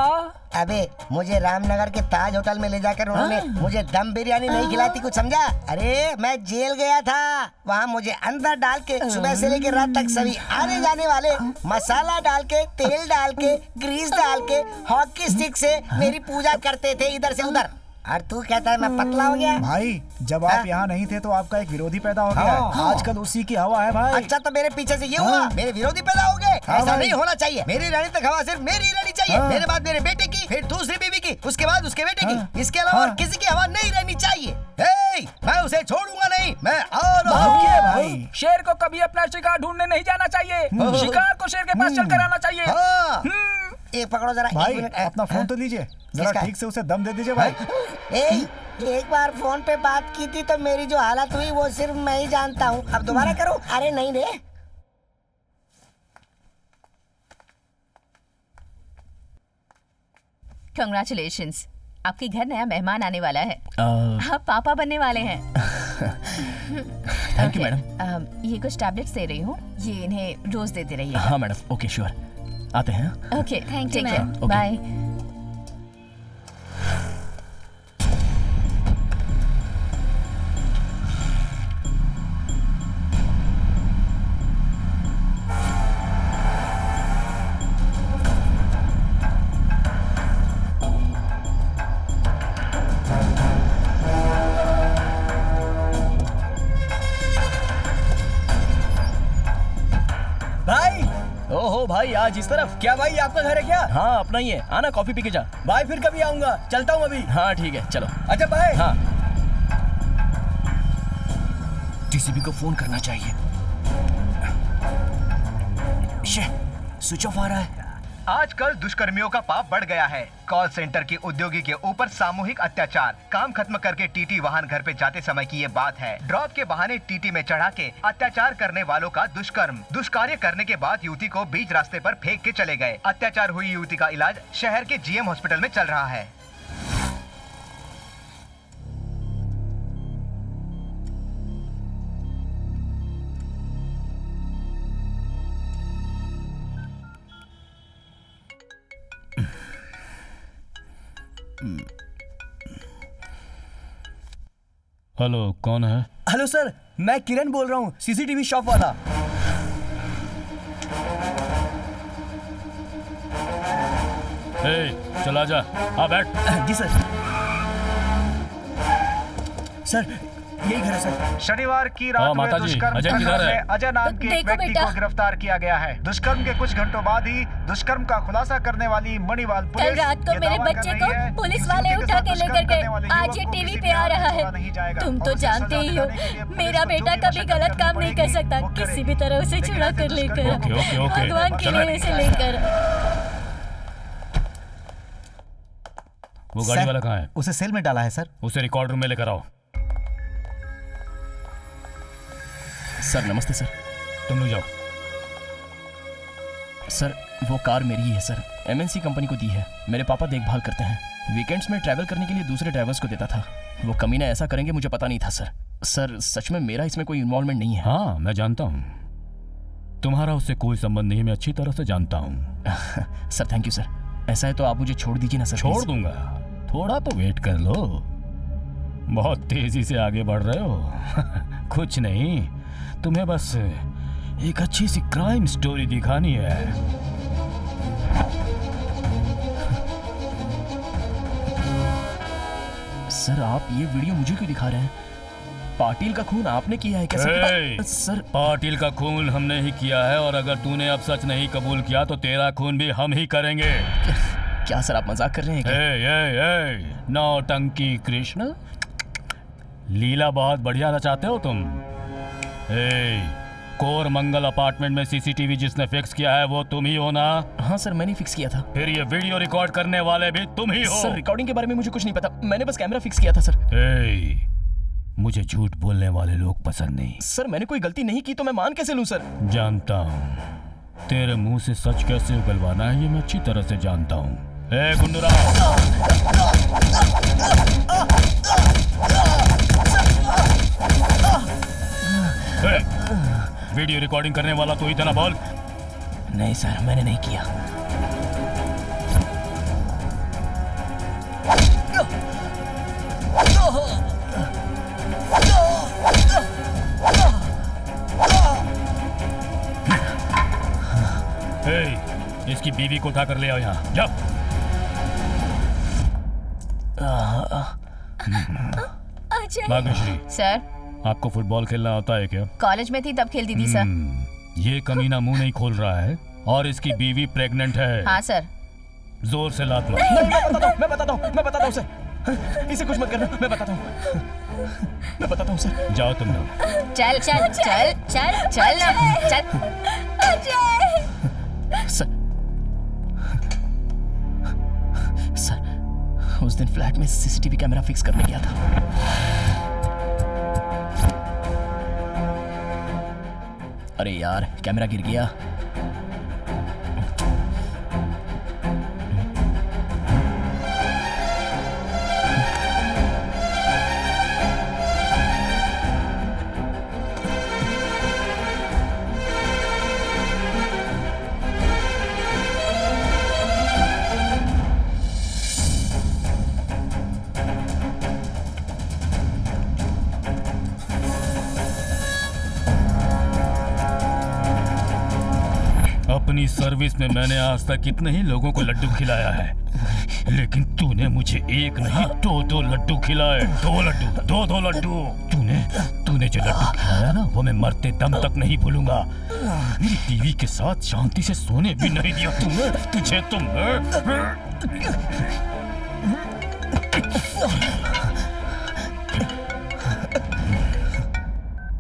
अबे मुझे रामनगर के ताज होटल में ले जाकर उन्होंने मुझे दम बिरयानी नहीं खिलाई थी, कुछ समझा? अरे मैं जेल गया था, वहाँ मुझे अंदर डाल के सुबह से लेकर रात तक सभी आने जाने वाले मसाला डाल के, तेल डाल के, ग्रीस डाल के, हॉकी स्टिक से मेरी पूजा करते थे इधर से उधर। और तू कहता है मैं पतला हो गया? भाई जब आप यहाँ नहीं थे तो आपका एक विरोधी पैदा हो गया। आजकल उसी की हवा है भाई। अच्छा तो मेरे पीछे से ये हुआ, मेरे विरोधी पैदा हो गए? ऐसा नहीं होना चाहिए। मेरी रानी तक हवा सिर्फ मेरी रहनी चाहिए, मेरे बाद मेरे बेटे की, फिर दूसरी बीवी की, उसके बाद उसके बेटे की। इसके अलावा और किसी की हवा नहीं रहनी चाहिए। मैं उसे छोड़ूंगा नहीं, मैं आ रहा हूँ। भाई शेर को कभी अपना शिकार ढूंढने नहीं जाना चाहिए, शिकार को शेर के पास चल कर आना चाहिए। एक पकड़ो जरा। भाई अपना फोन तो लीजिए जरा, ठीक से उसे दम दे दीजिए भाई। एक बार फोन पे बात की थी तो मेरी जो हालत हुई वो सिर्फ मैं ही जानता हूँ। अब दोबारा करो? अरे नहीं रे। Congratulations, आपके घर नया मेहमान आने वाला है। आप पापा बनने वाले हैं। Thank you madam. ये कुछ टैबलेट्स दे रही हूँ, ये इन्हें रोज देते रहिए। हाँ मैडम, ओके श्योर, आते हैं। Okay thank you take ma'am. Care, bye. भाई ओहो भाई, आज इस तरफ? क्या भाई आपका घर है क्या? हाँ अपना ही है, आना कॉफी पी के जा। भाई फिर कभी आऊंगा, चलता हूँ अभी। हाँ ठीक है, चलो। अच्छा भाई। हाँ, टीसीबी को फोन करना चाहिए। स्विच ऑफ आ रहा है। आजकल दुष्कर्मियों का पाप बढ़ गया है। कॉल सेंटर के उद्योगी के ऊपर सामूहिक अत्याचार। काम खत्म करके टीटी वाहन घर पे जाते समय की ये बात है। ड्रॉप के बहाने टीटी में चढ़ा के अत्याचार करने वालों का दुष्कर्म। दुष्कार्य करने के बाद युवती को बीच रास्ते पर फेंक के चले गए। अत्याचार हुई युवती का इलाज शहर के जीएम हॉस्पिटल में चल रहा है। हेलो, कौन है? हेलो सर, मैं किरण बोल रहा हूँ, सीसीटीवी शॉप वाला। चला जा, आ बैठ। जी सर। सर यही घर है सर। शनिवार की हाँ, रात माता में जी, दुष्कर्म अजय प्रकरण किधर है? में अजय नाम के एक देखो व्यक्ति बेटा। को गिरफ्तार किया गया है। दुष्कर्म के कुछ घंटों बाद ही दुष्कर्म का खुलासा करने वाली मणिवाल पुलिस कल रात को ये मेरे दावा कर बच्चे रही को है कि पुलिस इस वाले युवती के उठा साथ के दुष्कर्म लेकर करने गए। वाले आज युवक ये को टीवी किसी पे आ भी रहा छोड़ा नहीं है। जाएगा तुम और तो उसे जानते सजा ही हो, दिलाने के लिए पुलिस मेरा को बेटा जो भी कभी गलत मशक्कत काम नहीं कर करनी सकता। पड़ेगी, वो किसी करे। भी तरह उसे लेकिन छुड़ा ऐसे कर लेकर दुष्कर्म ओके, ओके, भगवान के चल लिए रहा उसे लेकर। वो गाड़ी सर, वाला कहाँ है? उसे सेल में डाला है सर। उसे रिकॉर्ड रूम में लेकर आओ। सर नमस्ते सर। तुम लोग जाओ। सर वो कार मेरी ही है सर, एमएनसी कंपनी को दी है। मेरे पापा देखभाल करते हैं। वीकेंड्स में ट्रैवल करने के लिए दूसरे ड्राइवर्स को देता था। वो कमीना ऐसा करेंगे मुझे पता नहीं था सर। सर सच में मेरा इसमें कोई इन्वॉल्वमेंट नहीं है। हाँ मैं जानता हूँ, तुम्हारा उससे कोई संबंध नहीं, मैं अच्छी तरह से जानता हूँ। Sir thank you sir. ऐसा है तो आप मुझे छोड़ दीजिए ना सर। छोड़ please। दूंगा, थोड़ा तो वेट कर लो। बहुत तेजी से आगे बढ़ रहे हो। कुछ नहीं, तुम्हें बस एक अच्छी सी क्राइम स्टोरी दिखानी है। सर आप ये वीडियो मुझे क्यों दिखा रहे हैं? पाटिल का खून आपने किया है क्या ए, सर? पाटिल का खून हमने ही किया है, और अगर तूने अब सच नहीं कबूल किया तो तेरा खून भी हम ही करेंगे। क्या सर आप मजाक कर रहे हैं क्या? नौटंकी कृष्ण, लीला बहुत बढ़िया रचाते हो तुम। कोर मंगल अपार्टमेंट में सीसीटीवी जिसने फिक्स किया है वो तुम ही हो ना? हाँ सर मैंने फिक्स किया था। फिर ये वीडियो रिकॉर्ड करने वाले भी तुम ही हो? सर रिकॉर्डिंग के बारे में मुझे कुछ नहीं पता, मैंने बस कैमरा फिक्स किया था सर। मुझे झूठ बोलने वाले लोग पसंद नहीं। सर मैंने कोई गलती नहीं की तो मैं मान कैसे लूं सर? जानता हूँ, तेरे मुंह से सच कैसे उगलवाना है ये मैं अच्छी तरह से जानता हूँ। गुंडूराव, वीडियो रिकॉर्डिंग करने वाला तू ही था ना? बोल। नहीं सर मैंने नहीं किया। इसकी बीवी को उठा कर ले आओ यहाँ, जाओ। भाग्यश्री सर आपको फुटबॉल खेलना आता है क्या? कॉलेज में थी तब खेलती थी सर। ये कमीना मुंह नहीं खोल रहा है और इसकी बीवी प्रेग्नेंट है। हाँ सर। जोर से लात लो। मैं बताता हूँ सर। इसे कुछ मत करना, मैं बताता हूँ सर। जाओ तुम लोग। चल चल चल चल चल ना चल। सर उस दिन फ्लैट में सीसीटीवी कैमरा फिक्स करने गया था। अरे यार कैमरा गिर गया। अपनी सर्विस में मैंने आज तक कितने ही लोगों को लड्डू खिलाया है, लेकिन तूने मुझे एक नहीं दो लड्डू खिलाए। दो लड्डू। तूने जो लड्डू खिलाया ना, वो मैं मरते दम तक नहीं भूलूंगा। मेरी बीवी के साथ शांति से सोने भी नहीं दिया तूने। तुझे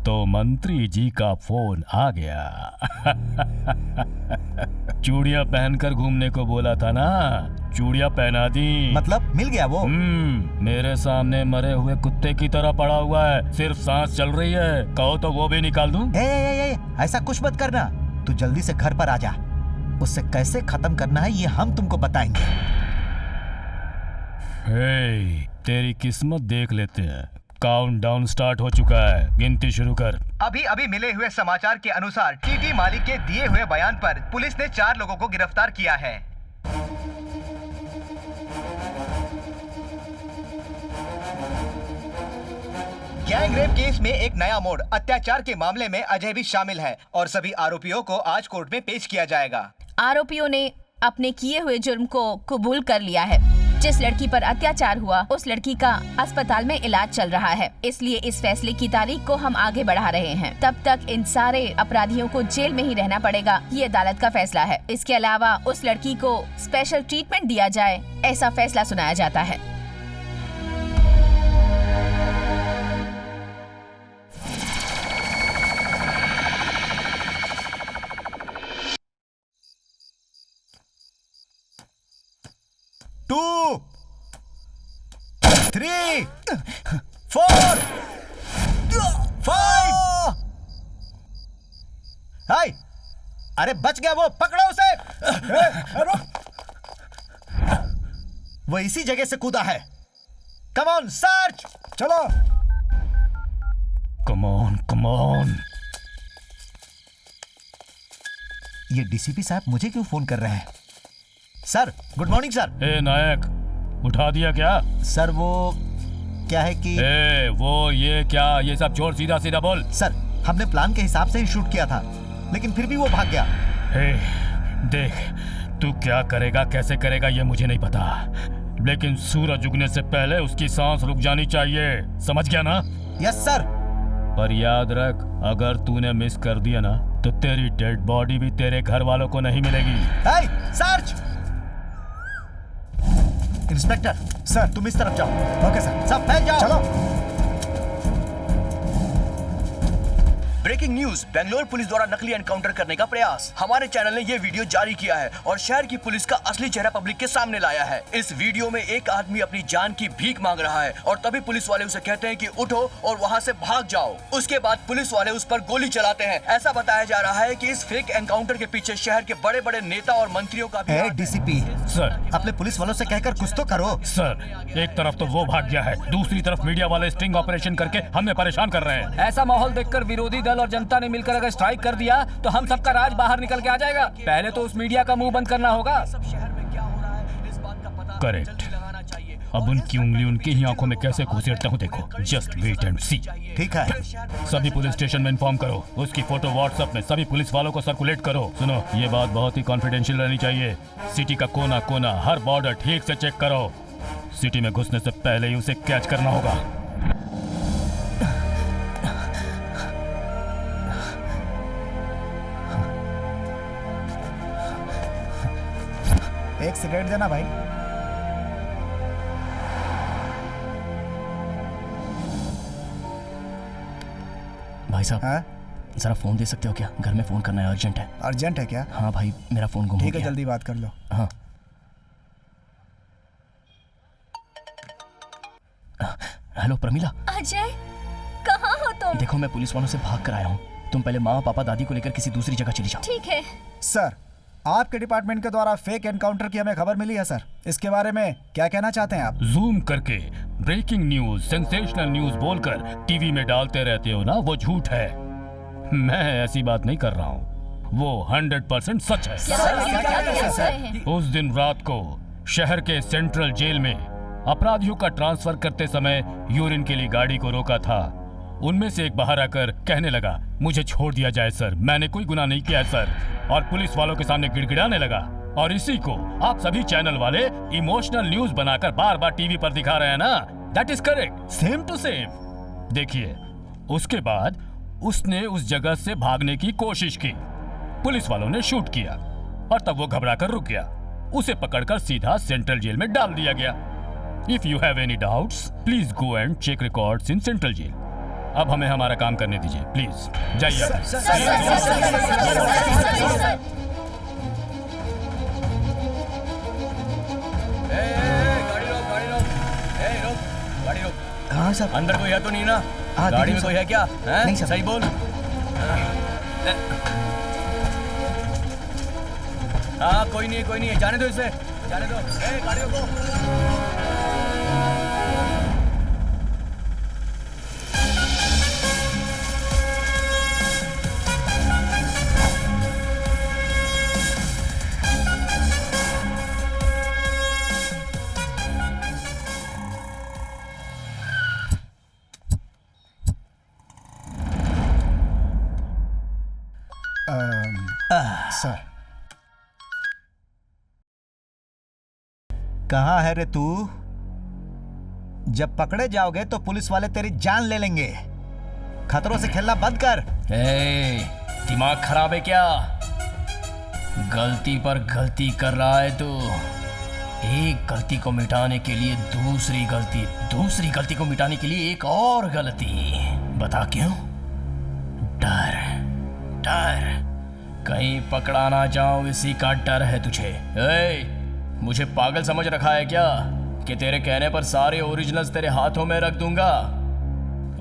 तो मंत्री जी का फोन आ गया। चूड़ियां पहनकर घूमने को बोला था ना, चूड़ियां पहना दी। मतलब मिल गया वो? मेरे सामने मरे हुए कुत्ते की तरह पड़ा हुआ है, सिर्फ सांस चल रही है। कहो तो वो भी निकाल दूं? ऐसा कुछ मत करना। तू जल्दी से घर पर आ जा। उससे कैसे खत्म करना है ये हम तुमको बताएंगे। तेरी किस्मत देख लेते हैं। काउंटडाउन स्टार्ट हो चुका है, गिनती शुरू कर। अभी मिले हुए समाचार के अनुसार टीटी मालिक के दिए हुए बयान पर पुलिस ने 4 लोगों को गिरफ्तार किया है। गैंग रेप केस में एक नया मोड़। अत्याचार के मामले में अजय भी शामिल है और सभी आरोपियों को आज कोर्ट में पेश किया जाएगा। आरोपियों ने अपने किए हुए जुर्म को कबूल कर लिया है। जिस लड़की पर अत्याचार हुआ उस लड़की का अस्पताल में इलाज चल रहा है, इसलिए इस फैसले की तारीख को हम आगे बढ़ा रहे हैं। तब तक इन सारे अपराधियों को जेल में ही रहना पड़ेगा, ये अदालत का फैसला है। इसके अलावा उस लड़की को स्पेशल ट्रीटमेंट दिया जाए, ऐसा फैसला सुनाया जाता है। Two, 3, 4, 5। हाय, अरे बच गया वो, पकड़ो उसे। वो इसी जगह से कूदा है। कम ऑन सर्च, चलो। Come on. ये डीसीपी साहब मुझे क्यों फोन कर रहे हैं? Sir, good morning sir. Nayak, उठा दिया क्या? सर वो क्या है कि ये सब छोड़, सीधा बोल। सर, हमने प्लान के हिसाब से ही शूट किया था, लेकिन फिर भी वो भाग गया। देख, तू क्या करेगा, कैसे करेगा ये मुझे नहीं पता, लेकिन सूरज उगने से पहले उसकी सांस रुक जानी चाहिए, समझ गया ना? Yes sir. पर याद रख, अगर तूने मिस कर दिया ना तो तेरी डेड बॉडी भी तेरे घर वालों को नहीं मिलेगी। सर्च। इंस्पेक्टर सर, तुम इस तरफ जाओ। ओके सर, सब फैल जाओ। चलो। ब्रेकिंग न्यूज, बेंगलोर पुलिस द्वारा नकली एनकाउंटर करने का प्रयास। हमारे चैनल ने ये वीडियो जारी किया है और शहर की पुलिस का असली चेहरा पब्लिक के सामने लाया है। इस वीडियो में एक आदमी अपनी जान की भीख मांग रहा है और तभी पुलिस वाले उसे कहते हैं कि उठो और वहाँ से भाग जाओ। उसके बाद पुलिस वाले उस पर गोली चलाते हैं। ऐसा बताया जा रहा है कि इस फेक एनकाउंटर के पीछे शहर के बड़े बड़े नेता और मंत्रियों का भी। डीसीपी सर, अपने पुलिस वालों से कहकर कुछ तो करो। सर, एक तरफ तो वो भाग गया है, दूसरी तरफ मीडिया वाले स्टिंग ऑपरेशन करके हमें परेशान कर रहे हैं। ऐसा माहौल देखकर विरोधी दल और जनता ने मिलकर अगर स्ट्राइक कर दिया तो हम सबका राज बाहर निकल के आ जाएगा। पहले तो उस मीडिया का मुंह बंद करना होगा। करेक्ट। अब उनकी उंगली उनकी ही आंखों में कैसे घुसेड़ता हूँ देखो। जस्ट वेट एंड सी। ठीक है। सभी पुलिस स्टेशन में इन्फॉर्म करो, उसकी फोटो व्हाट्सएप में सभी पुलिस वालों को सर्कुलेट करो। सुनो, ये बात बहुत ही कॉन्फिडेंशियल रहनी चाहिए। सिटी का कोना कोना, हर बॉर्डर ठीक से चेक करो। सिटी में घुसने से पहले ही उसे कैच करना होगा। एक सिगरेट देना भाई। भाई साहब, जरा फोन दे सकते हो क्या? घर में फोन करना है, अर्जेंट है। अर्जेंट है क्या? हाँ भाई, मेरा फोन गुम हो गया। ठीक है, जल्दी बात कर लो। हाँ। हेलो प्रमिला। अजय, कहाँ हो तुम? देखो, मैं पुलिस वालों से भाग कर आया हूँ। तुम पहले माँ पापा दादी को लेकर किसी दूसरी जगह चली जाओ। ठीक है सर। आपके डिपार्टमेंट के द्वारा फेक एनकाउंटर की हमें खबर मिली है सर। इसके बारे में क्या कहना चाहते हैं आप? जूम करके ब्रेकिंग न्यूज, सेंसेशनल न्यूज बोलकर टीवी में डालते रहते हो ना, वो झूठ है। मैं ऐसी बात नहीं कर रहा हूँ, वो 100% सच है। उस दिन रात को शहर के सेंट्रल जेल में अपराधियों का ट्रांसफर करते समय यूरिन के लिए गाड़ी को रोका था। उनमें से एक बाहर आकर कहने लगा, मुझे छोड़ दिया जाए सर, मैंने कोई गुनाह नहीं किया है सर। और पुलिस वालों के सामने गिड़गिड़ाने लगा, और इसी को आप सभी चैनल वाले इमोशनल न्यूज बनाकर बार बार टीवी पर दिखा रहे हैं ना। That is correct, same to same. देखिए, उसके बाद उसने उस जगह से भागने की कोशिश की, पुलिस वालों ने शूट किया और तब वो घबराकर रुक गया। उसे पकड़कर सीधा सेंट्रल जेल में डाल दिया गया। If you have any doubts please go and check records in central jail. अब हमें हमारा काम करने दीजिए, प्लीज जाइए। गाड़ी रोक। हाँ सर। अंदर कोई है तो नहीं ना? हाँ, गाड़ी देखिए में सर। कोई है क्या? हैं? नहीं सर। सही बोल। हाँ कोई नहीं है, जाने दो इसे, जाने दो। गाड़ी रोको। सर, कहाँ है रे तू? जब पकड़े जाओगे तो पुलिस वाले तेरी जान ले लेंगे। खतरों से खेलना बंद कर। दिमाग खराब है क्या? गलती पर गलती कर रहा है तू। एक गलती को मिटाने के लिए दूसरी गलती, दूसरी गलती को मिटाने के लिए एक और गलती। बता क्यों? डर, डर, कहीं पकड़ा ना जाऊं, इसी का डर है तुझे। मुझे पागल समझ रखा है क्या कि तेरे कहने पर सारे ओरिजिनल्स तेरे हाथों में रख दूंगा?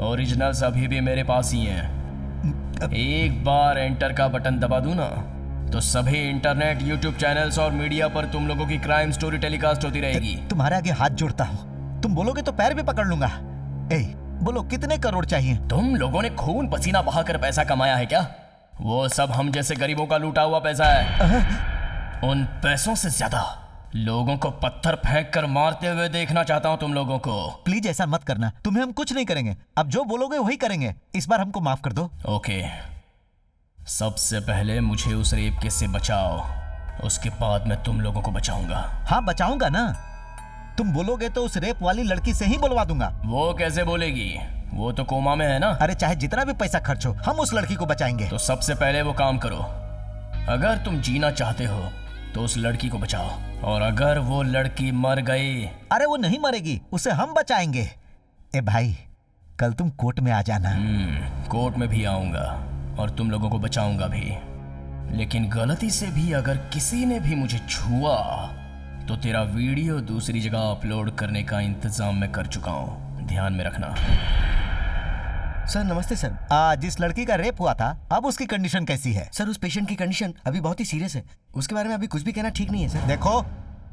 ओरिजिनल्स अभी भी मेरे पास ही हैं। एक बार एंटर का बटन दबा दूं ना तो सभी इंटरनेट, यूट्यूब चैनल्स और मीडिया पर तुम लोगों की क्राइम स्टोरी टेलीकास्ट होती रहेगी। तुम्हारे आगे हाथ जोड़ता हूँ, तुम बोलोगे तो पैर भी पकड़ लूंगा। बोलो कितने करोड़ चाहिए? तुम लोगों ने खून पसीना बहाकर पैसा कमाया है क्या? वो सब हम जैसे गरीबों का लूटा हुआ पैसा है। उन पैसों से ज्यादा लोगों को पत्थर फेंक कर मारते हुए देखना चाहता हूं तुम लोगों को। प्लीज ऐसा मत करना, तुम्हें हम कुछ नहीं करेंगे। अब जो बोलोगे वही करेंगे। इस बार हमको माफ कर दो। ओके, सबसे पहले मुझे उस रेप केस से बचाओ, उसके बाद मैं तुम लोगों को बचाऊंगा। हाँ बचाऊंगा ना, तुम बोलोगे तो उस रेप वाली लड़की से ही बुलवा दूंगा। वो कैसे बोलेगी? वो तो कोमा में है ना। अरे चाहे जितना भी पैसा खर्च हो, हम उस लड़की को बचाएंगे। तो सबसे पहले वो काम करो, अगर तुम जीना चाहते हो तो उस लड़की को बचाओ, और अगर वो लड़की मर गई। अरे वो नहीं मरेगी, उसे हम बचाएंगे। ए भाई, कल तुम कोर्ट में आ जाना। कोर्ट में भी आऊंगा और तुम लोगों को बचाऊंगा भी, लेकिन गलती से भी अगर किसी ने भी मुझे छुआ तो तेरा वीडियो दूसरी जगह अपलोड करने का इंतजाम मैं कर चुका हूं, ध्यान में रखना। सर नमस्ते सर। जिस लड़की का रेप हुआ था, अब उसकी कंडीशन कैसी है? सर उस पेशेंट की कंडीशन अभी बहुत ही सीरियस है, उसके बारे में अभी कुछ भी कहना ठीक नहीं है सर। देखो,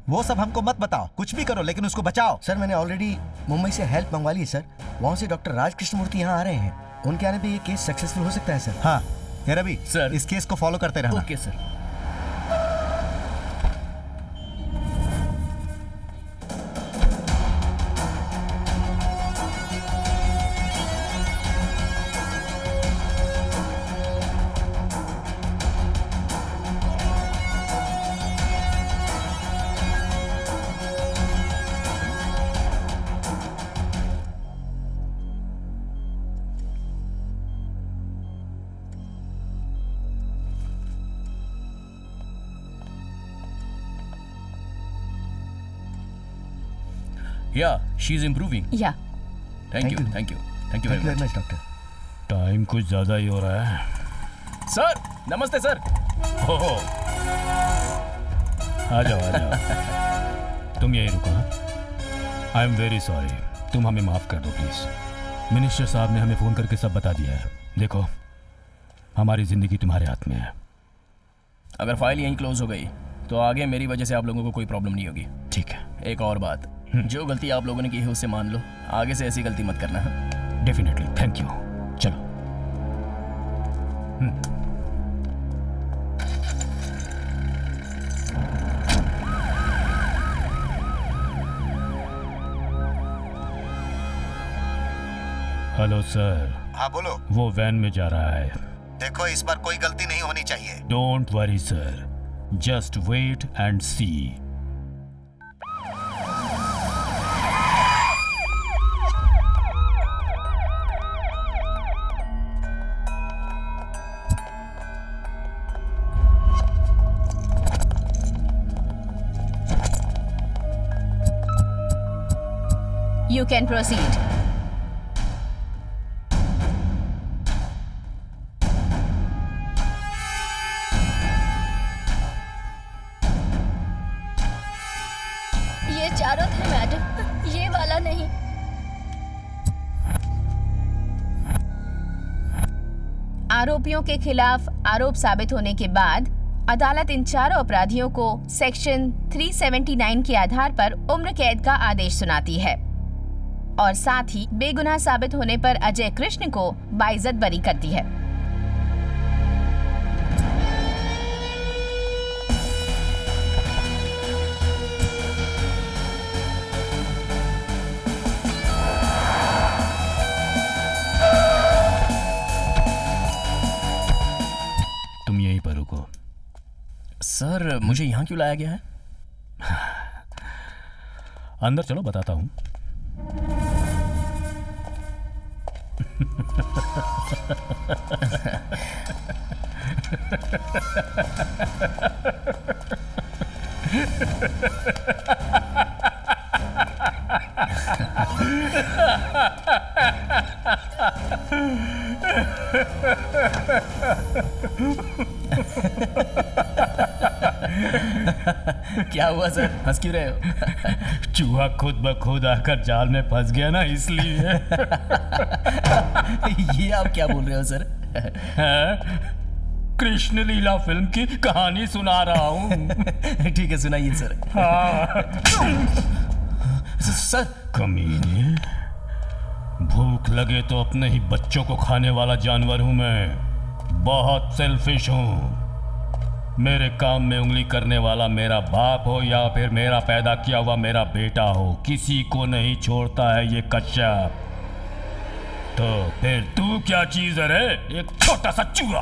वो सब हमको मत बताओ, कुछ भी करो लेकिन उसको बचाओ। सर मैंने ऑलरेडी मुंबई से हेल्प मंगवा ली है सर, वहाँ से डॉक्टर राज कृष्णमूर्ति यहाँ आ रहे हैं, उनके आने पे ये केस सक्सेसफुल हो सकता है सर। हाँ रवि सर, इस केस को फॉलो करते रहना। Okay sir. Yeah, she's improving. Yeah. Thank you very much, doctor. Time कुछ ज्यादा ही हो रहा है। सर नमस्ते सर। ओहो, आ जाओ। तुम यहीं रुको। आई एम वेरी सॉरी, तुम हमें माफ कर दो प्लीज। मिनिस्टर साहब ने हमें फोन करके सब बता दिया है। देखो, हमारी जिंदगी तुम्हारे हाथ में है। अगर फाइल यहीं क्लोज हो गई तो आगे मेरी वजह से आप लोगों को कोई प्रॉब्लम नहीं होगी। ठीक है। एक और बात, जो गलती आप लोगों ने की है उसे मान लो, आगे से ऐसी गलती मत करना। Definitely, thank you. चलो। Hello sir. हाँ बोलो। वो वैन में जा रहा है, देखो इस बार कोई गलती नहीं होनी चाहिए। Don't worry sir, just wait and see. You can proceed. ये चारों थे मैडम, ये वाला नहीं। आरोपियों के खिलाफ आरोप साबित होने के बाद अदालत इन चारों अपराधियों को सेक्शन 379 के आधार पर उम्र कैद का आदेश सुनाती है और साथ ही बेगुनाह साबित होने पर अजय कृष्ण को बाइज्जत बरी करती है। तुम यहीं पर रुको। सर मुझे यहाँ क्यों लाया गया है? अंदर चलो, बताता हूँ। क्या हुआ सर, हंस क्यों रहे हो? चूहा खुद ब खुद आकर जाल में फंस गया ना, इसलिए। ये आप क्या बोल रहे हो सर? कृष्ण लीला फिल्म की कहानी सुना रहा हूँ। ठीक है, सुनाइए सर। सर कमीने, भूख लगे तो अपने ही बच्चों को खाने वाला जानवर हूं मैं। बहुत सेल्फिश हूं। मेरे काम में उंगली करने वाला मेरा बाप हो या फिर मेरा पैदा किया हुआ मेरा बेटा हो, किसी को नहीं छोड़ता है ये कश्यप। तो फिर तू क्या चीज है रे? एक छोटा सा चूहा।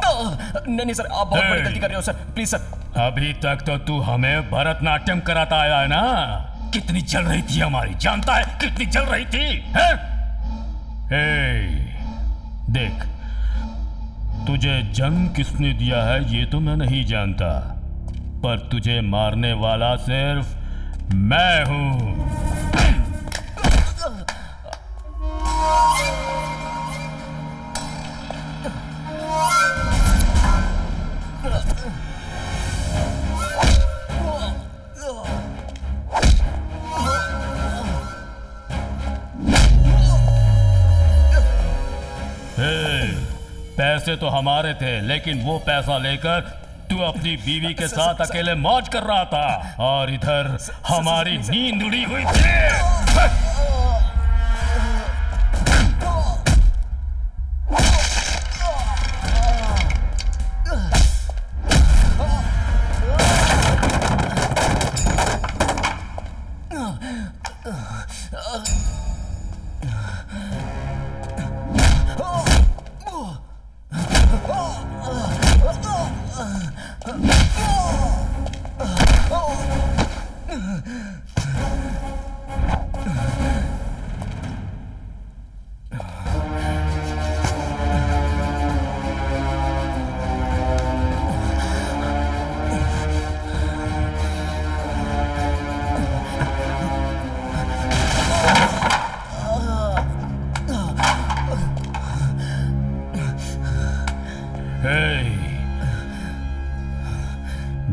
नहीं सर, आप बहुत बड़ी गलती कर रहे हो सर, प्लीज सर। अभी तक तो तू हमें भरतनाट्यम कराता आया है ना। कितनी जल रही थी हमारी, जानता है कितनी जल रही थी, है? देख, तुझे जन्म किसने दिया है ये तो मैं नहीं जानता, पर तुझे मारने वाला सिर्फ मैं हूं। पैसे तो हमारे थे, लेकिन वो पैसा लेकर तू अपनी बीवी के साथ अकेले मौज कर रहा था और इधर हमारी नींद उड़ी हुई थी।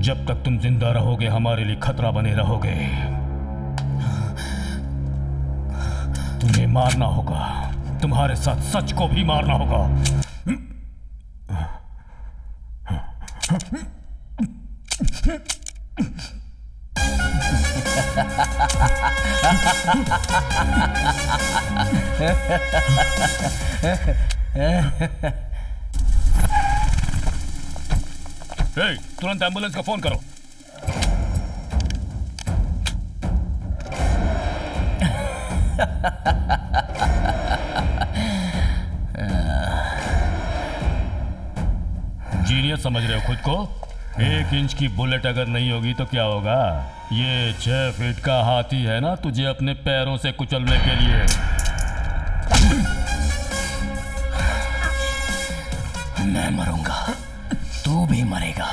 जब तक तुम जिंदा रहोगे हमारे लिए खतरा बने रहोगे। तुम्हें मारना होगा, तुम्हारे साथ सच को भी मारना होगा। तुरंत एम्बुलेंस का फोन करो। सीरियस समझ रहे हो खुद को? 1 इंच की बुलेट अगर नहीं होगी तो क्या होगा? ये 6 फीट का हाथी है ना तुझे अपने पैरों से कुचलने के लिए। मैं मरूंगा, तू भी मरेगा,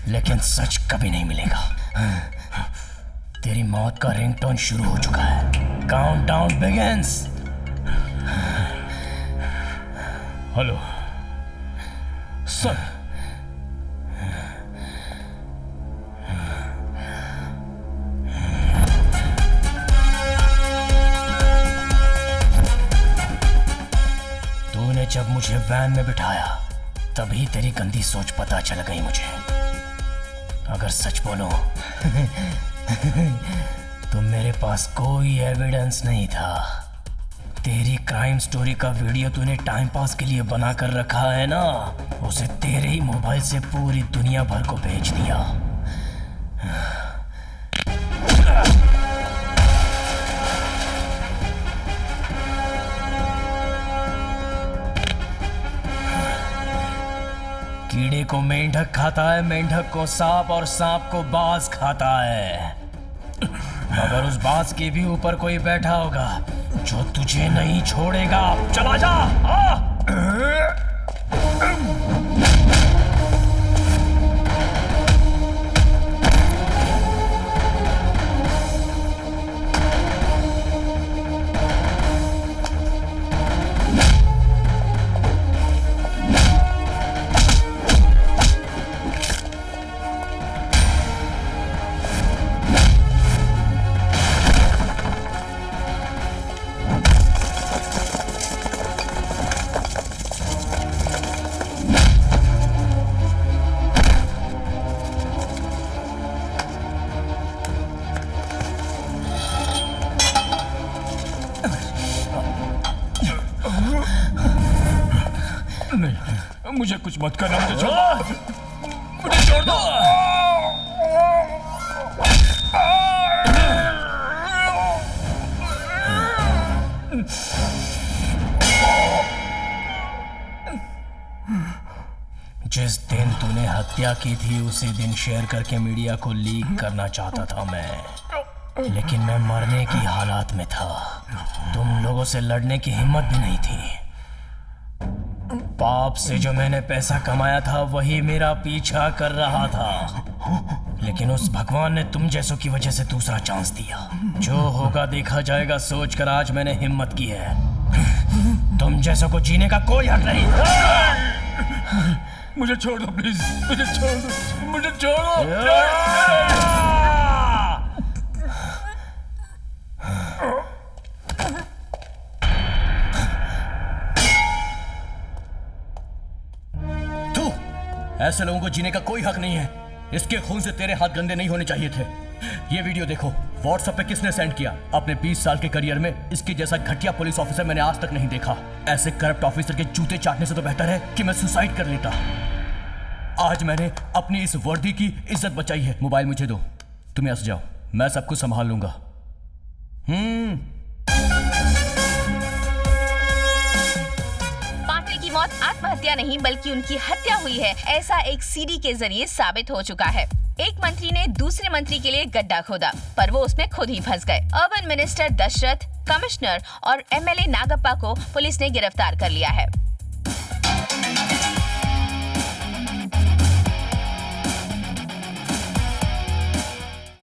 लेकिन सच कभी नहीं मिलेगा। तेरी मौत का रिंगटोन शुरू हो चुका है। Countdown begins. Hello sir. तूने जब मुझे वैन में बिठाया तभी तेरी गंदी सोच पता चल गई मुझे। अगर सच बोलो तो मेरे पास कोई एविडेंस नहीं था। तेरी क्राइम स्टोरी का वीडियो तूने टाइम पास के लिए बना कर रखा है ना, उसे तेरे ही मोबाइल से पूरी दुनिया भर को भेज दिया। कीड़े को मेंढक खाता है, मेंढक को सांप और सांप को बाज खाता है। मगर उस बाज के भी ऊपर कोई बैठा होगा जो तुझे नहीं छोड़ेगा। चला जा। नहीं, मुझे कुछ मत करना, मुझे छोड़ दो, मुझे छोड़ दो। जिस दिन तूने हत्या की थी उसी दिन शेयर करके मीडिया को लीक करना चाहता था मैं, लेकिन मैं मरने की हालात में था। तुम लोगों से लड़ने की हिम्मत भी नहीं थी। पाप से जो मैंने पैसा कमाया था वही मेरा पीछा कर रहा था, लेकिन उस भगवान ने तुम जैसों की वजह से दूसरा चांस दिया। जो होगा देखा जाएगा सोचकर आज मैंने हिम्मत की है। तुम जैसों को जीने का कोई हक नहीं। मुझे छोड़ दो प्लीज, मुझे छोड़ दो, मुझे छोड़ो। ऐसे लोगों को जीने का कोई हक नहीं है। इसके खून से तेरे हाथ गंदे नहीं होने चाहिए थे। ये वीडियो देखो, व्हाट्सएप पे किसने सेंड किया? अपने 20 साल के करियर में इसके जैसा घटिया पुलिस ऑफिसर मैंने आज तक नहीं देखा। ऐसे करप्ट ऑफिसर के जूते चाटने से तो बेहतर है कि मैं सुसाइड कर लेता। आज मैंने अपनी इस वर्दी की इज्जत बचाई है। मोबाइल मुझे दो, तुम यहाँ से जाओ, मैं सब कुछ संभाल लूंगा। पाटिल की मौत आत्महत्या नहीं बल्कि उनकी हत्या हुई है, ऐसा एक सीडी के जरिए साबित हो चुका है। एक मंत्री ने दूसरे मंत्री के लिए गड्ढा खोदा, पर वो उसमें खुद ही फंस गए। अर्बन मिनिस्टर दशरथ, कमिश्नर और एमएलए नागप्पा को पुलिस ने गिरफ्तार कर लिया है।